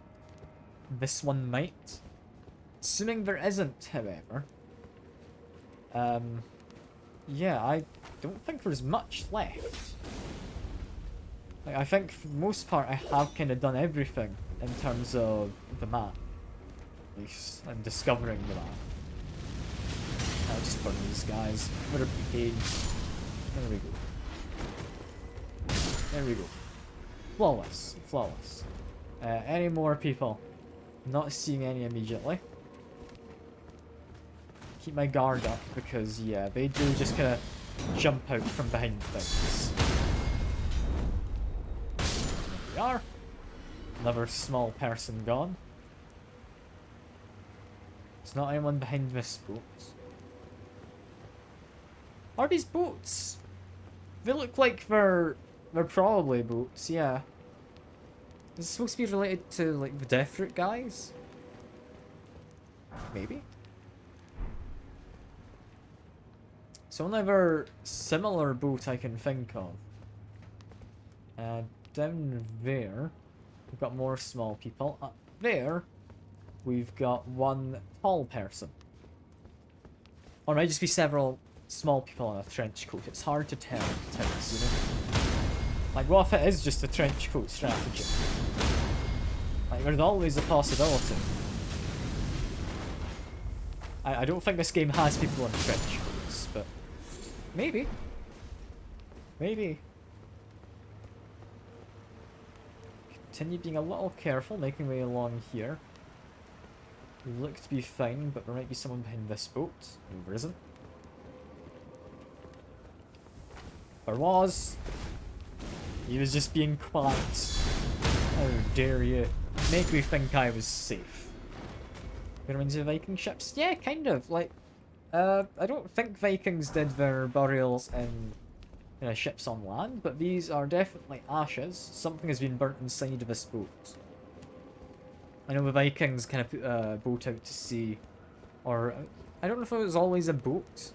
This one might. Assuming there isn't, however. Yeah, I don't think there's much left. Like, I think for the most part I have kind of done everything in terms of the map. At least, and discovering the map. I'll just burn these guys. What a pain. There we go. There we go. Flawless. Flawless. Any more people? Not seeing any immediately. Keep my guard up because, yeah, they do just kind of jump out from behind things. There we are. Another small person gone. There's not anyone behind this boat. Are these boats? They look like they're probably boats, yeah. Is it supposed to be related to, like, the Death Root guys? Maybe? So only other similar boat I can think of. Down there, we've got more small people. Up there, we've got one tall person. Or it might just be several small people in a trench coat. It's hard to tell at times, you know? Like, what if it is just a trench coat strategy? Like, there's always a possibility. I don't think this game has people in trench coats, but maybe. Maybe. Continue being a little careful, making my way along here. We look to be fine, but there might be someone behind this boat. No, there isn't. There was. He was just being quiet. How dare you make me think I was safe. Going into Viking ships? Yeah, kind of. Like, I don't think Vikings did their burials in ships on land, but these are definitely ashes. Something has been burnt inside of this boat. I know the Vikings kind of put a boat out to sea, or I don't know if it was always a boat.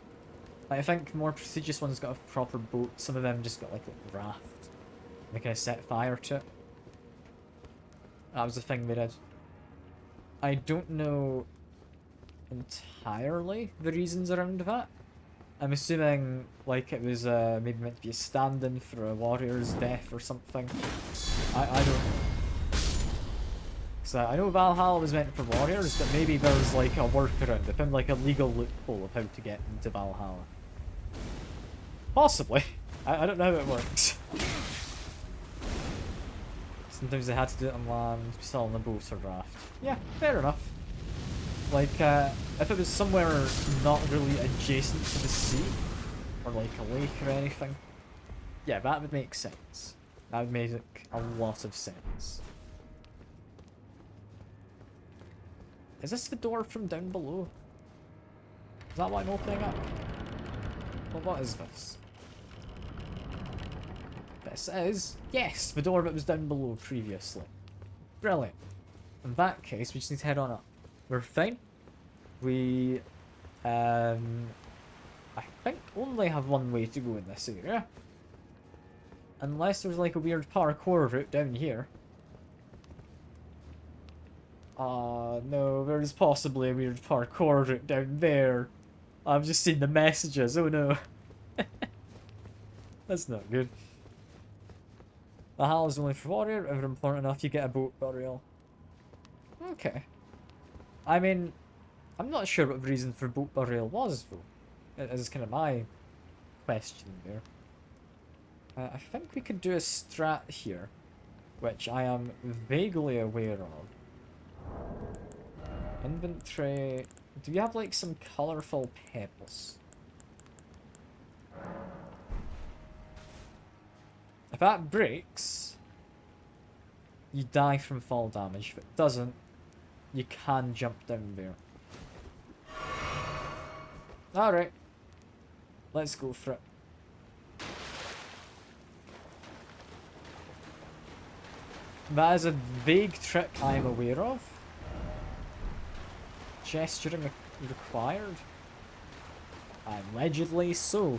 Like, I think more prestigious ones got a proper boat. Some of them just got like a raft. They kind of set fire to it. That was the thing they did. I don't know entirely the reasons around that. I'm assuming like it was maybe meant to be a stand-in for a warrior's death or something. I don't know. So I know Valhalla was meant for warriors, but maybe there was like a workaround. They found like a legal loophole of how to get into Valhalla. Possibly. I don't know how it works. Sometimes they had to do it on land, still on the boat or raft. Yeah, fair enough. Like, if it was somewhere not really adjacent to the sea, or like a lake or anything, yeah, that would make sense. That would make a lot of sense. Is this the door from down below? Is that what I'm opening up? Well, what is this? This is, yes, the door that was down below previously. Brilliant. In that case, we just need to head on up. We're fine. We, I think only have one way to go in this area. Unless there's like a weird parkour route down here. No, there's possibly a weird parkour route down there. I've just seen the messages, oh no. That's not good. The hall is only for warrior, ever important enough you get a boat burial. Okay. I mean, I'm not sure what the reason for boat burial was, though. It is kind of my question there. I think we could do a strat here, which I am vaguely aware of. Inventory. Do we have, like, some colourful pebbles? If that breaks, you die from fall damage. If it doesn't, you can jump down there. Alright. Let's go for it. That is a vague trick I'm aware of. Gesturing required. Allegedly so.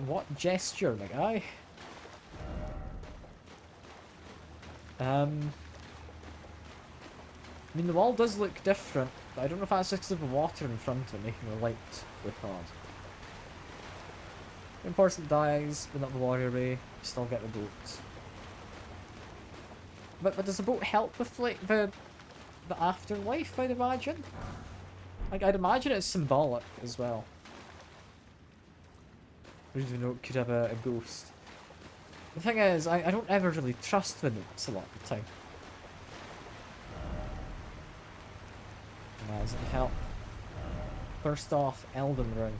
What gesture, my guy? I mean, the wall does look different, but I don't know if that's just because of the water in front of it making the light look odd. Important dies, but not the warrior ray. You still get the boat. But does the boat help with like the afterlife? I'd imagine. Like I'd imagine it's symbolic as well. Even though it could have a ghost. The thing is, I don't ever really trust the notes a lot of the time. That doesn't help. First off, Elden ring.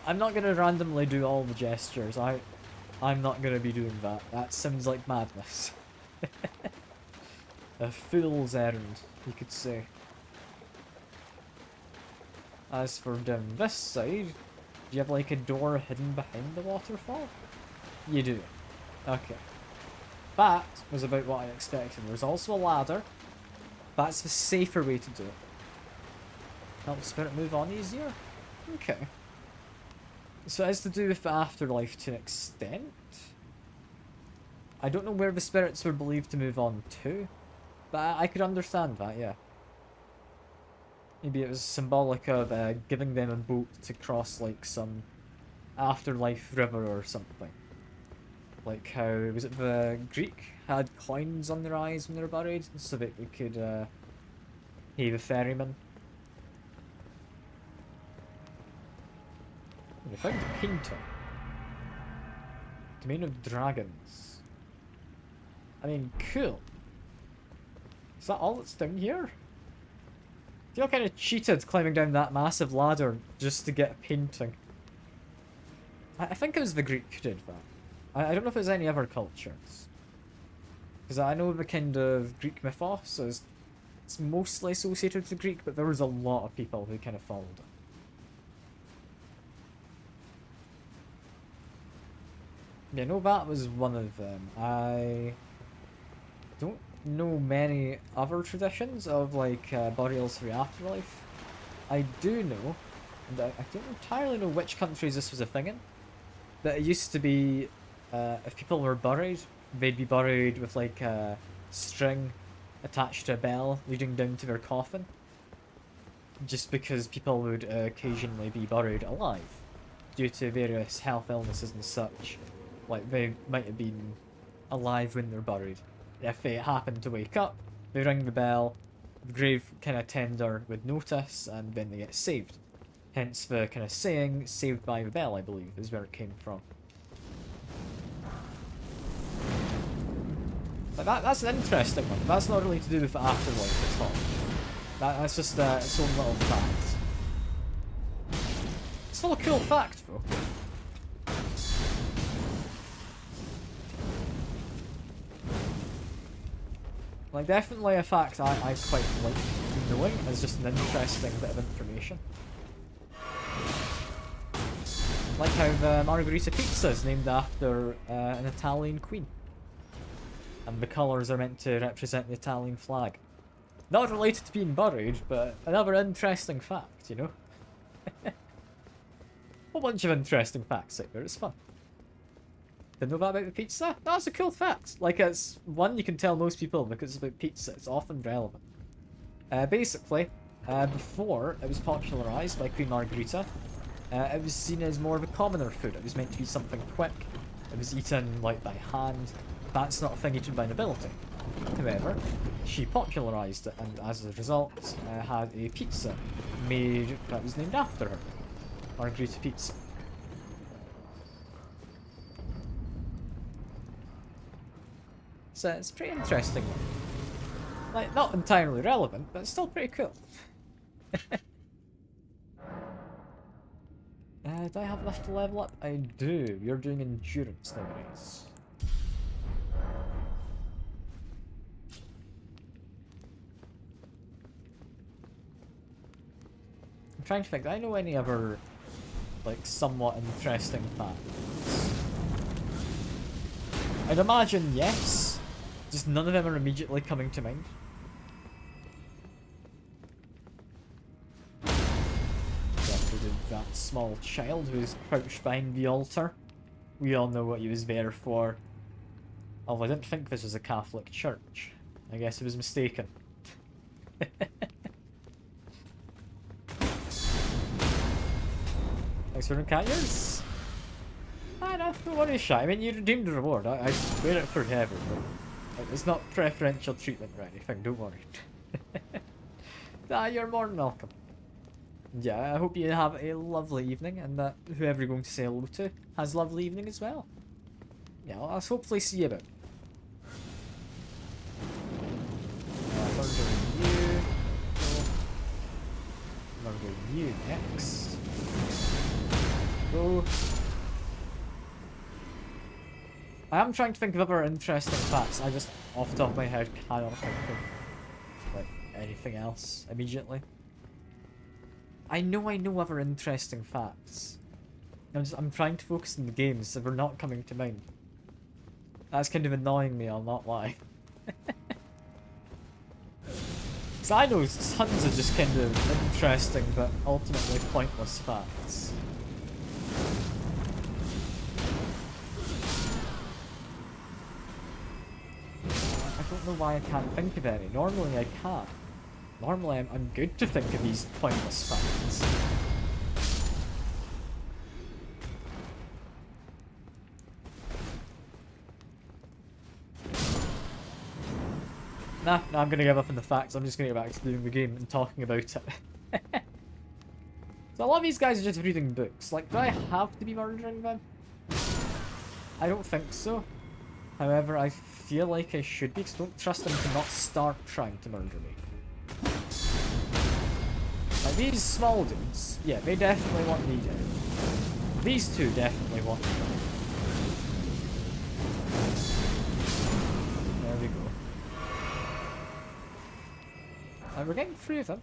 I'm not gonna randomly do all the gestures. I'm not gonna be doing that. That sounds like madness. A fool's errand, you could say. As for down this side, do you have like a door hidden behind the waterfall? You do. Okay. That was about what I expected. There's also a ladder. That's the safer way to do it. Help spirit move on easier? Okay. So it has to do with the afterlife to an extent. I don't know where the spirits were believed to move on to, but I could understand that, yeah. Maybe it was symbolic of giving them a boat to cross like some afterlife river or something. Like how, was it the Greek had coins on their eyes when they were buried so that they could hey the ferryman. We found a painter. Domain of Dragons. I mean, cool. Is that all that's down here? I feel kind of cheated climbing down that massive ladder just to get a painting. I think it was the Greek who did that. I don't know if there's any other cultures. Because I know the kind of Greek mythos is it's mostly associated with the Greek, but there was a lot of people who kind of followed it. Yeah, no, that was one of them. I don't know many other traditions of like burials for the afterlife. I do know, and I don't entirely know which countries this was a thing in, but it used to be if people were buried, they'd be buried with like a string attached to a bell leading down to their coffin. Just because people would occasionally be buried alive due to various health illnesses and such. Like, they might have been alive when they're buried. If they happen to wake up, they ring the bell, the grave kind of tender would notice, and then they get saved. Hence the kind of saying, saved by the bell, I believe, is where it came from. But that's an interesting one. That's not really to do with the afterlife at all. That's just its own little fact. It's still a cool fact, though. Like, definitely a fact I quite like knowing as just an interesting bit of information. Like how the margherita pizza is named after an Italian queen. And the colours are meant to represent the Italian flag. Not related to being buried, but another interesting fact, you know? A whole bunch of interesting facts out there, it's fun. Didn't know that about the pizza? That's a cool fact. Like, it's one you can tell most people because it's about pizza. It's often relevant. Basically, before it was popularised by Queen Margherita, it was seen as more of a commoner food. It was meant to be something quick. It was eaten, like, by hand. That's not a thing eaten by nobility. However, she popularised it, and as a result, had a pizza made that was named after her. Margherita pizza. So it's a pretty interesting one. Like, not entirely relevant, but it's still pretty cool. Do I have enough to level up? I do. You're doing endurance nowadays. I'm trying to think. Do I know any other, like, somewhat interesting facts? I'd imagine yes. Just none of them are immediately coming to mind. Decorative that small child who was crouched behind the altar. We all know what he was there for. Although I didn't think this was a Catholic church. I guess I was mistaken. Thanks for the cat ears. I know, don't worry, shy. I mean, you redeemed the reward. I swear it forever, but it's not preferential treatment or anything, don't worry. You're more than welcome. Yeah, I hope you have a lovely evening, and that whoever you're going to say hello to has a lovely evening as well. Yeah, I'll hopefully see you about. Murdering you. Murdering you next. Go. I am trying to think of other interesting facts. I just, off the top of my head, cannot think of like anything else immediately. I know other interesting facts. I'm trying to focus on the games, so they're not coming to mind. That's kind of annoying me, I'll not lie. Because I know tons of just kind of interesting, but ultimately pointless facts. I don't know why I can't think of any. Normally I can. Normally I'm good to think of these pointless facts. Nah, I'm gonna give up on the facts. I'm just gonna get back to doing the game and talking about it. So a lot of these guys are just reading books. Like, do I have to be murdering them? I don't think so. However, I feel like I should be, because I don't trust them to not start trying to murder me. Like, these small dudes, yeah, they definitely want me dead. These two definitely want me dead. There we go. And we're getting through them.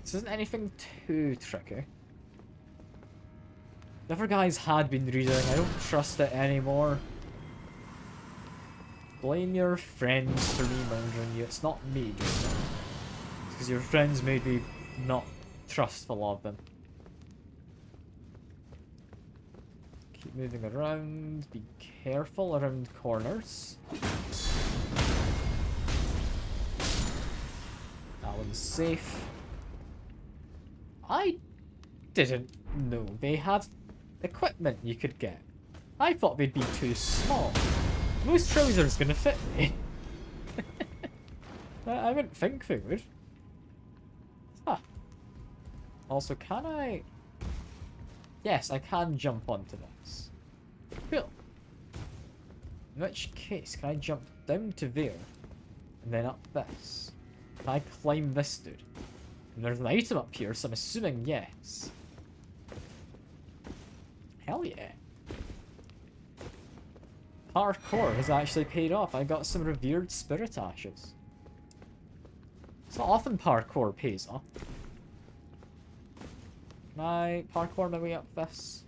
This isn't anything too tricky. The other guys had been reading, I don't trust it anymore. Blame your friends for me murdering you. It's not me doing it. It's because your friends made me not trustful of them. Keep moving around. Be careful around corners. That one's safe. I didn't know they had equipment you could get. I thought they'd be too small. Those trousers gonna fit me. I wouldn't think they would. Ah. Also, can I... Yes, I can jump onto this. Cool. In which case, can I jump down to there, and then up this? Can I climb this dude? And there's an item up here, so I'm assuming yes. Hell yeah. Parkour has actually paid off. I got some revered spirit ashes. It's not often parkour pays off. Can I parkour my way up this?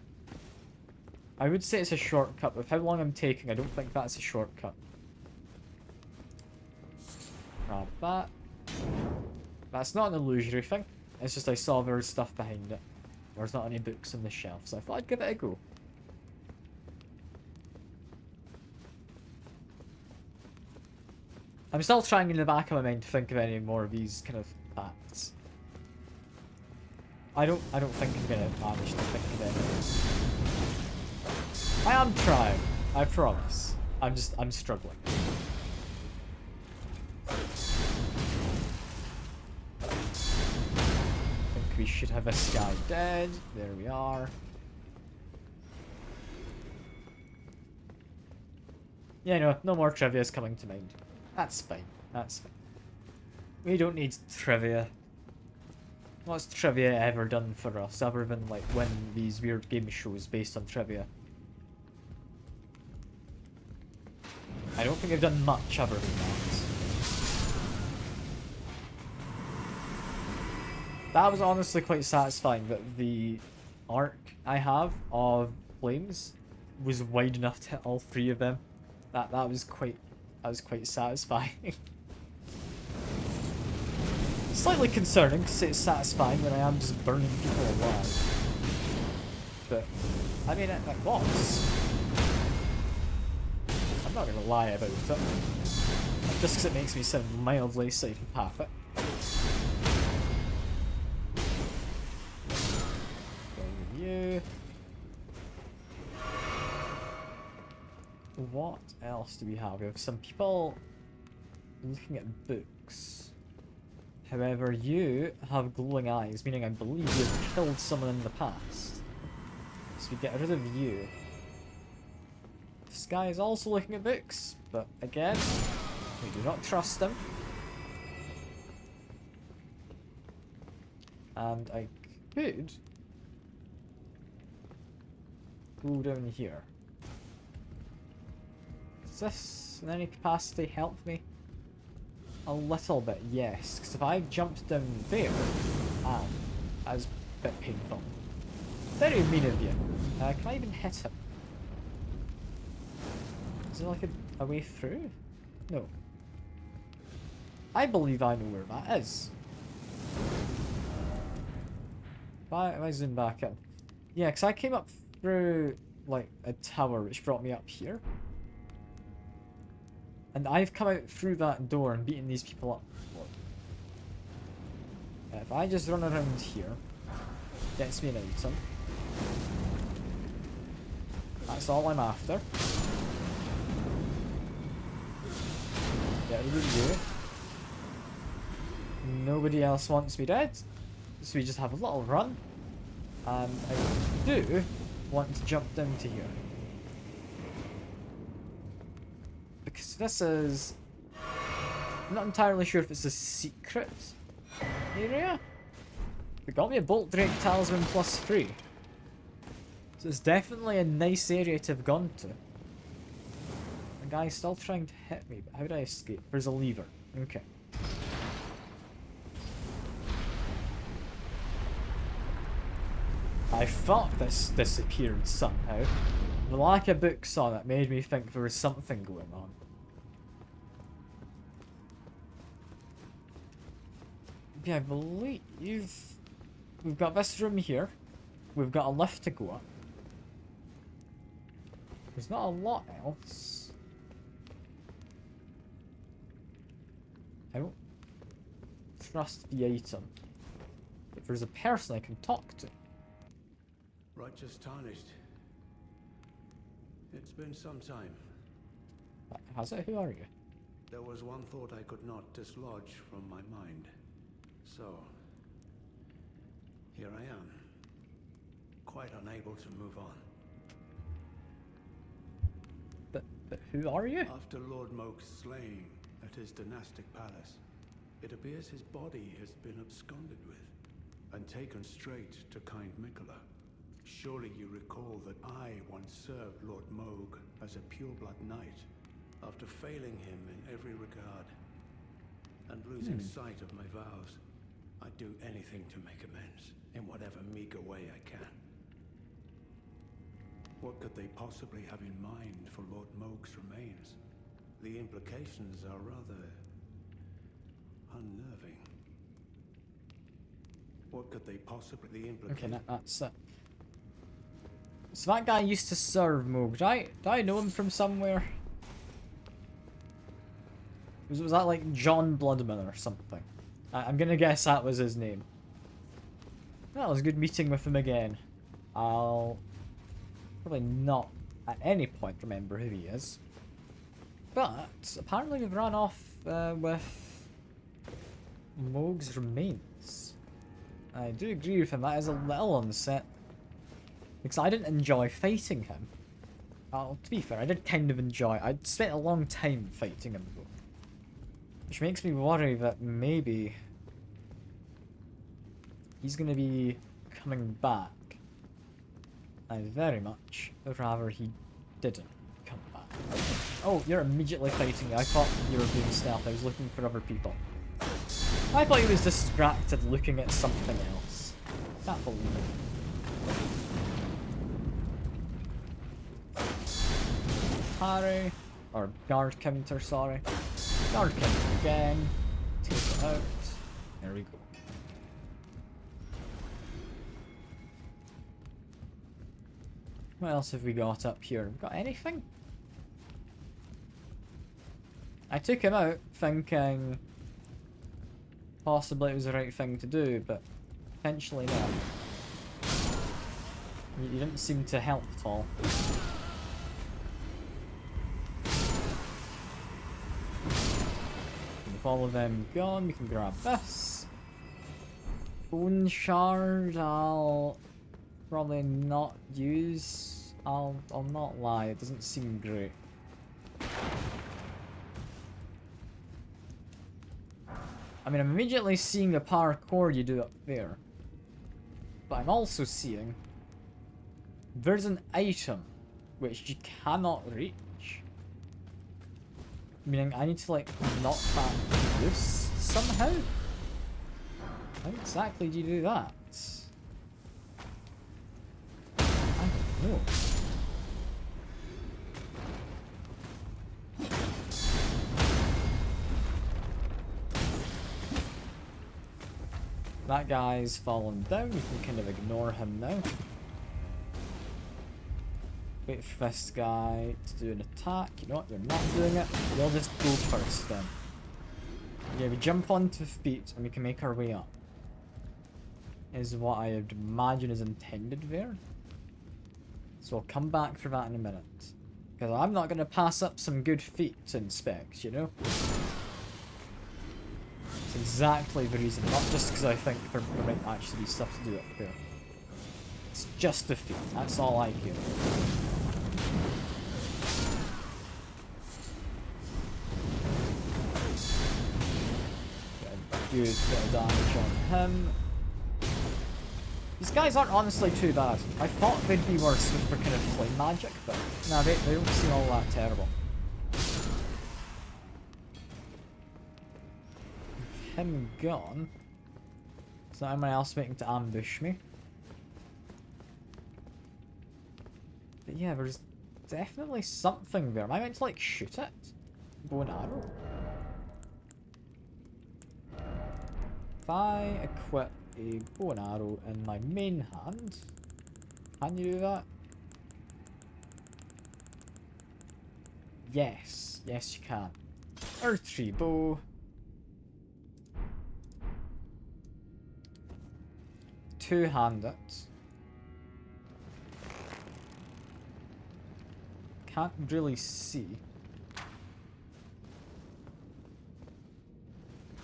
I would say it's a shortcut. With how long I'm taking, I don't think that's a shortcut. Grab that. That's not an illusory thing. It's just I saw there was stuff behind it. There's not any books on the shelf, so I thought I'd give it a go. I'm still trying in the back of my mind to think of any more of these kind of facts. I don't think I'm gonna manage to think of any. I am trying, I promise. I'm struggling. I think we should have this guy dead. There we are. Yeah, no more trivia's coming to mind. That's fine. That's fine. We don't need trivia. What's trivia ever done for us, other than like win these weird game shows based on trivia? I don't think I've done much other than that. That was honestly quite satisfying that the arc I have of flames was wide enough to hit all three of them. That was quite satisfying. Slightly concerning because it's satisfying when I am just burning people alive. I mean, it was. I'm not gonna lie about it. Just because it makes me sound mildly psychopathic. You. What else do we have? We have some people looking at books. However, you have glowing eyes, meaning I believe you've killed someone in the past. So we get rid of you. This guy is also looking at books, but again, we do not trust him. And I could go down here. Does this in any capacity help me? A little bit, yes. Because if I jumped down there, that's a bit painful. Very mean of you. Can I even hit him? Is there like a way through? No. I believe I know where that is. If I zoom back in. Yeah, because I came up through like a tower which brought me up here. And I've come out through that door and beaten these people up. If I just run around here, gets me an item. That's all I'm after. Get rid of you. Nobody else wants me dead. So we just have a little run. And I do want to jump down to here. Because this is... I'm not entirely sure if it's a secret area. They got me a Bolt Drake Talisman +3. So it's definitely a nice area to have gone to. The guy's still trying to hit me, but how do I escape? There's a lever. Okay. I thought this disappeared somehow. The lack of books on it made me think there was something going on. Yeah, I believe we've got this room here. We've got a lift to go up. There's not a lot else. I don't trust the item. If there's a person I can talk to. Righteous Tarnished. It's been some time. Has it? Who are you? There was one thought I could not dislodge from my mind. So, here I am. Quite unable to move on. But who are you? After Lord Moke's slaying at his dynastic palace, it appears his body has been absconded with and taken straight to kind Mikola. Surely you recall that I once served Lord Moog as a pureblood knight after failing him in every regard and losing sight of my vows. I'd do anything to make amends in whatever meager way I can. What could they possibly have in mind for Lord Moog's remains? The implications are rather unnerving. What could they possibly Okay, that's it. So that guy used to serve Moog. Do I know him from somewhere? Was that like John Bloodman or something? I'm gonna guess that was his name. Well, it was good meeting with him again. I'll probably not at any point remember who he is. But apparently we've run off with Moog's remains. I do agree with him, that is a little unsettling. Because I didn't enjoy fighting him. To be fair, I did kind of enjoy it. I'd spent a long time fighting him though. Which makes me worry that maybe he's going to be coming back. I'd very much rather he didn't come back. Oh, you're immediately fighting me. I thought you were being stealth. I was looking for other people. I thought he was distracted looking at something else. Can't believe it. Parry. Or guard counter, sorry. Guard counter again. Take it out. There we go. What else have we got up here? We've got anything? I took him out thinking possibly it was the right thing to do, but potentially not. You didn't seem to help at all. With all of them gone, we can grab this. Bone shard, I'll probably not use. I'll not lie, it doesn't seem great. I mean, I'm immediately seeing the parkour you do up there. But I'm also seeing there's an item which you cannot reach. Meaning I need to like knock that loose somehow? How exactly do you do that? I don't know. That guy's fallen down, we can kind of ignore him now. Wait for this guy to do an attack. You know what, you're not doing it. We'll just go first then. Yeah, we jump onto feet and we can make our way up. Is what I would imagine is intended there. So I'll come back for that in a minute. Because I'm not going to pass up some good feet to inspect, you know? It's exactly the reason, not just because I think there might actually be stuff to do up there. It's just the feet, that's all I care. Get a good bit of damage on him. These guys aren't honestly too bad. I thought they'd be worse with their kind of flame magic, but nah, they don't seem all that terrible. Him gone. Is not anyone else waiting to ambush me? But yeah, there's definitely something there. Am I meant to like shoot it? Bow and arrow? If I equip a bow and arrow in my main hand, can you do that? Yes, yes you can. Earth tree bow. Two-hand it. Can't really see.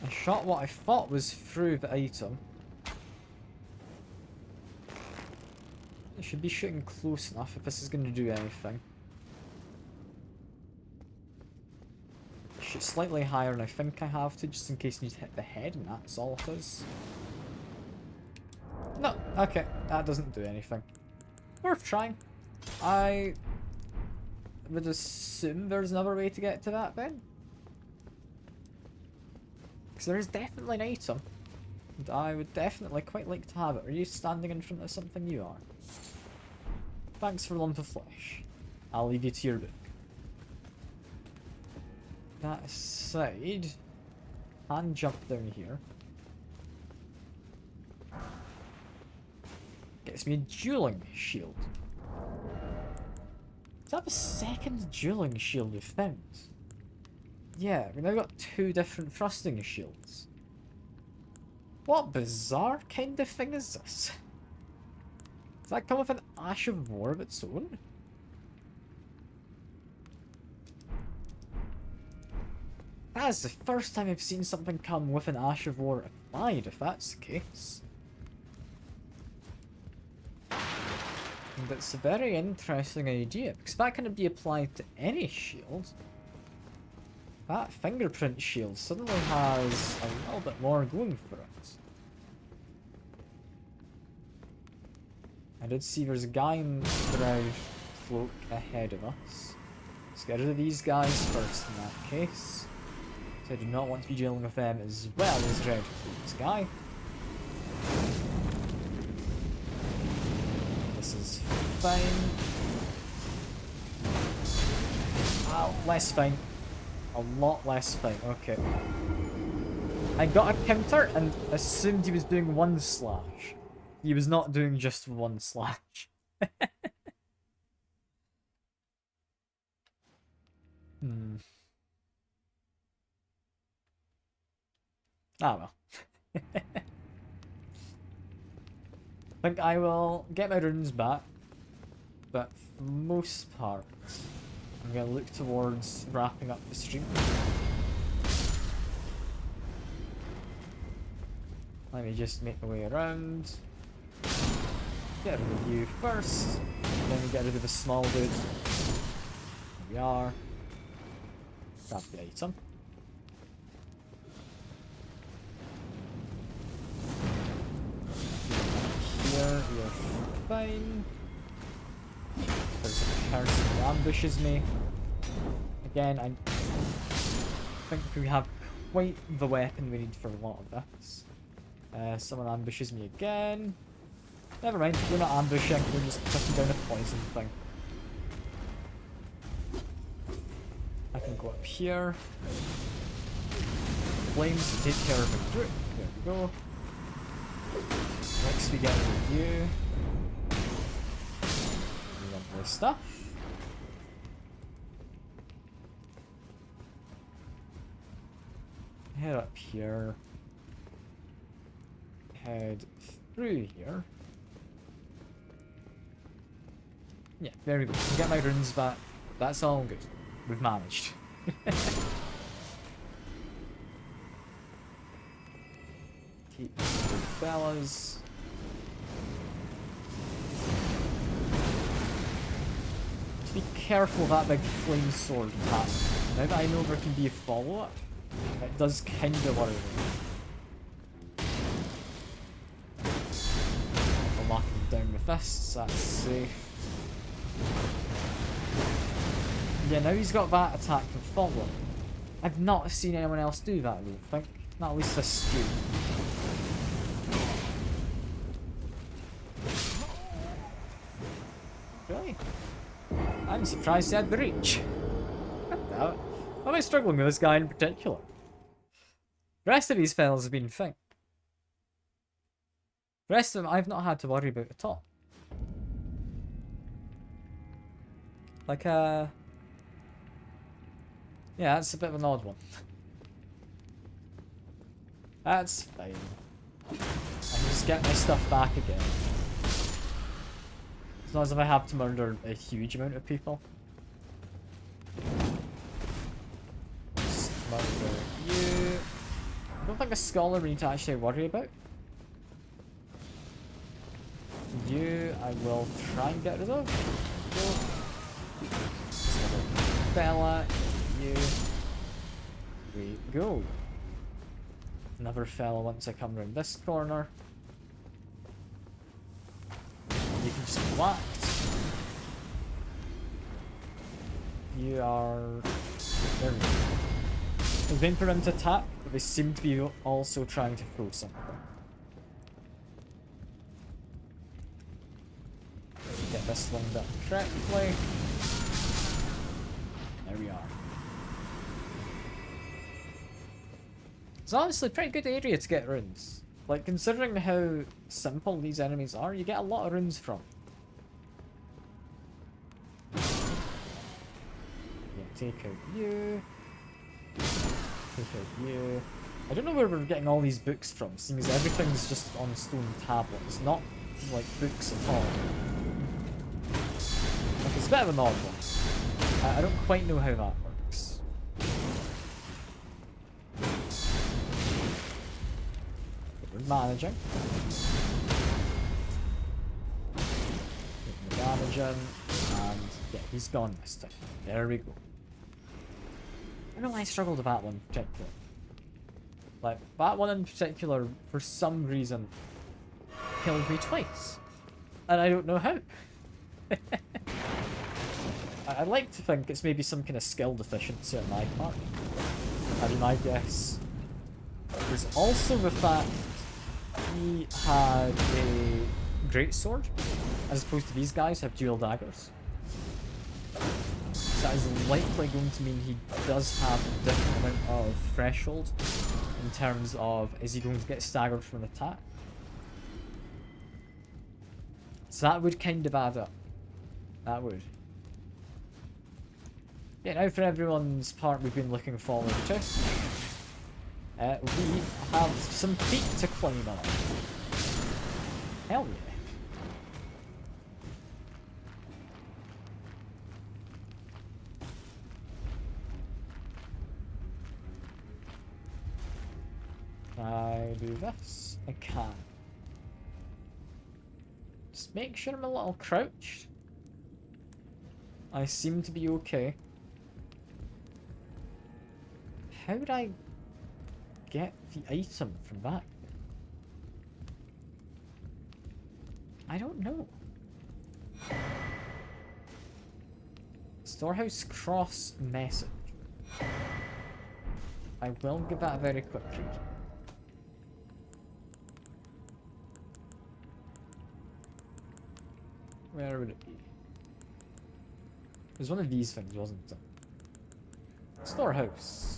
I shot what I thought was through the item. I should be shooting close enough if this is going to do anything. Shoot slightly higher than I think I have to, just in case I need to hit the head, and that's all it is. No, okay, that doesn't do anything. Worth trying. I would assume there's another way to get to that then. Because there is definitely an item. And I would definitely quite like to have it. Are you standing in front of something? You are. Thanks for a lump of flesh. I'll leave you to your book. That aside, hand jump down here. Gets me a dueling shield. Does that have a second dueling shield we've found? Yeah, we've now got two different thrusting shields. What bizarre kind of thing is this? Does that come with an Ash of War of its own? That is the first time I've seen something come with an Ash of War applied, if that's the case. And it's a very interesting idea, because that can be applied to any shield. That fingerprint shield suddenly has a little bit more going for it. I did see there's a guy in the red cloak ahead of us. Let's get rid of these guys first in that case. So I do not want to be dealing with them as well as red cloak's guy. This is fine. Oh, less fine. A lot less fine. Okay. I got a counter and assumed he was doing one slash. He was not doing just one slash. Hmm. Ah well. I think I will get my runes back, but for the most part, I'm gonna look towards wrapping up the stream. Let me just make my way around. Get rid of you first, then we get rid of the small dude. Here we are. Grab the item. Here, we are fine. There's a person who ambushes me. Again, I think we have quite the weapon we need for a lot of this. Someone ambushes me again. Never mind, we're not ambushing, we're just putting down a poison thing. I can go up here. Flames to take care of a group. There we go. Next we get rid of you. Lovely stuff. Head up here. Head through here. Yeah, there we go. Get my runes back. That's all good. We've managed. Keep the fellas. Just be careful of that big flame sword attack. Now that I know there can be a follow-up, it does kinda worry me. I'll knock him down with this, that's safe. Yeah, now he's got that attack and follow-up. I've not seen anyone else do that, I don't think. Not at least this stream. Really? I'm surprised he had the reach. Why am I struggling with this guy in particular? The rest of these fellas have been fine. The rest of them I've not had to worry about at all. Like, yeah, that's a bit of an odd one. That's fine. I can just get my stuff back again. As long as if I have to murder a huge amount of people. Just murder you. I don't think a scholar we need to actually worry about. You, I will try and get rid of. Go. Fella, you. We go. Another fella once I come around this corner. You can just be whacked. You are... There we go. We're waiting for them to attack, but they seem to be also trying to throw something. Get this lined up correctly. There we are. It's honestly a pretty good area to get runes. Like, considering how simple these enemies are, you get a lot of runes from. Yeah, take out you. Take out you. I don't know where we're getting all these books from, seeing as everything's just on stone tablets, not like books at all. Like, it's a bit of an odd one. I don't quite know how that works. We're managing. Getting the damage in, and yeah, he's gone this time. There we go. I don't know why I struggled with that one in particular. Like, that one in particular, for some reason, killed me twice. And I don't know how. I'd like to think it's maybe some kind of skill deficiency on my part. That'd be my guess. There's also the fact he had a greatsword, as opposed to these guys have dual daggers. So that is likely going to mean he does have a different amount of threshold in terms of, is he going to get staggered from an attack? So that would kind of add up. That would. Yeah, now for everyone's part we've been looking forward to. We have some peak to climb on. Hell yeah. Can I do this? I can. Just make sure I'm a little crouched. I seem to be okay. How would I get the item from that? I don't know. Storehouse cross message. I will give that a very quick read. Where would it be? It was one of these things, wasn't it? Storehouse.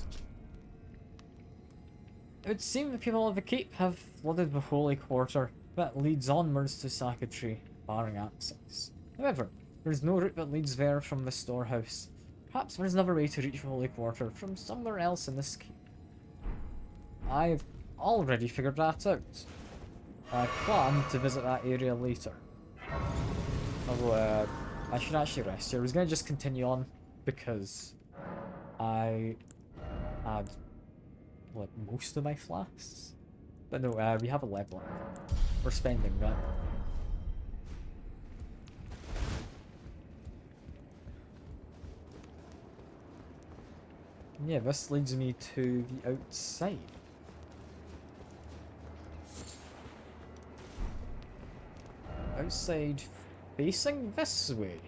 It would seem the people of the keep have flooded the holy quarter that leads onwards to Sakatree, barring access. However, there is no route that leads there from the storehouse. Perhaps there is another way to reach the holy quarter from somewhere else in this keep. I've already figured that out. I plan to visit that area later. Although, I should actually rest here. I was going to just continue on because I had like most of my flasks. But no, we have a level. We're spending that. Yeah, this leads me to the outside. Outside facing this way.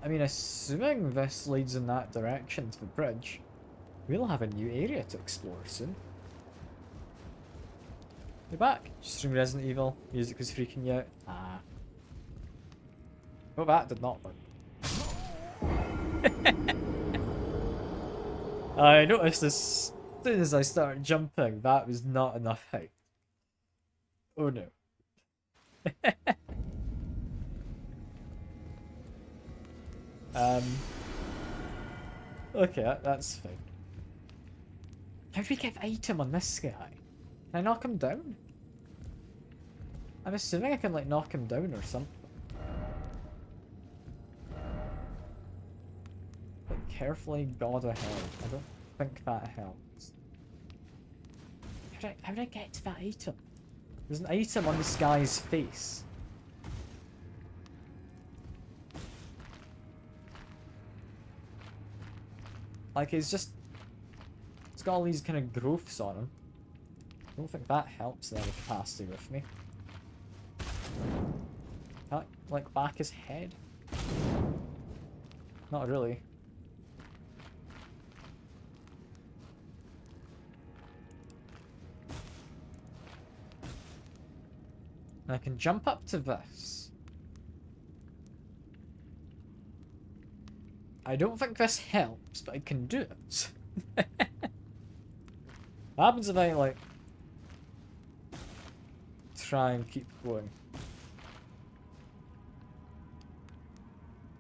I mean, assuming this leads in that direction to the bridge, we'll have a new area to explore soon. You're back. Stream Resident Evil. Music was freaking you out. Ah. Oh, that did not work. I noticed as soon as I started jumping, that was not enough height. Oh no. Okay, that's fine. How do we get the item on this guy? Can I knock him down? I'm assuming I can like knock him down or something. But carefully, God of hell. I don't think that helps. How did I get to that item? There's an item on this guy's face. Like, he's got all these kind of growths on him. I don't think that helps the capacity with me. Can I, like, back his head? Not really. I can jump up to this. I don't think this helps, but I can do it. What happens if I, like, try and keep going?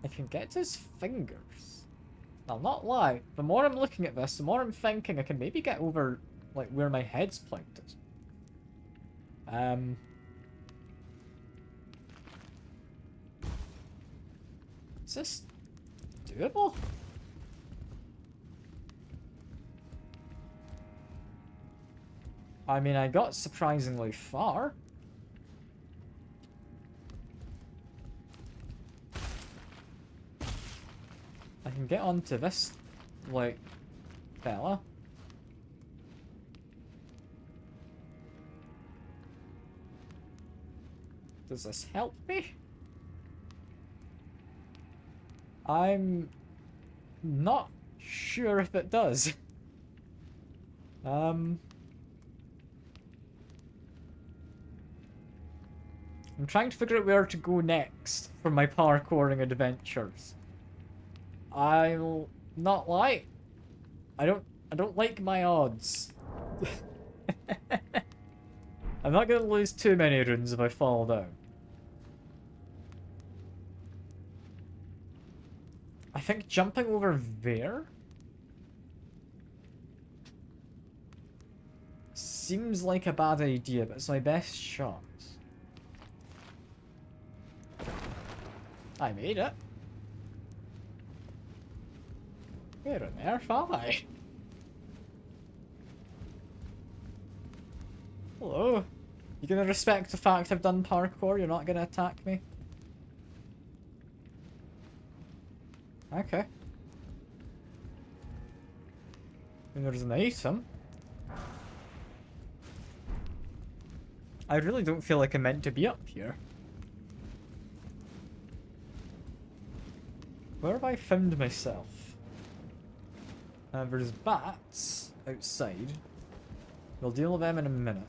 I can get to his fingers. I'll not lie, the more I'm looking at this, the more I'm thinking I can maybe get over, like, where my head's pointed. Is this doable? I mean, I got surprisingly far. I can get onto this, like, fella. Does this help me? I'm not sure if it does. I'm trying to figure out where to go next for my parkouring adventures. I'll not lie. I don't like my odds. I'm not gonna lose too many runes if I fall down. think jumping over there seems like a bad idea, but it's my best shot. I made it. Where on earth am I? Hello? You gonna respect the fact I've done parkour? You're not gonna attack me? Okay. And there's an item. I really don't feel like I'm meant to be up here. Where have I found myself? There's bats outside. We'll deal with them in a minute.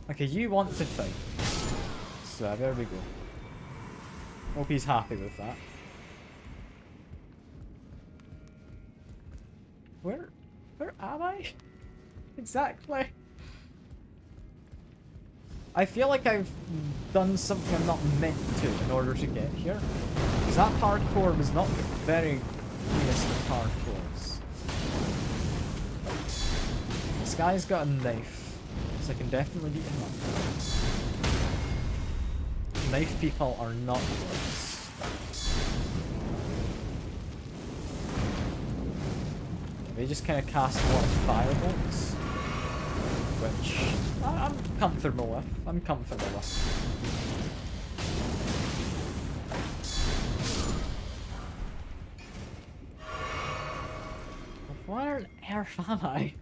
Okay, you want to fight. So, there we go. Hope he's happy with that. Where am I? Exactly. I feel like I've done something I'm not meant to in order to get here. Because that parkour was not very realistic parkours. This guy's got a knife, so I can definitely beat him up. Knife people are not close. They just kind of cast a lot of firebolts, which I'm comfortable with. I'm comfortable with. Where on earth am I?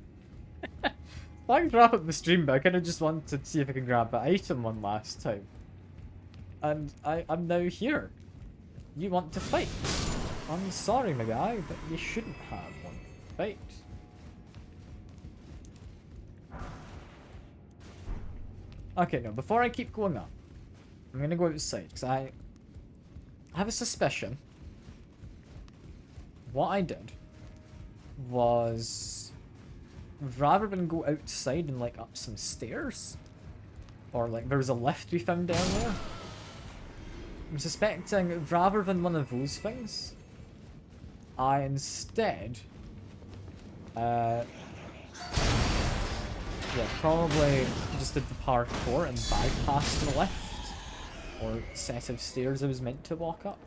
I can wrap up the stream, but I kind of just wanted to see if I can grab that item one last time. And I'm now here. You want to fight? I'm sorry, my guy, but you shouldn't have one. Fight. Okay, no, before I keep going up, I'm gonna go outside, because I have a suspicion. What I did was, rather than go outside and, like, up some stairs, or, like, there was a lift we found down there, I'm suspecting, rather than one of those things, I instead, yeah, probably just did the parkour and bypassed the lift, or set of stairs I was meant to walk up.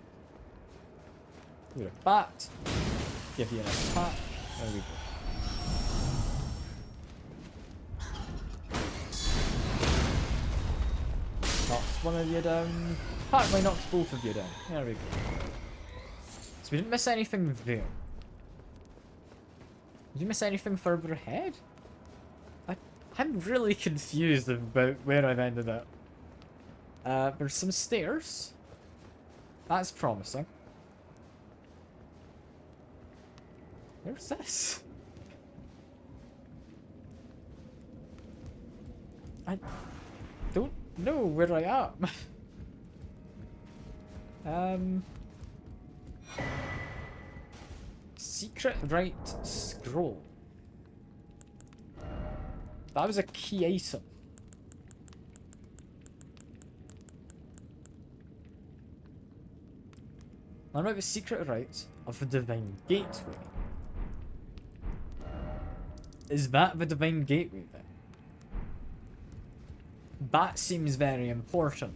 We're a bat. Give you an attack. There we go. Knocked one of you down. Apparently knocked both of you down. There we go. So we didn't miss anything there. Did you miss anything further ahead? I'm really confused about where I've ended up. There's some stairs. That's promising. Where's this? I don't know where I am. Secret right scroll. That was a key item. Learn about the secret rites of the Divine Gateway. Is that the Divine Gateway then? That seems very important.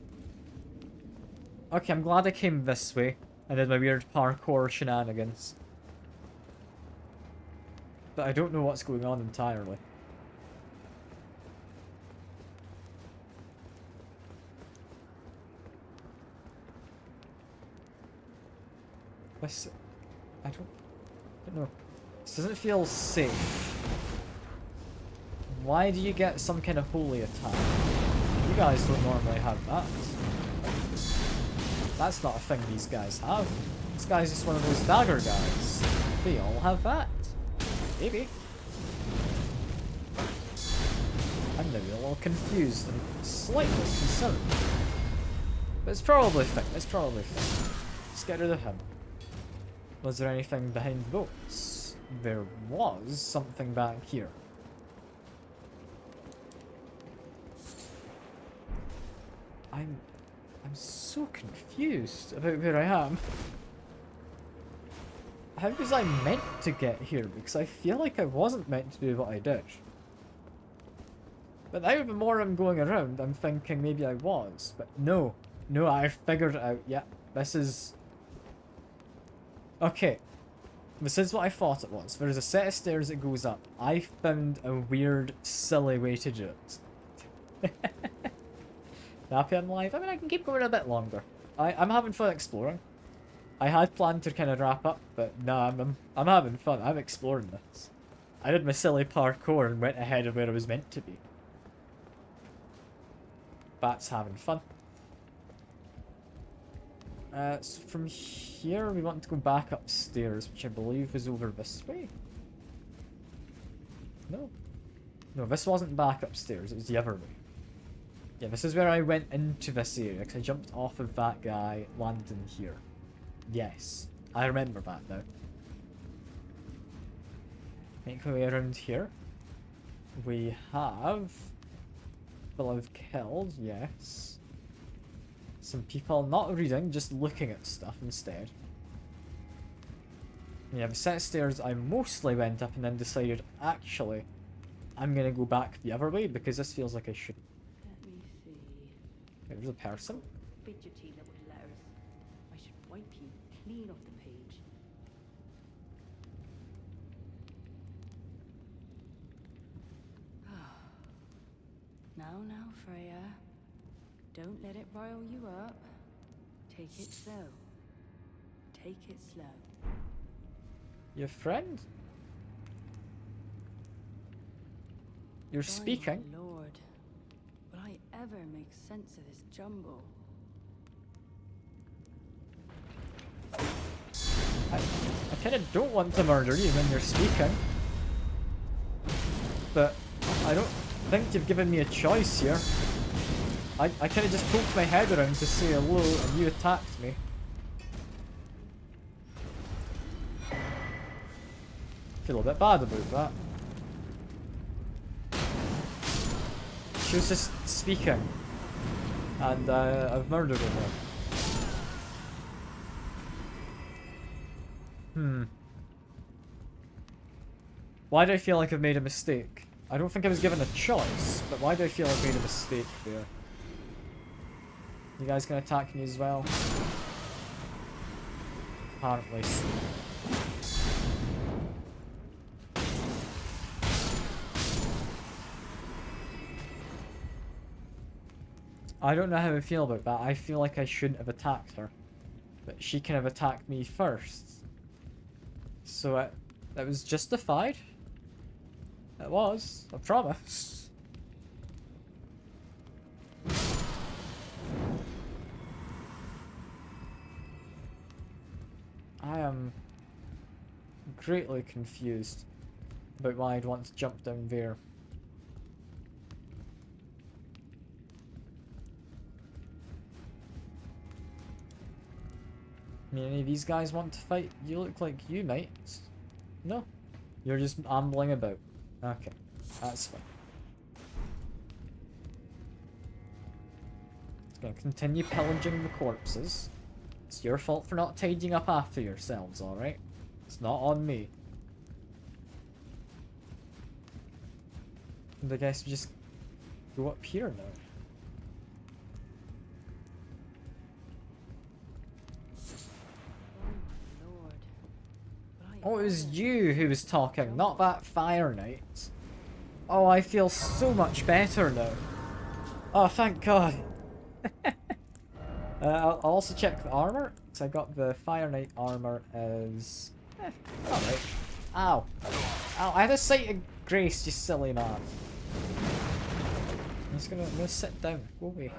Okay, I'm glad I came this way and did my weird parkour shenanigans. But I don't know what's going on entirely. This, I don't know. This doesn't feel safe. Why do you get some kind of holy attack? You guys don't normally have that. That's not a thing these guys have. This guy's just one of those dagger guys. They all have that. Maybe. I'm now a little confused and slightly concerned. But it's probably fine. It's probably fine. Let's get rid of him. Was there anything behind those? There was something back here. I'm so confused about where I am. how was I meant to get here? Because I feel like I wasn't meant to do what I did. But now the more I'm going around, I'm thinking maybe I was. But no. No, I figured it out. Yeah, this is... Okay. This is what I thought it was. There's a set of stairs that goes up. I found a weird, silly way to do it. Happy I'm live? I mean, I can keep going a bit longer. I'm having fun exploring. I had planned to kind of wrap up, but no, I'm having fun. I'm exploring this. I did my silly parkour and went ahead of where I was meant to be. That's having fun. So from here we want to go back upstairs, which I believe is over this way. No. No, this wasn't back upstairs, it was the other way. Yeah, this is where I went into this area, because I jumped off of that guy, landed in here. Yes, I remember that now. Make our way around here. We have... people I've killed, yes. Some people not reading, just looking at stuff instead. Yeah, the set of stairs I mostly went up and then decided, actually, I'm gonna go back the other way because this feels like I should. Let me see. There's a person. Fidgety little letters. I should wipe you clean off the page. Now, Freya. Don't let it rile you up. Take it slow. Take it slow. Your friend? You're speaking? My lord. Will I ever make sense of this jumble? I kind of don't want to murder you when you're speaking. But I don't think you've given me a choice here. I kind of just poked my head around to say hello and you attacked me. Feel a bit bad about that. She was just speaking. And I've murdered her. Why do I feel like I've made a mistake? I don't think I was given a choice, but why do I feel I've made a mistake there? You guys gonna attack me as well? Apparently. I don't know how I feel about that. I feel like I shouldn't have attacked her. But she kind of attacked me first. So that was justified. It was, I promise. I am greatly confused about why I'd want to jump down there. I mean, any of these guys want to fight? You look like you might. No? You're just ambling about. Okay, that's fine. It's gonna continue pillaging the corpses. It's your fault for not tidying up after yourselves, alright? It's not on me. And I guess we just go up here now. Oh, it was you who was talking, not that Fire Knight. Oh, I feel so much better now. Oh, thank God. I'll also check the armor, because I got the Fire Knight armor as... alright. Ow. Ow, I had a sight of grace, you silly man. I'm just gonna sit down. Go away.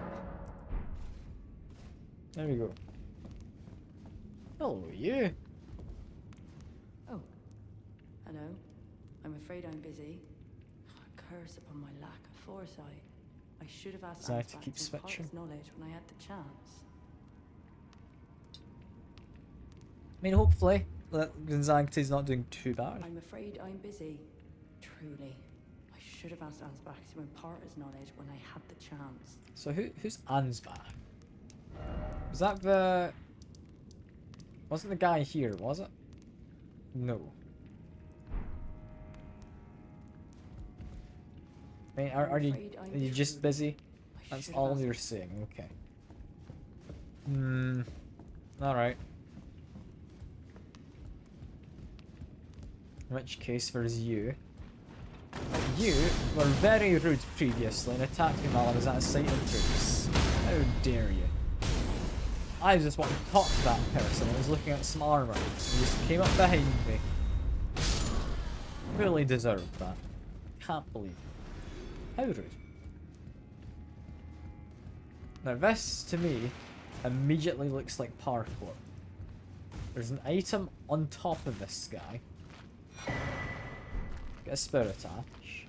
There we go. Hello, you. Hello. I'm afraid I'm busy. Curse upon my lack of foresight. I should have asked So I have to Ansbach keep to impart switching. his knowledge when I had the chance. I mean, hopefully, Gonzaga's not doing too bad. I'm afraid I'm busy. Truly. I should have asked Ansbach to impart his knowledge when I had the chance. So who's Ansbach? Was that the... wasn't the guy here, was it? No. I mean, are you just busy? That's all you're saying. Okay. Hmm. All right. In which case, there's you. You were very rude previously and attacked me while I was at a site of troops. How dare you? I just wanted to talk to that person. I was looking at some armor. And you just came up behind me. Really deserved that. Can't believe it. How rude. Now this, to me, immediately looks like parkour. There's an item on top of this guy. Get a spirit attach.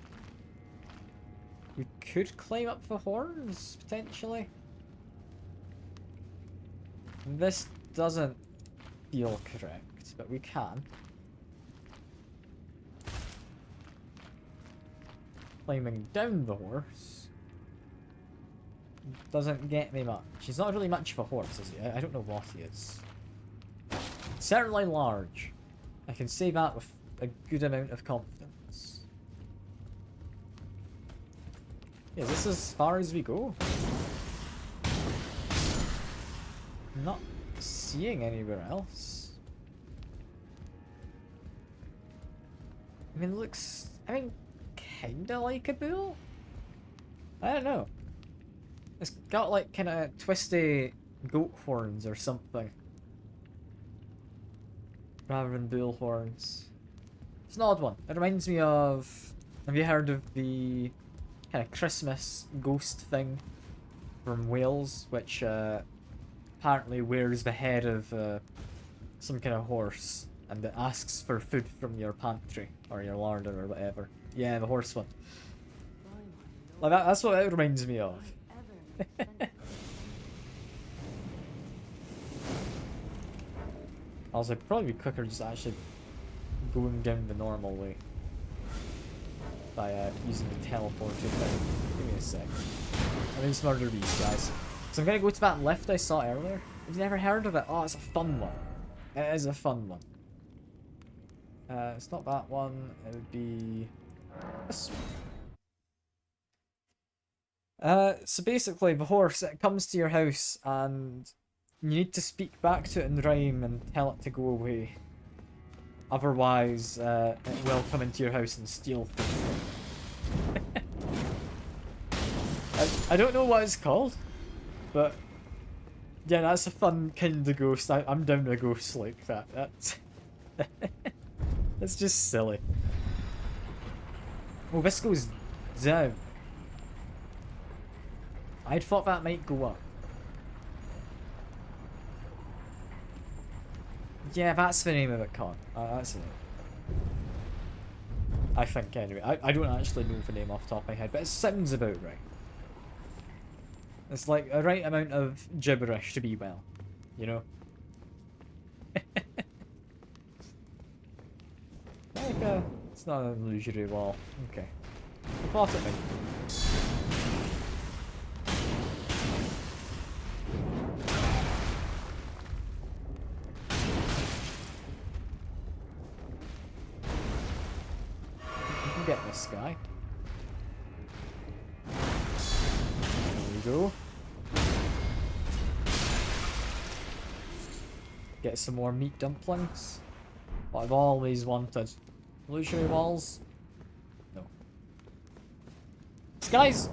We could climb up the horns, potentially. This doesn't feel correct, but we can. Climbing down the horse doesn't get me much. He's not really much of a horse, is he? I don't know what he is. Certainly large. I can say that with a good amount of confidence. Yeah, is this as far as we go? I'm not seeing anywhere else. I mean, it looks... I mean, kinda like a bull? I don't know. It's got like kinda twisty goat horns or something. Rather than bull horns. It's an odd one. It reminds me of... Have you heard of the kind of Christmas ghost thing from Wales, which apparently wears the head of some kind of horse and it asks for food from your pantry or your larder or whatever. Yeah, the horse one. Like that's what it reminds me of. Also, it'd probably be quicker just actually going down the normal way by using the teleporter thing. Give me a sec. I need to murder these guys. So I'm gonna go to that lift I saw earlier. Have you never heard of it? Oh, it's a fun one. It is a fun one. It's not that one. It would be this one. So basically, the horse, it comes to your house and you need to speak back to it in rhyme and tell it to go away. Otherwise, it will come into your house and steal things. I don't know what it's called, but yeah, that's a fun kind of ghost. I'm down with ghosts like that. That's that's just silly. Oh, this goes down. I'd thought that might go up. Yeah, that's the name of it, Con. That's it. I think, anyway. I don't actually know the name off the top of my head, but it sounds about right. It's like a right amount of gibberish to be well, you know? Like it's not an illusory wall. Okay. I thought it might. Get this guy. There we go. Get some more meat dumplings. What I've always wanted. Illusionary walls? No. These guys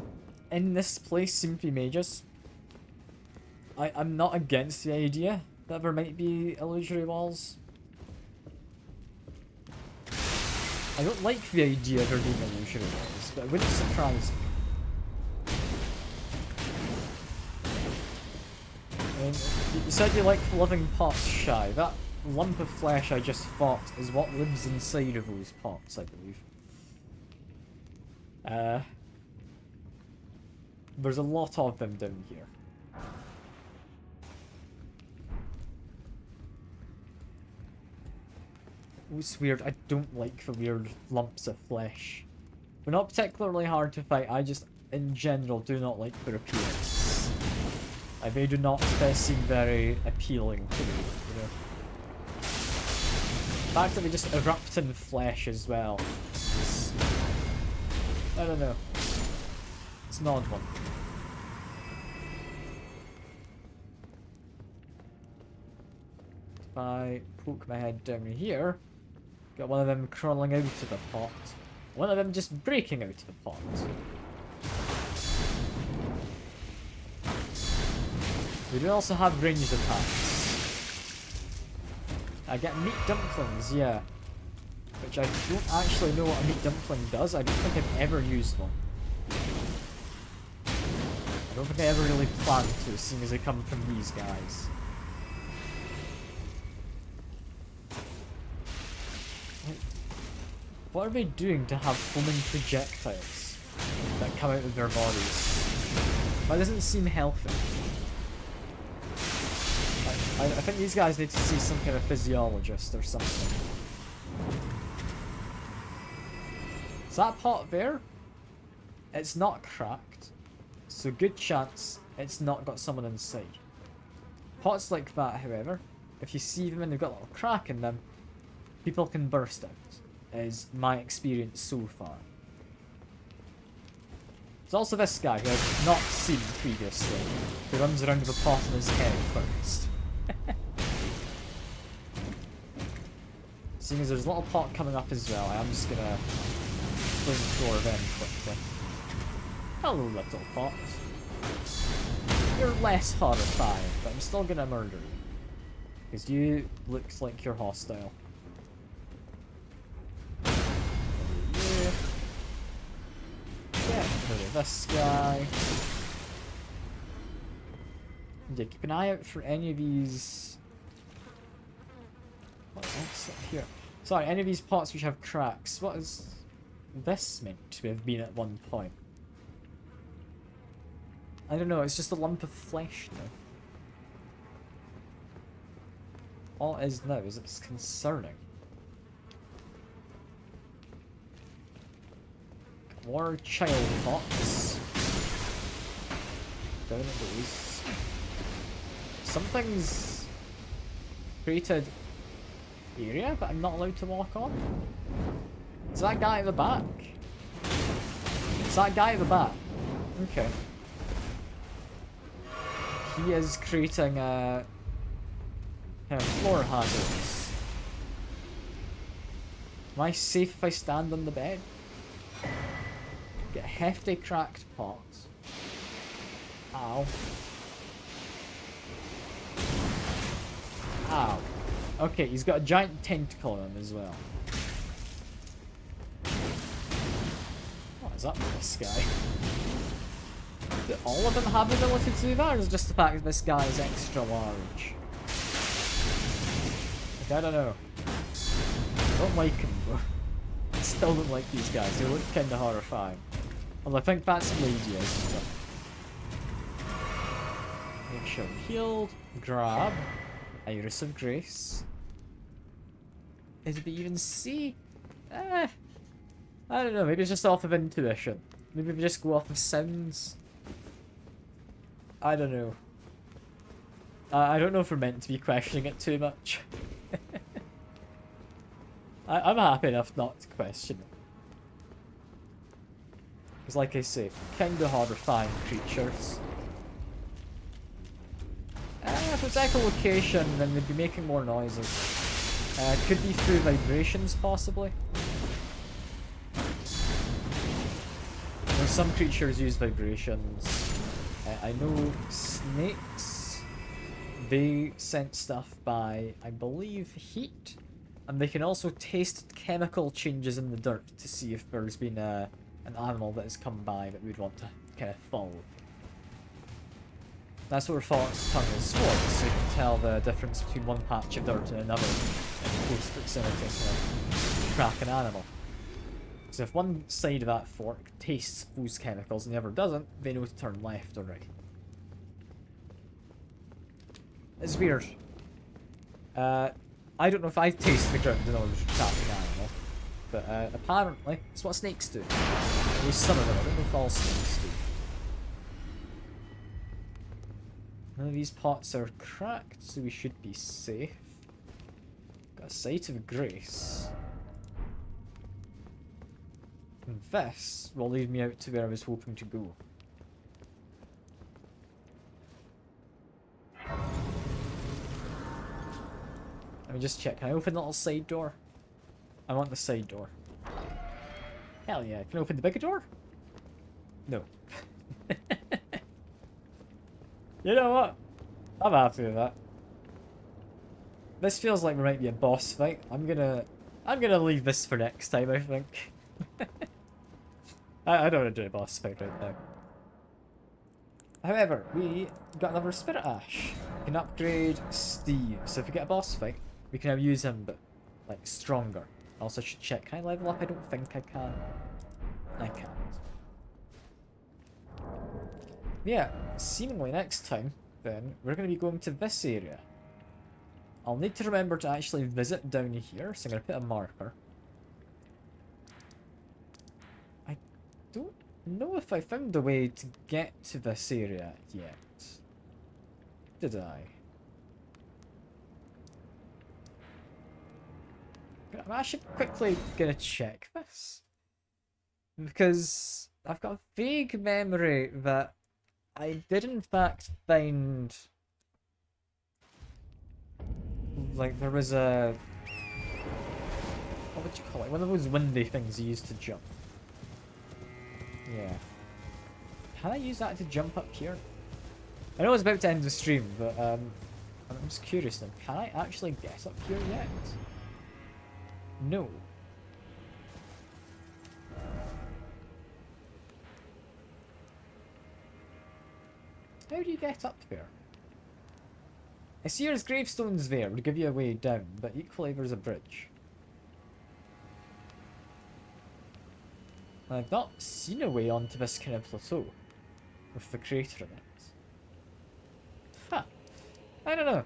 in this place seem to be mages. I'm not against the idea that there might be illusory walls. I don't like the idea of there being illusory walls, but it wouldn't surprise me. I mean, you said you like living pots, Shy. That lump of flesh I just fought is what lives inside of those pots, I believe. There's a lot of them down here. It's weird, I don't like the weird lumps of flesh. They're not particularly hard to fight, I just, in general, do not like their appearance. They do not seem very appealing to me, you know. fact that they just erupt in flesh as well. I don't know. It's an odd one. If I poke my head down here, got one of them crawling out of the pot. One of them just breaking out of the pot. We do also have ranged attacks. I get meat dumplings, yeah. Which I don't actually know what a meat dumpling does. I don't think I've ever used one. I don't think I ever really planned to, seeing as they come from these guys. What are they doing to have foaming projectiles that come out of their bodies? That doesn't seem healthy. I think these guys need to see some kind of physiologist or something. Is that pot there? It's not cracked, so good chance it's not got someone inside. Pots like that, however, if you see them and they've got a little crack in them, people can burst out, is my experience so far. There's also this guy who I've not seen previously, who runs around with a pot on his head first. Seeing as there's a little pot coming up as well, I am just gonna flamethrower them quickly. Hello, little pot. You're less horrifying, but I'm still gonna murder you. Because you look like you're hostile. Yeah, murder this guy. Yeah, keep an eye out for any of these. What else up here? Sorry, any of these pots which have cracks. What is this meant to have been at one point? I don't know, it's just a lump of flesh now. All it is now is it's concerning. More child pots. Down it goes. Something's created area that I'm not allowed to walk on. Is that guy at the back? Is that guy at the back? Okay. He is creating kind of floor handles. Am I safe if I stand on the bed? Get a hefty cracked pot. Ow. Ow. Okay, he's got a giant tentacle on him as well. What is up with this guy? Do all of them have the ability to do that, or is it just the fact that this guy is extra large? Like, I don't know. I don't like him, but I still don't like these guys. They look kinda horrifying. Well, I think that's Lady, isn't it? Make sure I'm healed. Grab. Iris of Grace. Did we even see? I don't know, maybe it's just off of intuition. Maybe we just go off of sounds. I don't know. I don't know if we're meant to be questioning it too much. I'm happy enough not to question it. Because like I say, kinda horrifying creatures. If it's echolocation, then they'd be making more noises. Could be through vibrations, possibly. Some creatures use vibrations. I know snakes, they sense stuff by, I believe, heat. And they can also taste chemical changes in the dirt to see if there's been an animal that has come by that we'd want to kind of follow. That's what Fox tongue is for, so you can tell the difference between one patch of dirt and another in close proximity to track an animal. So if one side of that fork tastes those chemicals and the other doesn't, they know to turn left or right. It's weird. I don't know if I taste the ground in order to trap an animal, but apparently it's what snakes do. At least some of them. I don't know if all snakes do. None of these pots are cracked, so we should be safe. Got a Sight of Grace. And this will lead me out to where I was hoping to go. Let me just check. Can I open the little side door? I want the side door. Hell yeah. Can I open the bigger door? No. You know what? I'm happy with that. This feels like there might be a boss fight. I'm gonna leave this for next time, I think. I don't want to do a boss fight right now. However, we got another Spirit Ash. We can upgrade Steve. So if we get a boss fight, we can now use him, but like stronger. Also should check. Can I level up? I don't think I can. I can't. Yeah, seemingly next time, then, we're going to be going to this area. I'll need to remember to actually visit down here, so I'm going to put a marker. I don't know if I found a way to get to this area yet. Did I? I'm actually quickly going to check this. Because I've got a vague memory that I did in fact find, like, there was a, what would you call it? One of those windy things you use to jump. Yeah. Can I use that to jump up here? I know it's about to end the stream, but I'm just curious now. Can I actually get up here yet? No. How do you get up there? I see there's gravestones there, would give you a way down, but equally there's a bridge. And I've not seen a way onto this kind of plateau with the crater in it. Huh. I don't know.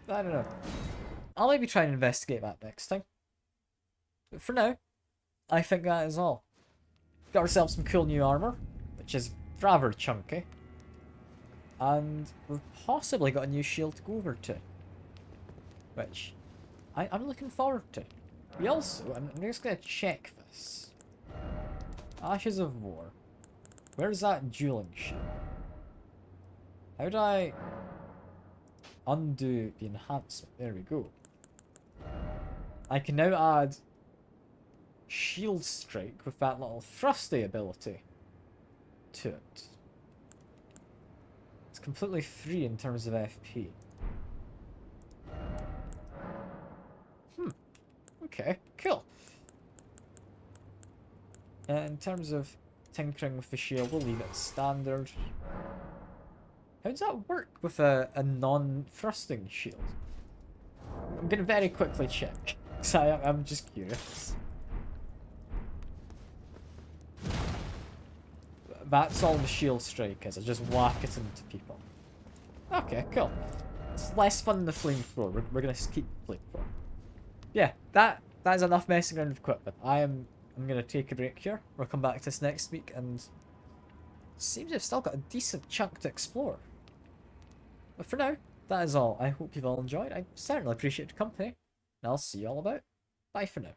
I don't know. I'll maybe try and investigate that next time. But for now, I think that is all. Got ourselves some cool new armor, which is rather chunky. And we've possibly got a new shield to go over to. Which I'm looking forward to. We also, I'm just going to check this. Ashes of War. Where's that dueling shield? How do I undo the enhancement? There we go. I can now add Shield Strike with that little thrusty ability to it. It's completely free in terms of FP. Okay, cool. In terms of tinkering with the shield, we'll leave it standard. How does that work with a non-thrusting shield? I'm going to very quickly check, because I'm just curious. That's all the shield strike is, I just whack it into people. Okay, cool. It's less fun than the flamethrower, we're going to keep the flamethrower. Yeah, that is enough messing around with equipment. I'm going to take a break here. We'll come back to this next week, and it seems I've still got a decent chunk to explore. But for now, that is all. I hope you've all enjoyed. I certainly appreciate the company, and I'll see you all about. Bye for now.